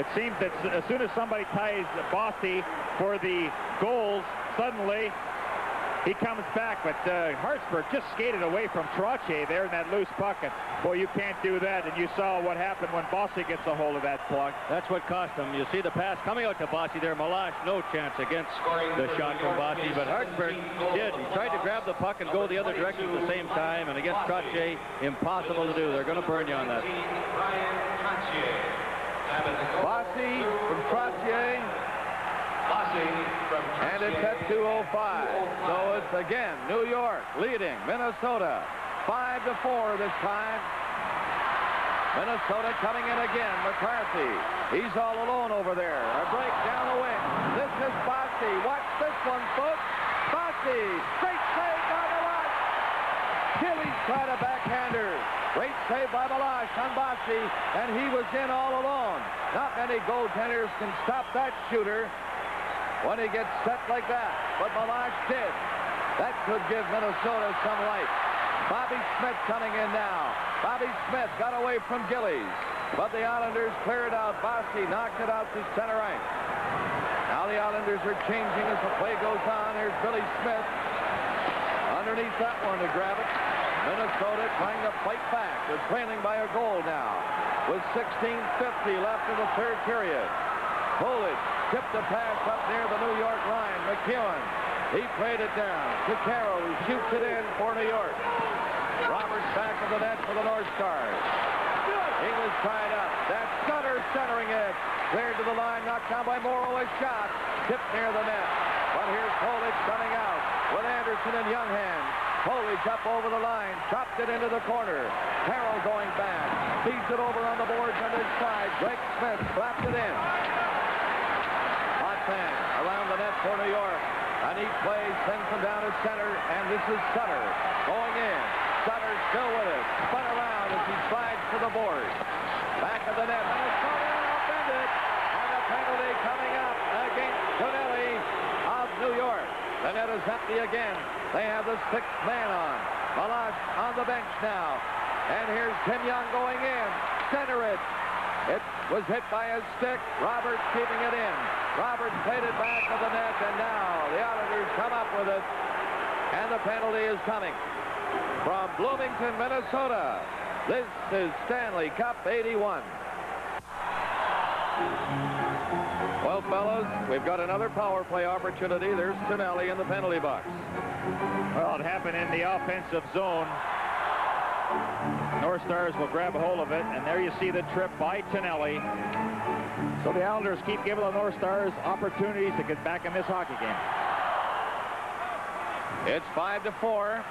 It seems that as soon as somebody ties Bossy for the goals, suddenly he comes back, but Hartsburg just skated away from Trottier there in that loose puck. And, boy, you can't do that. And you saw what happened when Bossy gets a hold of that puck. That's what cost him. You see the pass coming out to Bossy there. Malash, no chance against the shot from Bossy, but Hartsburg did. He tried to grab the puck and go the other direction at the same time, and against Trottier, impossible to do. They're going to burn you on that. Bossy from Trottier. And it's at 2:05. So it's again New York leading Minnesota 5-4 this time. Minnesota coming in again. McCarthy. He's all alone over there. A break down the wing. This is Bossy. Watch this one, folks. Bossy. Great save by Malash. Gillies tried a backhander. Great save by Malash on Bossy, and he was in all alone. Not many goaltenders can stop that shooter when he gets set like that. But Malash did. That could give Minnesota some life. Bobby Smith coming in now. Bobby Smith got away from Gillies, but the Islanders cleared out. Bossy knocked it out to center ice. Now the Islanders are changing as the play goes on. Here's Billy Smith underneath that one to grab it. Minnesota trying to fight back. They're trailing by a goal now with 16:50 left in the third period. Coolidge tipped the pass up near the New York line. McEwen, he played it down to Carroll, who shoots it in for New York. Roberts back of the net for the North Stars. He was tied up. That's Sutter centering it. Cleared to the line, knocked down by Morrow. A shot tipped near the net. But here's Coolidge coming out with Anderson in young hands. Coolidge up over the line, chopped it into the corner. Carroll going back, feeds it over on the boards on this side. Greg Smith slapped it in. Hot fan around the net for New York. A neat play sends them down to center, and this is Sutter going in. Sutter still with it. Spun around as he slides to the board. Back of the net. Minnesota offended. And a penalty coming up against Tonelli of New York. The net is empty again. They have the sixth man on. Malash on the bench now. And here's Tim Young going in. Center it. It was hit by a stick. Roberts keeping it in. Roberts played it back of the net, and now the Islanders come up with it. And the penalty is coming. From Bloomington, Minnesota, this is Stanley Cup 81. Well, fellas, we've got another power play opportunity. There's Tonelli in the penalty box. Well, it happened in the offensive zone. North Stars will grab a hold of it, and there you see the trip by Tonelli. So the Islanders keep giving the North Stars opportunities to get back in this hockey game. It's 5-4.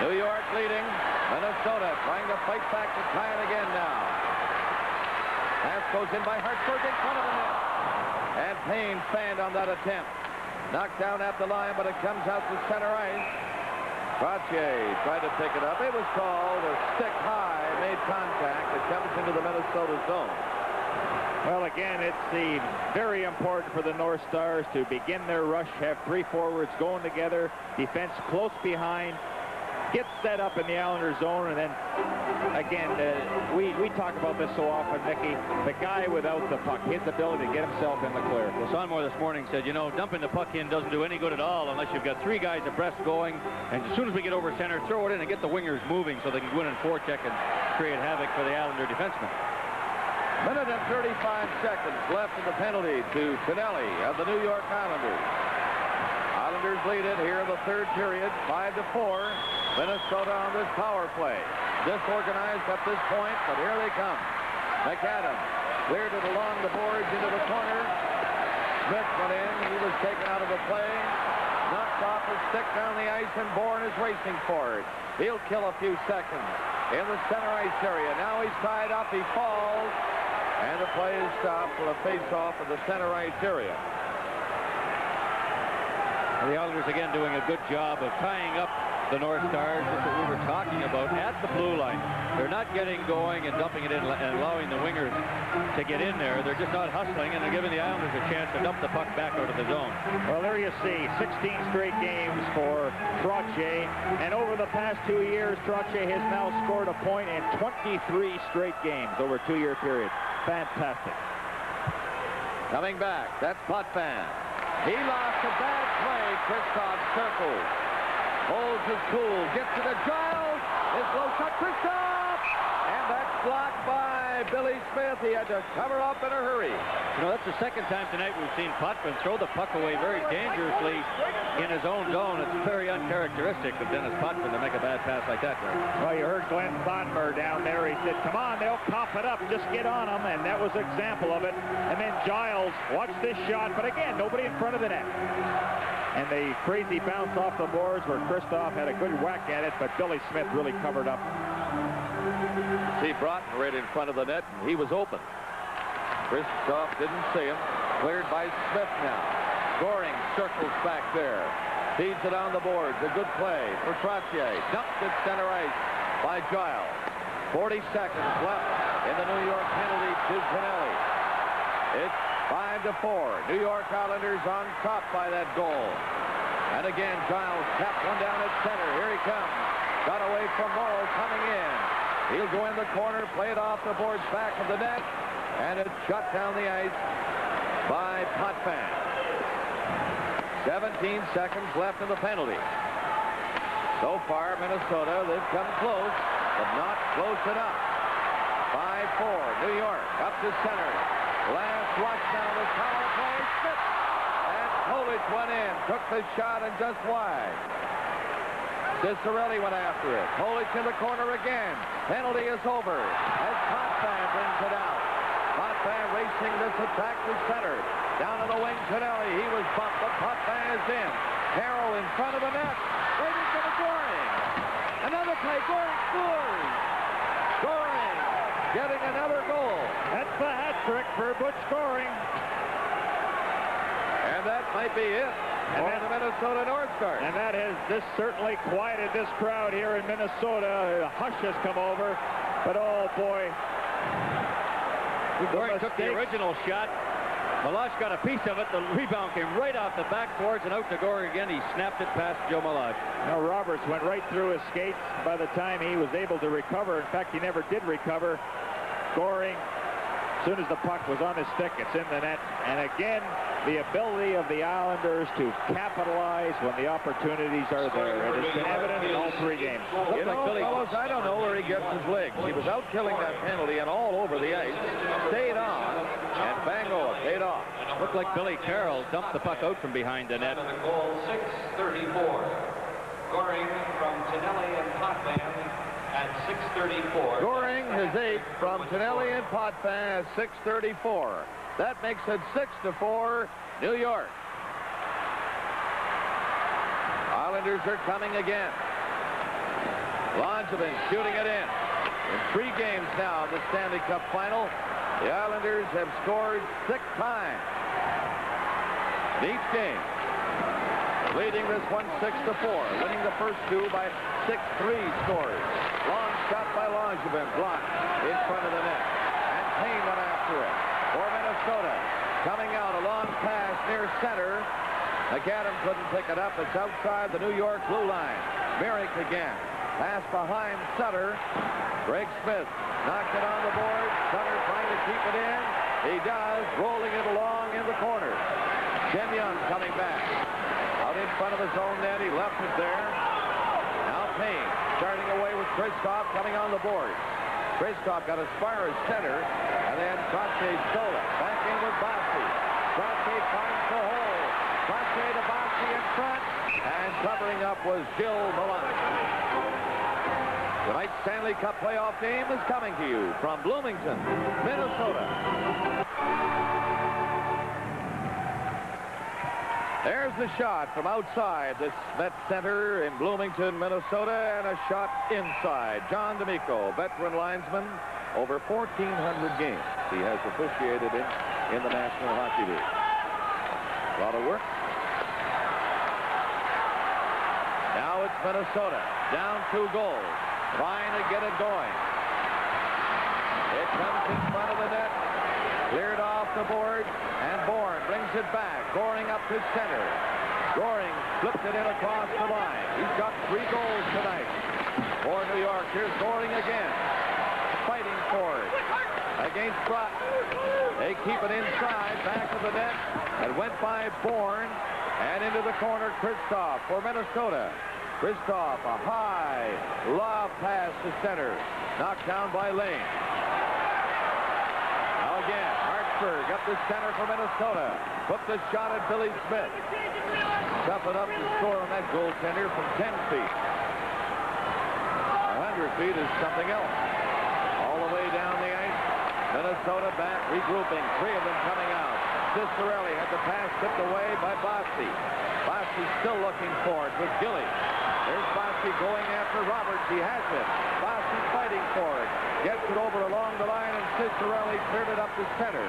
New York leading. Minnesota trying to fight back to tie it again now. Pass goes in by Hartford in front of the net. And Payne fanned on that attempt. Knocked down at the line, but it comes out to center ice. Trottier tried to pick it up. It was called a stick high, made contact. It comes into the Minnesota zone. Well, again, it's very important for the North Stars to begin their rush, have three forwards going together, defense close behind, get set up in the Islander zone, and then, again, we talk about this so often, Mickey, the guy without the puck, his ability to get himself in the clear. Well, Sonmore this morning said, you know, dumping the puck in doesn't do any good at all unless you've got three guys abreast going, and as soon as we get over center, throw it in and get the wingers moving so they can go in and forecheck and create havoc for the Islander defensemen. Minute and 35 seconds left in the penalty to Tonelli of the New York Islanders. Islanders lead it here in the third period, 5-4. Minnesota on this power play. Disorganized at this point, but here they come. McAdams cleared it along the boards into the corner. Smith went in. He was taken out of the play. Knocked off his stick down the ice, and Bourne is racing for it. He'll kill a few seconds in the center ice area. Now he's tied up. He falls. And the play is stopped for a face-off of the center ice area. The Islanders again doing a good job of tying up the North Stars. That's what we were talking about at the blue line. They're not getting going and dumping it in and allowing the wingers to get in there. They're just not hustling, and they're giving the Islanders a chance to dump the puck back out of the zone. Well, there you see 16 straight games for Trottier, and over the past 2 years, Trottier has now scored a point in 23 straight games over a 2-year period. Fantastic. Coming back, that's Potvin. He lost a bad play. Kristoff circles. Holds his cool. Gets to the Giles. His low shot. Kristoff! And that's blocked by Billy Smith. He had to cover up in a hurry. You know, that's the second time tonight we've seen Potvin throw the puck away very dangerously in his own zone. It's very uncharacteristic of Dennis Potvin to make a bad pass like that. Well, you heard Glenn Thonmer down there. He said, come on, they'll cough it up. Just get on them. And that was an example of it. And then Giles watched this shot. But again, nobody in front of the net. And the crazy bounce off the boards where Kristoff had a good whack at it, but Billy Smith really covered up. See Broughton right in front of the net, and he was open. Faceoff didn't see him. Cleared by Smith now. Goring circles back there. Feeds it on the boards. A good play for Trottier. Dumped at center ice by Giles. 40 seconds left in the New York penalty to Tonelli. It's 5-4. New York Islanders on top by that goal. And again, Giles tapped one down at center. Here he comes. Got away from Morrow coming in. He'll go in the corner, play it off the boards back of the net, and it's shut down the ice by Potvin. 17 seconds left in the penalty. So far, Minnesota, they've come close, but not close enough. 5-4, New York up to center. Last watch now, the power play. Smith. And Kolich went in, took the shot, and just wide. Cicerelli went after it. Kolich in the corner again. Penalty is over as Potvin brings it out. Potvin racing this attack to center. Down in the wing, Tonelli. He was bumped, but Potvin is in. Harrow in front of the net. Waiting for the Goring. Another play. Goring scores. Goring getting another goal. That's the hat trick for Butch Goring. And that might be it for the Minnesota North Stars. And that has certainly quieted this crowd here in Minnesota. A hush has come over. But oh boy. Goring took the original shot. Malach got a piece of it. The rebound came right off the backboards and out to Goring again. He snapped it past Joe Malach. Now Roberts went right through his skates by the time he was able to recover. In fact, he never did recover. Goring, as soon as the puck was on his stick, it's in the net. And again, the ability of the Islanders to capitalize when the opportunities are there. It has been evident in all three games. You know, fellows, I don't know where he gets his legs. He was out killing that penalty and all over the ice. Stayed on, and bango, it paid off. Looked like Billy Carroll dumped the puck out from behind the net. Goal 6:34. Goring from Tonelli and Potvin at 6:34. Goring his 8 from Tonelli and Potvin at 6:34. That makes it 6-4, New York. Islanders are coming again. Langevin shooting it in. In 3 games now, the Stanley Cup final, the Islanders have scored 6 times in each game. Leading this one 6-4, winning the first 2 by 6-3 scores. Long shot by Langevin, blocked in front of the net. And Payne went after it. For Minnesota, coming out a long pass near center. McAdam couldn't pick it up. It's outside the New York blue line. Merrick again. Pass behind Sutter. Greg Smith knocked it on the board. Sutter trying to keep it in. He does, rolling it along in the corner. Jim Young coming back. Out in front of his own net. He left it there. Now Payne starting away with Kristoff coming on the board. Kristoff got as far as center, and then Trottier stole it. Back in with Bossy. Trottier finds the hole. Trottier to Bossy in front, and covering up was Jill Malach. Tonight's Stanley Cup playoff game is coming to you from Bloomington, Minnesota. There's the shot from outside this net center in Bloomington, Minnesota, and a shot inside. John D'Amico, veteran linesman, over 1,400 games he has officiated in the National Hockey League. A lot of work. Now it's Minnesota, down 2 goals, trying to get it going. It comes in front of the net, cleared off the board, and Bourne brings it back. Goring up to center. Goring flipped it in across the line. He's got 3 goals tonight for New York. Here's Goring again. Fighting for it against Broughton. They keep it inside, back of the net. It went by Bourne and into the corner. Kristoff for Minnesota. Kristoff, a high lob pass to center. Knocked down by Lane. Now again, Hartsburg up to center for Minnesota. Put the shot at Billy Smith. Tough enough to score on that goaltender from 10 feet. 100 feet is something else. All the way down the ice. Minnesota back, regrouping. 3 of them coming out. Cicerelli had the pass tipped away by Bossy. Bossy still looking for it with Gilly. There's Bossy going after Roberts. He has it. Bossy fighting for it. Gets it over along the line, and Cicerelli cleared it up to center.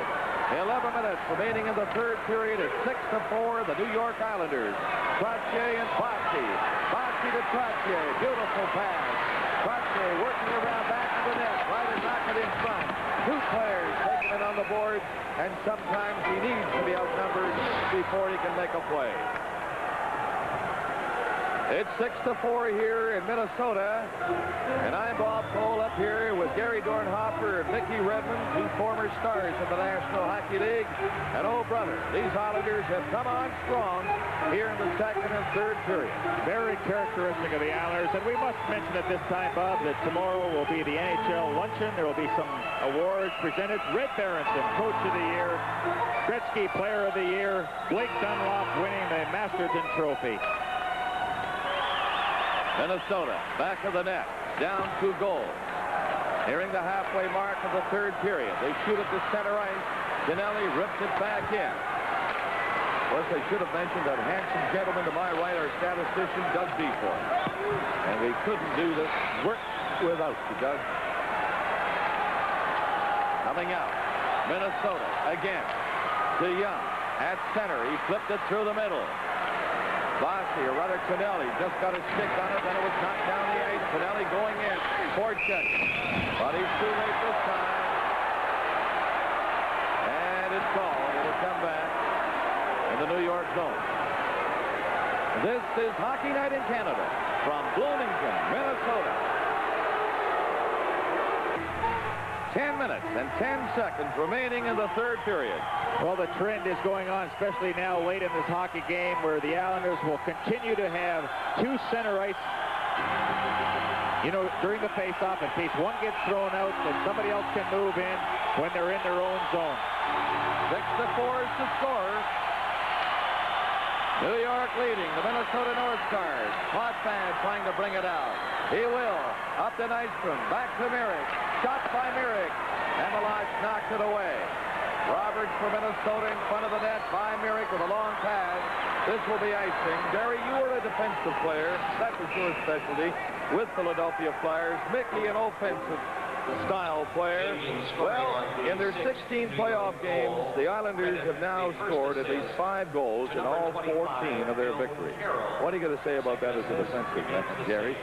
11 minutes remaining in the third period. It's 6-4, the New York Islanders. Trottier and Bossy. Bossy to Trottier. Beautiful pass. Trottier working around back to the net. Right and knock it in front. Two players taking it on the boards, and sometimes he needs to be outnumbered before he can make a play. It's 6-4 here in Minnesota, and I'm Bob Cole up here with Gary Dornhofer and Mickey Redmond, two former stars of the National Hockey League. And oh, brother, these Islanders have come on strong here in the second and third period. Very characteristic of the Islanders, and we must mention at this time, Bob, that tomorrow will be the NHL luncheon. There will be some awards presented. Red Berenson, Coach of the Year, Gretzky, Player of the Year, Blake Dunlop winning the Masterton Trophy. Minnesota back of the net, down 2 goals. Nearing the halfway mark of the third period. They shoot it to center ice. Stanley rips it back in. Of course, I should have mentioned that handsome gentleman to my right, our statistician, Doug Defoe. And we couldn't do this work without you, Doug. Coming out, Minnesota again to Young at center. He flipped it through the middle. Bossy, or rather Tonelli, just got a stick on it, then it was knocked down the ice. Tonelli going in, forecheck. But he's too late this time. And it's called. It'll come back in the New York zone. This is Hockey Night in Canada from Bloomington, Minnesota. 10 minutes and 10 seconds remaining in the third period. Well, the trend is going on, especially now late in this hockey game, where the Islanders will continue to have 2 center ice, during the face-off, in case one gets thrown out, that somebody else can move in when they're in their own zone. 6-4 is the score. New York leading the Minnesota North Stars. Potvin trying to bring it out. He will. Up to Nystrom. Back to Myrick. Shot by Myrick. And Malach knocks it away. Roberts for Minnesota in front of the net by Myrick with a long pass. This will be icing. Gary, you were a defensive player. That was your specialty with Philadelphia Flyers. Mickey, an offensive style player. Well, in their 16 playoff games, the Islanders have now scored at least 5 goals in all 14 of their victories. What are you going to say about that as a defenseman, Gary?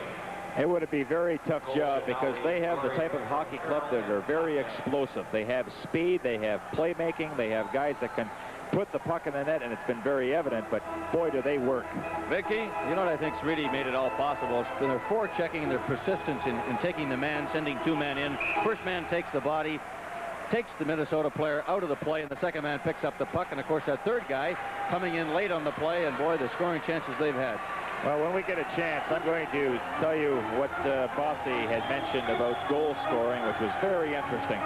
It would be a very tough job because they have the type of hockey club that are very explosive. They have speed, they have playmaking, they have guys that can put the puck in the net, and it's been very evident, but boy, do they work. Mickey? You know what I think's really made it all possible? It's their forechecking and their persistence in taking the man, sending 2 men in. First man takes the body, takes the Minnesota player out of the play, and the second man picks up the puck, and of course that third guy coming in late on the play, and boy, the scoring chances they've had. Well, when we get a chance, I'm going to tell you what Bossy had mentioned about goal scoring, which was very interesting.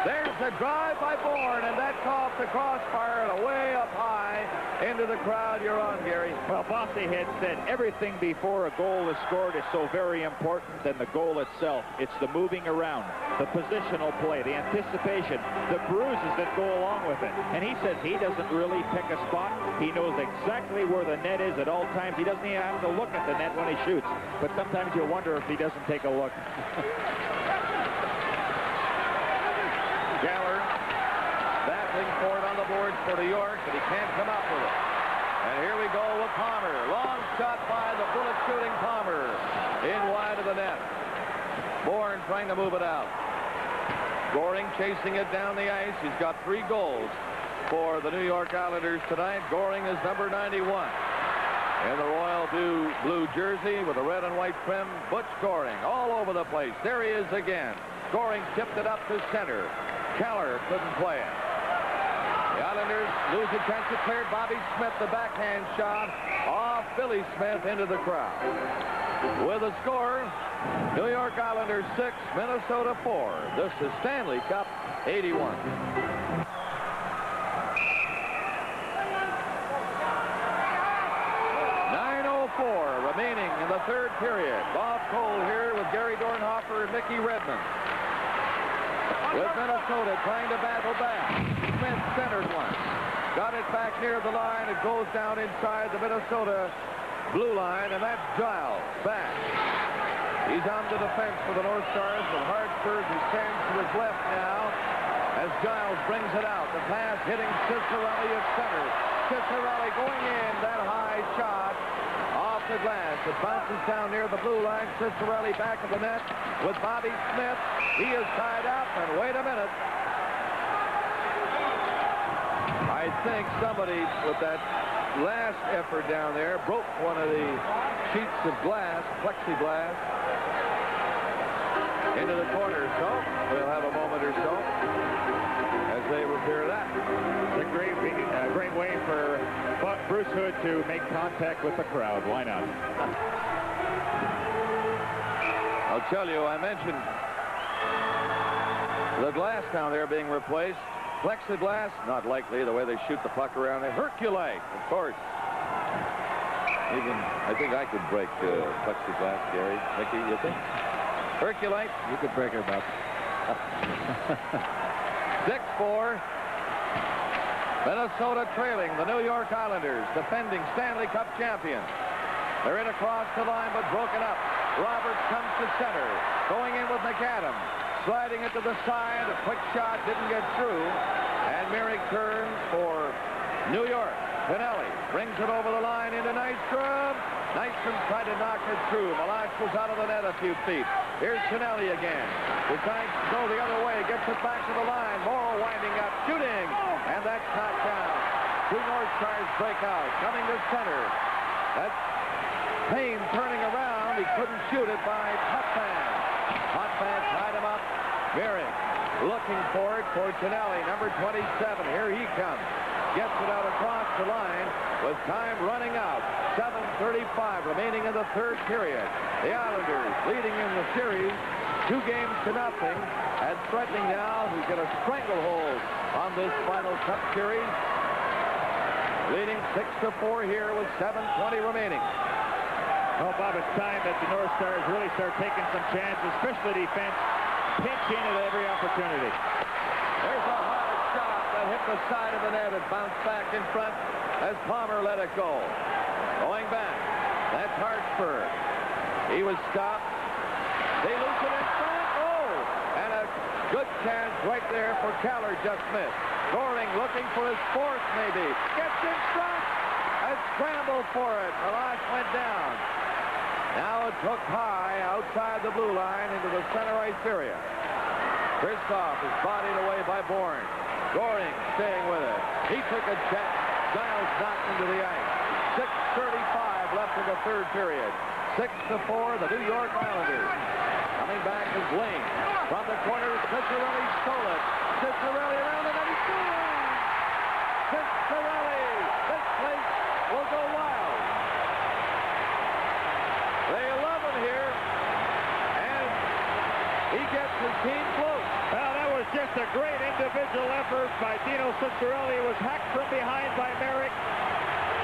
There's a drive by Bourne, and that's off the crossbar and away up high into the crowd. You're on, Gary. Well, Bossy had said everything before a goal is scored is so very important than the goal itself. It's the moving around, the positional play, the anticipation, the bruises that go along with it. And he says he doesn't really pick a spot. He knows exactly where the net is at all times. He doesn't even have to look at the net when he shoots. But sometimes you wonder if he doesn't take a look. Galler battling for it on the boards for New York, but he can't come up with it. And here we go with Palmer. Long shot by the bullet-shooting Palmer. In wide of the net. Bourne trying to move it out. Goring chasing it down the ice. He's got 3 goals for the New York Islanders tonight. Goring is number 91. In the royal blue jersey with a red and white trim, Butch Goring all over the place. There he is again. Goring tipped it up to center. Keller couldn't play it. The Islanders lose a chance to clear. Bobby Smith, the backhand shot off Billy Smith into the crowd. With a score, New York Islanders 6, Minnesota 4. This is Stanley Cup 81. 9:04 remaining in the third period. Bob Cole here with Gary Dornhofer and Mickey Redmond. With Minnesota trying to battle back. Smith centered one. Got it back near the line. It goes down inside the Minnesota blue line, and that's Giles back. He's on the defense for the North Stars with Hartsburg, who stands to his left now as Giles brings it out. The pass hitting Cicerelli at center. Cicerelli going in. That high shot off the glass. It bounces down near the blue line. Cicerelli back of the net with Bobby Smith. He is tied up, and wait a minute. I think somebody with that last effort down there broke one of the sheets of glass, plexiglass, into the corner. So we'll have a moment or so as they repair that. It's a great way for Bruce Hood to make contact with the crowd. Why not? I'll tell you, I mentioned the glass down there being replaced. Plexiglass, not likely, the way they shoot the puck around there. Herculite, of course. Even, I think I could break plexiglass, Gary. Mickey, you think? Herculite? You could break her, Bob. 6-4. Minnesota trailing the New York Islanders, defending Stanley Cup champions. They're in across the line, but broken up. Roberts comes to center, going in with McAdam. Sliding it to the side, a quick shot didn't get through, and Merrick turns for New York. Pinelli brings it over the line into Nystrom. Nystrom tried to knock it through. Malash was out of the net a few feet. Here's Pinelli again. Decides to go the other way, gets it back to the line. Morrow winding up, shooting, and that's knocked down. Two North Stars break out, coming to center. That's Payne turning around. He couldn't shoot it by Potvin. Potvin tied him up. Merrick looking for it for Tonelli, number 27. Here he comes. Gets it out across the line with time running out. 7:35 remaining in the third period. The Islanders leading in the series 2-0, and threatening now to get a stranglehold on this final Cup series. Leading 6-4 here with 7:20 remaining. Well, Bob, it's time that the North Stars really start taking some chances, especially defense, pinching at every opportunity. There's a hard shot that hit the side of the net and bounced back in front as Palmer let it go. Going back, that's Hartsburg. He was stopped. They lose it in front. Oh, and a good chance right there for Keller, just missed. Goring looking for his fourth, maybe. Gets in front. A scramble for it. Malash went down. Now it took high outside the blue line into the center ice area. Kristoff is bodied away by Bourne. Goring staying with it. He took a check. Giles knocked into the ice. 6:35 left in the third period. 6-4, the New York Islanders. Coming back is Lane. From the corner, Cicerelli stole it. Cicerelli around it, and he scores! Cicerelli! This place will go wild. They love him here, and he gets his team close. Well, that was just a great individual effort by Dino Cicerelli. It was hacked from behind by Merrick.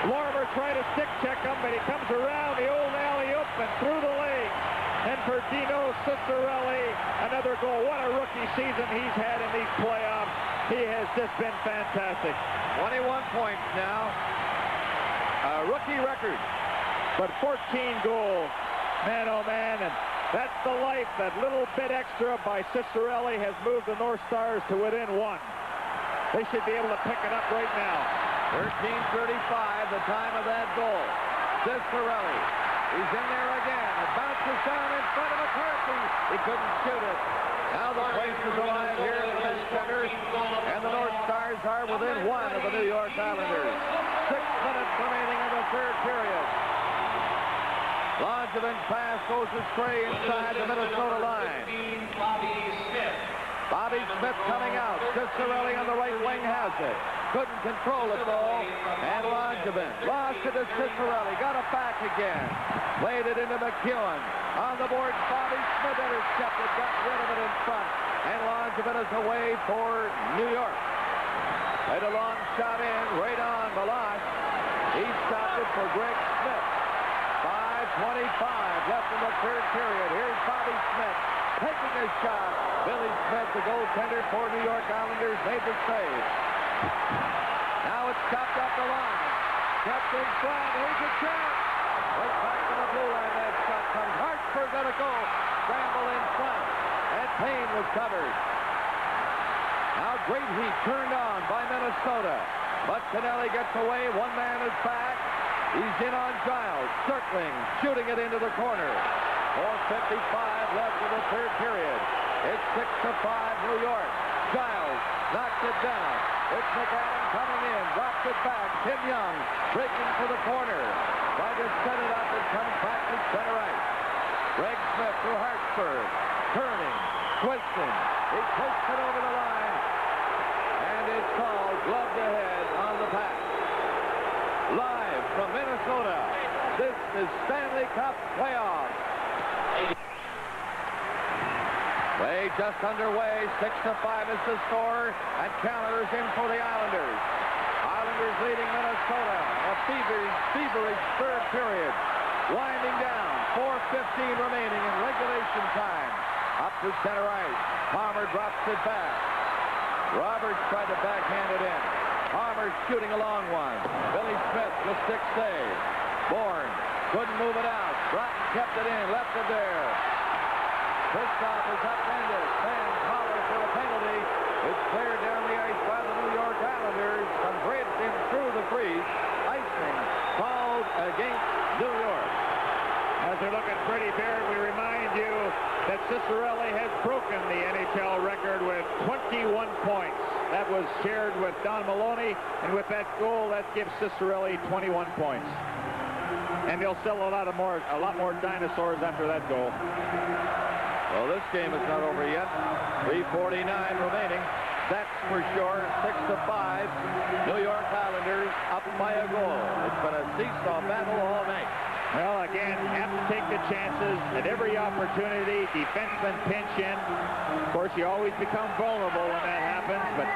Lorimer tried to stick check him, but he comes around the old alley-oop and through the legs. And for Dino Cicerelli, another goal. What a rookie season he's had in these playoffs. He has just been fantastic. 21 points now. A rookie record. But 14 goals. Man, oh man. And that's the life. That little bit extra by Cicerelli has moved the North Stars to within one. They should be able to pick it up right now. 13:35, the time of that goal. Cicerelli, he's in there again. It bounces down in front of McCarthy. He couldn't shoot it. Now the place is alive here in the center, and the North Stars are within one of the New York Islanders. 6 minutes remaining in the third period. Longevin's pass goes astray inside the Minnesota line. Bobby Smith coming out. Cicerelli on the right wing has it. Couldn't control it, though. And Langevin lost it to Cicerelli. Got it back again. Played it into McEwen. On the board, Bobby Smith intercepted. Got rid of it in front. And Langevin is away for New York. Played a long shot in. Right on Malash. He stopped it for Greg Smith. 5:25 left in the third period. Here's Bobby Smith taking his shot. Billy Smith, the goaltender for New York Islanders, made the save. Now it's stopped up the line. Kept in front. Here's a chance. Right back to the blue line. That shot comes. Hartsburg got a goal. Payne was covered. Now great heat turned on by Minnesota. But Tonelli gets away. One man is back. He's in on Giles, circling, shooting it into the corner. 4:55 left in the third period. It's 6-5 New York. Giles knocks it down. It's McAdam coming in, drops it back. Tim Young breaking for the corner. Trying to set it up and comes back to center ice. Greg Smith to Hartsburg. Turning, twisting. He takes it over the line. And it's called glove to head on the pass. Live from Minnesota, this is Stanley Cup playoff. Play just underway. 6-5 is the score, and Canada's in for the Islanders. Islanders leading Minnesota. A feverish third period. Winding down. 4:15 remaining in regulation time. Up to center ice. Palmer drops it back. Roberts tried to backhand it in. Palmer shooting a long one. Billy Smith with stick save. Bourne couldn't move it out. Broughton kept it in. Left it there. Faceoff is upended. Fan Collar for a penalty. It's cleared down the ice by the New York Islanders. Some bridge in through the crease. Icing called against New York. As they're looking pretty bare, we remind you that Cicerelli has broken the NHL record with 21 points. That was shared with Don Maloney, and with that goal, that gives Cicerelli 21 points. And they'll sell a lot more dinosaurs after that goal. Well, this game is not over yet. 3:49 remaining. That's for sure. 6-5. New York Islanders up by a goal. It's been a seesaw battle all night. Well, again, have to take the chances at every opportunity. Defensemen pinch in. Of course, you always become vulnerable when that happens, but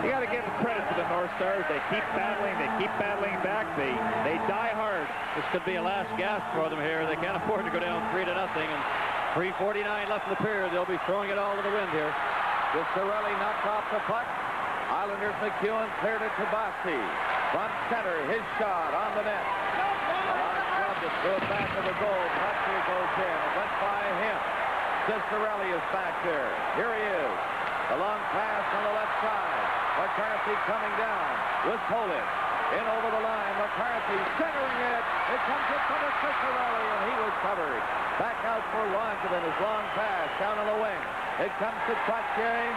you got to give credit to the North Stars. They keep battling. They keep battling back. They die hard. This could be a last gasp for them here. They can't afford to go down 3-0, and 3:49 left in the period. They'll be throwing it all to the wind here. Cicerelli knocked off the puck. Islanders McEwen cleared it to Bossy. Front center, his shot on the net. To throw it back to the goal. Bossy goes in. It went by him. Cicerelli is back there. Here he is. The long pass on the left side. McCarthy coming down with Polish. In over the line. McCarthy centering it. It comes in front of Cicerelli, and he was covered. Back out for Langevin. His long pass down on the wing. It comes to Trottier.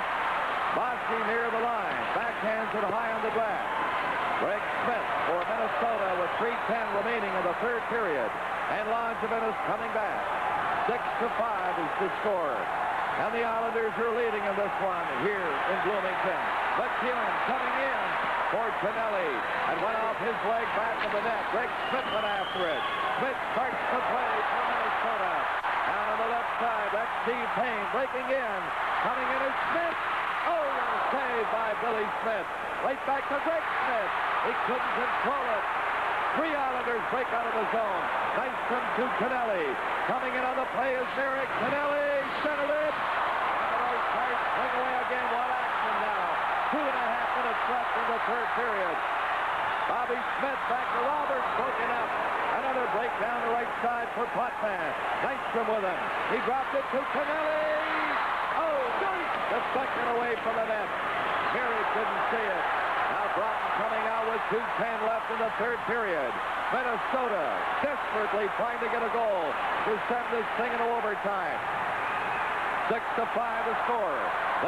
Bossy near the line. Backhands it high on the glass. Greg Smith for Minnesota with 3:10 remaining in the third period. And Langevin is coming back. 6-5 is the score. And the Islanders are leading in this one here in Bloomington. McEwen coming in for Tonelli and went off his leg back of the net. Greg Smith went after it. Smith starts the play for Minnesota. Down on the left side, that's Steve Payne breaking in. Coming in is Smith. Oh, what a save by Billy Smith. Right back to Greg Smith. He couldn't control it. 3 Islanders break out of the zone. Nystrom to Tonelli. Coming in on the play is Merrick. Tonelli centered it. And the right side swing away again. What action now? 2.5 minutes left in the third period. Bobby Smith back to Roberts. Broken up. Another break down the right side for Potvin. Nystrom with him. He dropped it to Tonelli. Oh, deflected away from the net. Merrick didn't see it. Now Broughton coming out with 2:10 left in the third period. Minnesota desperately trying to get a goal to send this thing into overtime. 6-5 the score.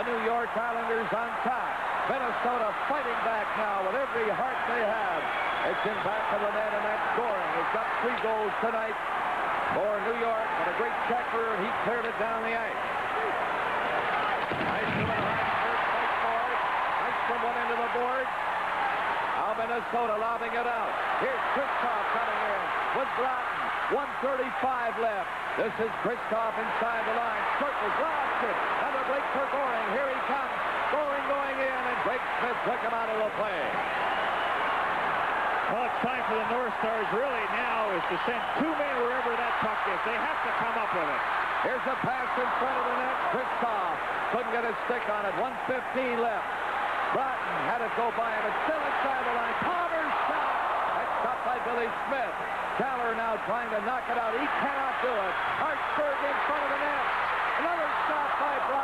The New York Islanders on top. Minnesota fighting back now with every heart they have. It's in back of the net, and that's scoring. It's got 3 goals tonight for New York, and a great checker, and he cleared it down the ice. Nystrom went into the board. Now Minnesota lobbing it out. Here's Kristoff coming in with Broughton. 1:35 left. This is Kristoff inside the line. Circles, lost it. Another break for Goring. Here he comes. Goring going in, and Greg Smith took him out of the play. Well, it's time for the North Stars really now is to send 2 men wherever that puck is. They have to come up with it. Here's a pass in front of the net. Kristoff couldn't get his stick on it. 1:15 left. Broughton had it go by him. It's still inside the line. Palmer's shot. That's stopped by Billy Smith. Keller now trying to knock it out. He cannot do it. Hartsburg in front of the net. Another shot by Broughton.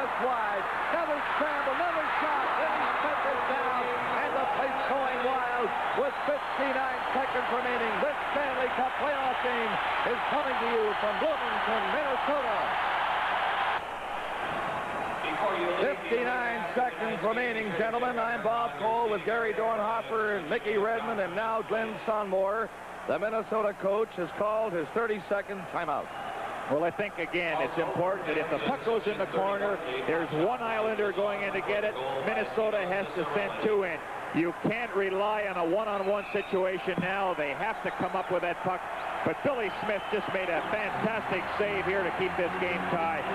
just wide. Another scramble, another shot. Vinny Smith is down, and the place going wild with 59 seconds remaining. This Stanley Cup playoff game is coming to you from Bloomington, Minnesota. 59 seconds remaining, gentlemen. I'm Bob Cole with Gary Dornhofer and Mickey Redmond, and now Glenn Sonmore. The Minnesota coach has called his 30-second timeout. Well, I think, again, it's important that if the puck goes in the corner, there's one Islander going in to get it. Minnesota has to send two in. You can't rely on a one-on-one situation now. They have to come up with that puck. But Billy Smith just made a fantastic save here to keep this game tied.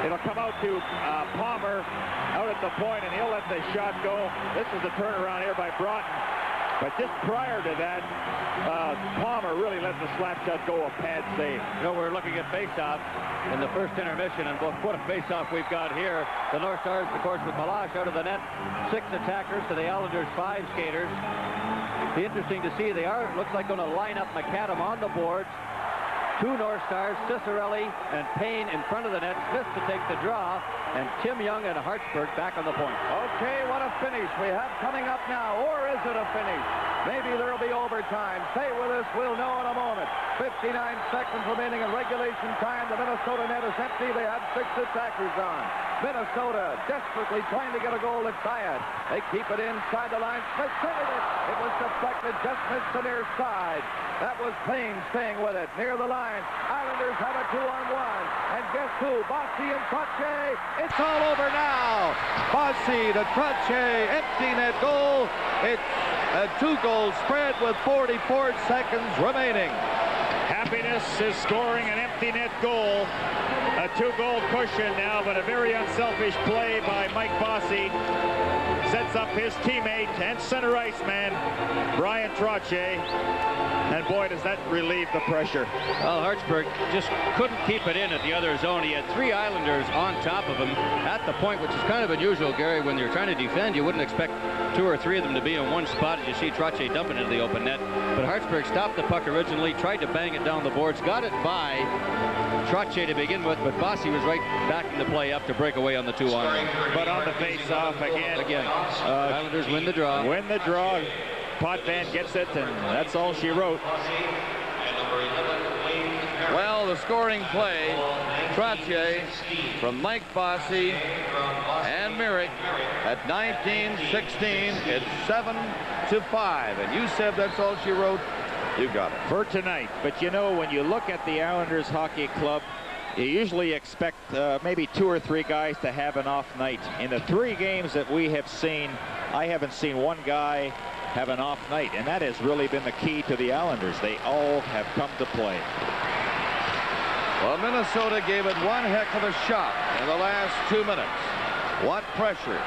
It'll come out to Palmer out at the point, and he'll let the shot go. This is a turnaround here by Broughton. But just prior to that, Palmer really let the slap shot go, a pad save. You know, we're looking at faceoff in the first intermission, and what a faceoff we've got here. The North Stars, of course, with Malash out of the net. 6 attackers to the Islanders' 5 skaters. Be interesting to see. They are, looks like, going to line up McAdam on the boards. 2 North Stars, Cicerelli and Payne in front of the net. Smith to take the draw, and Tim Young and Hartsburg back on the point. Okay, what a finish we have coming up now. Or is it a finish? Maybe there will be overtime. Stay with us. We'll know in a moment. 59 seconds remaining in regulation time. The Minnesota net is empty. They have 6 attackers on. Minnesota desperately trying to get a goal to tie it. They keep it inside the line. Smith centered it. It was deflected. Just missed the near side. That was Payne staying with it near the line. Islanders have a 2-on-1. And guess who? Bossy and Trottier. It's all over now. Bossy to Trottier. Empty net goal. It's a 2-goal spread with 44 seconds remaining. Happiness is scoring an empty net goal. A 2-goal cushion now, but a very unselfish play by Mike Bossy. Sets up his teammate and center ice man, Brian Trottier. And boy, does that relieve the pressure. Well, Hartsburg just couldn't keep it in at the other zone. He had 3 Islanders on top of him at the point, which is kind of unusual, Gary. When you're trying to defend, you wouldn't expect 2 or 3 of them to be in one spot as you see Trottier dumping into the open net. But Hartsburg stopped the puck originally, tried to bang it down the boards, got it by Trottier to begin with, but Bossy was right backing the play up to break away on the 2-on. But on the face-off again, Islanders win the draw. Win the draw. Potvin gets it, and that's all she wrote. Well, the scoring play, Trottier from Mike Bossy and Merrick at 19-16. It's 7-5. And you said that's all she wrote. You got it. For tonight. But you know, when you look at the Islanders Hockey Club, you usually expect maybe 2 or 3 guys to have an off night. In the 3 games that we have seen, I haven't seen one guy have an off night, and that has really been the key to the Islanders. They all have come to play. Well, Minnesota gave it one heck of a shot in the last 2 minutes. What pressure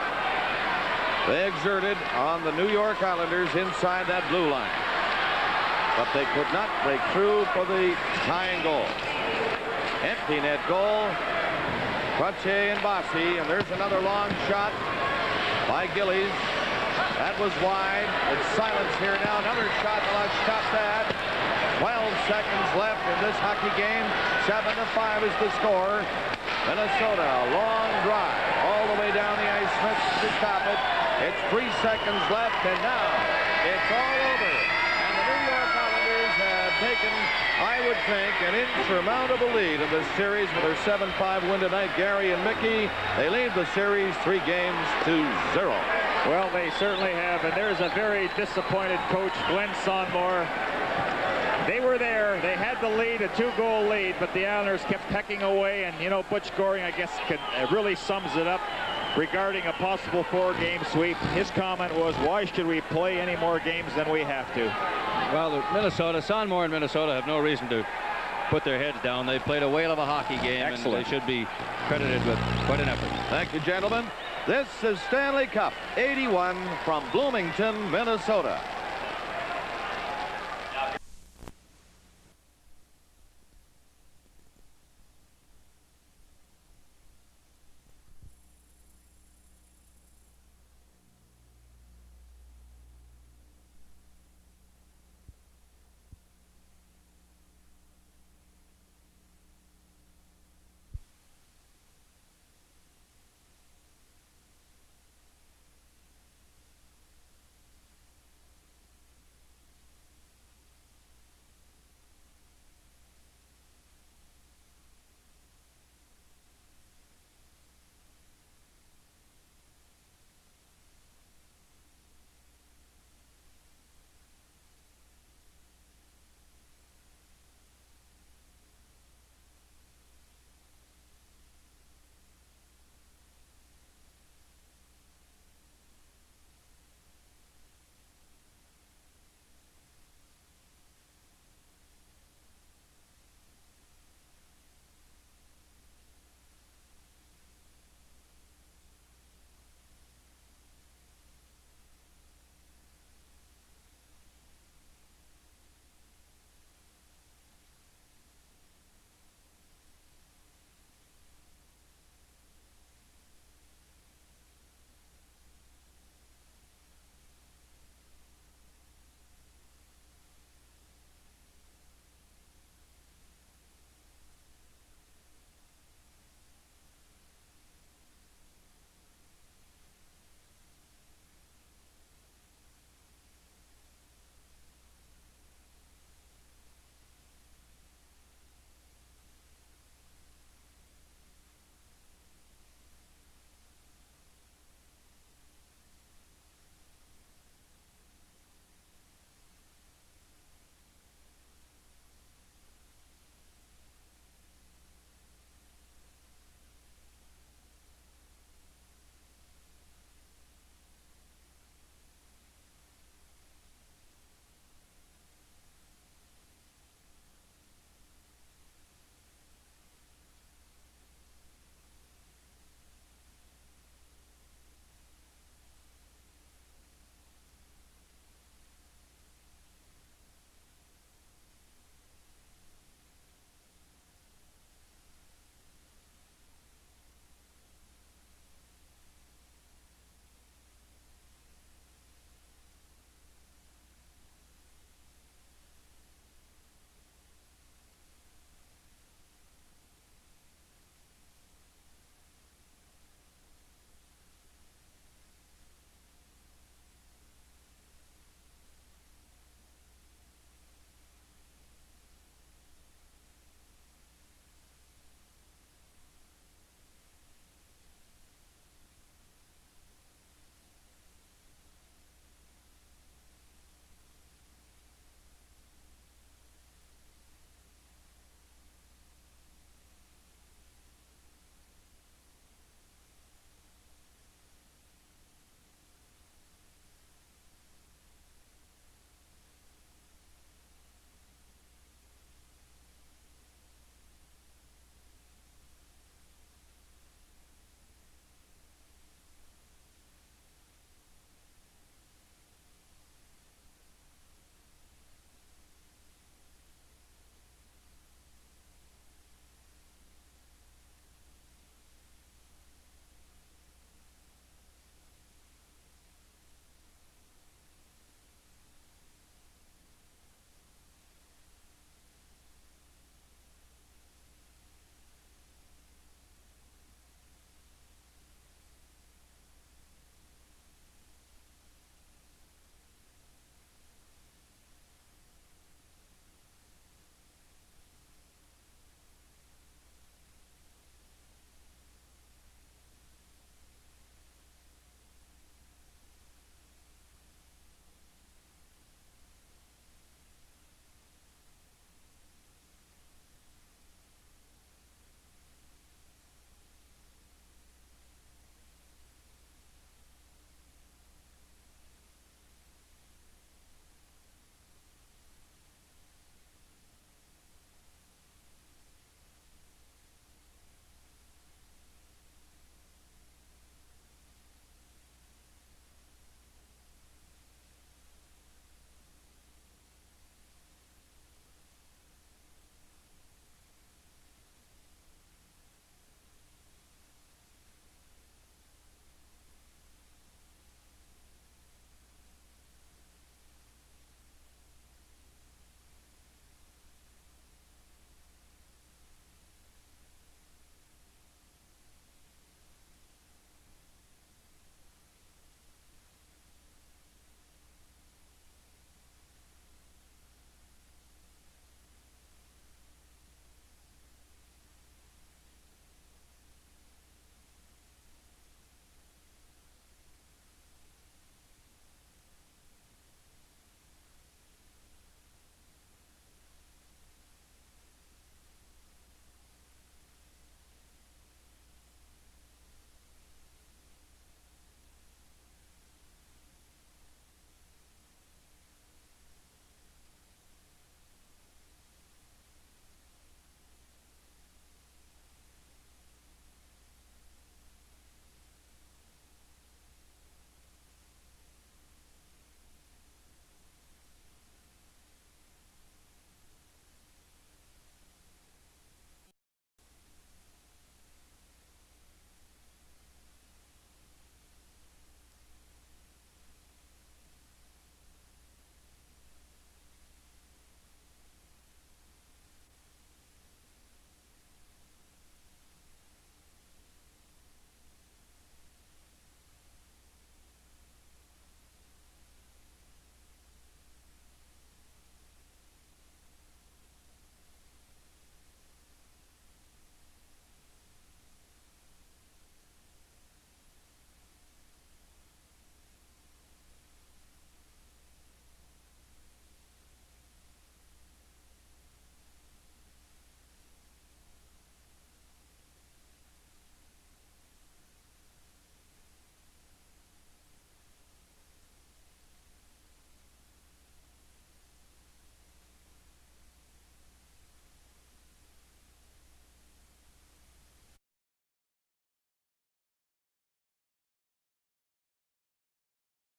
they exerted on the New York Islanders inside that blue line. But they could not break through for the tying goal. Empty net goal. Trottier and Bossy, and there's another long shot by Gillies. That was wide. It's silence here now. Another shot. Well, I've stopped that. 12 seconds left in this hockey game. 7-5 is the score. Minnesota, a long drive all the way down the ice. Smith to stop it. It's 3 seconds left, and now it's all over. And the New York Islanders have taken, I would think, an insurmountable lead in this series with their 7-5 win tonight. Gary and Mickey, they lead the series 3 games to 0. Well, they certainly have, and there's a very disappointed coach, Glenn Sonmore. They were there. They had the lead, a 2-goal lead, but the Islanders kept pecking away. And, you know, Butch Goring, I guess, really sums it up regarding a possible 4-game sweep. His comment was, why should we play any more games than we have to? Well, Sonmore and Minnesota have no reason to put their heads down. They played a whale of a hockey game. Excellent. And they should be credited with quite an effort. Thank you, gentlemen. This is Stanley Cup 81 from Bloomington, Minnesota.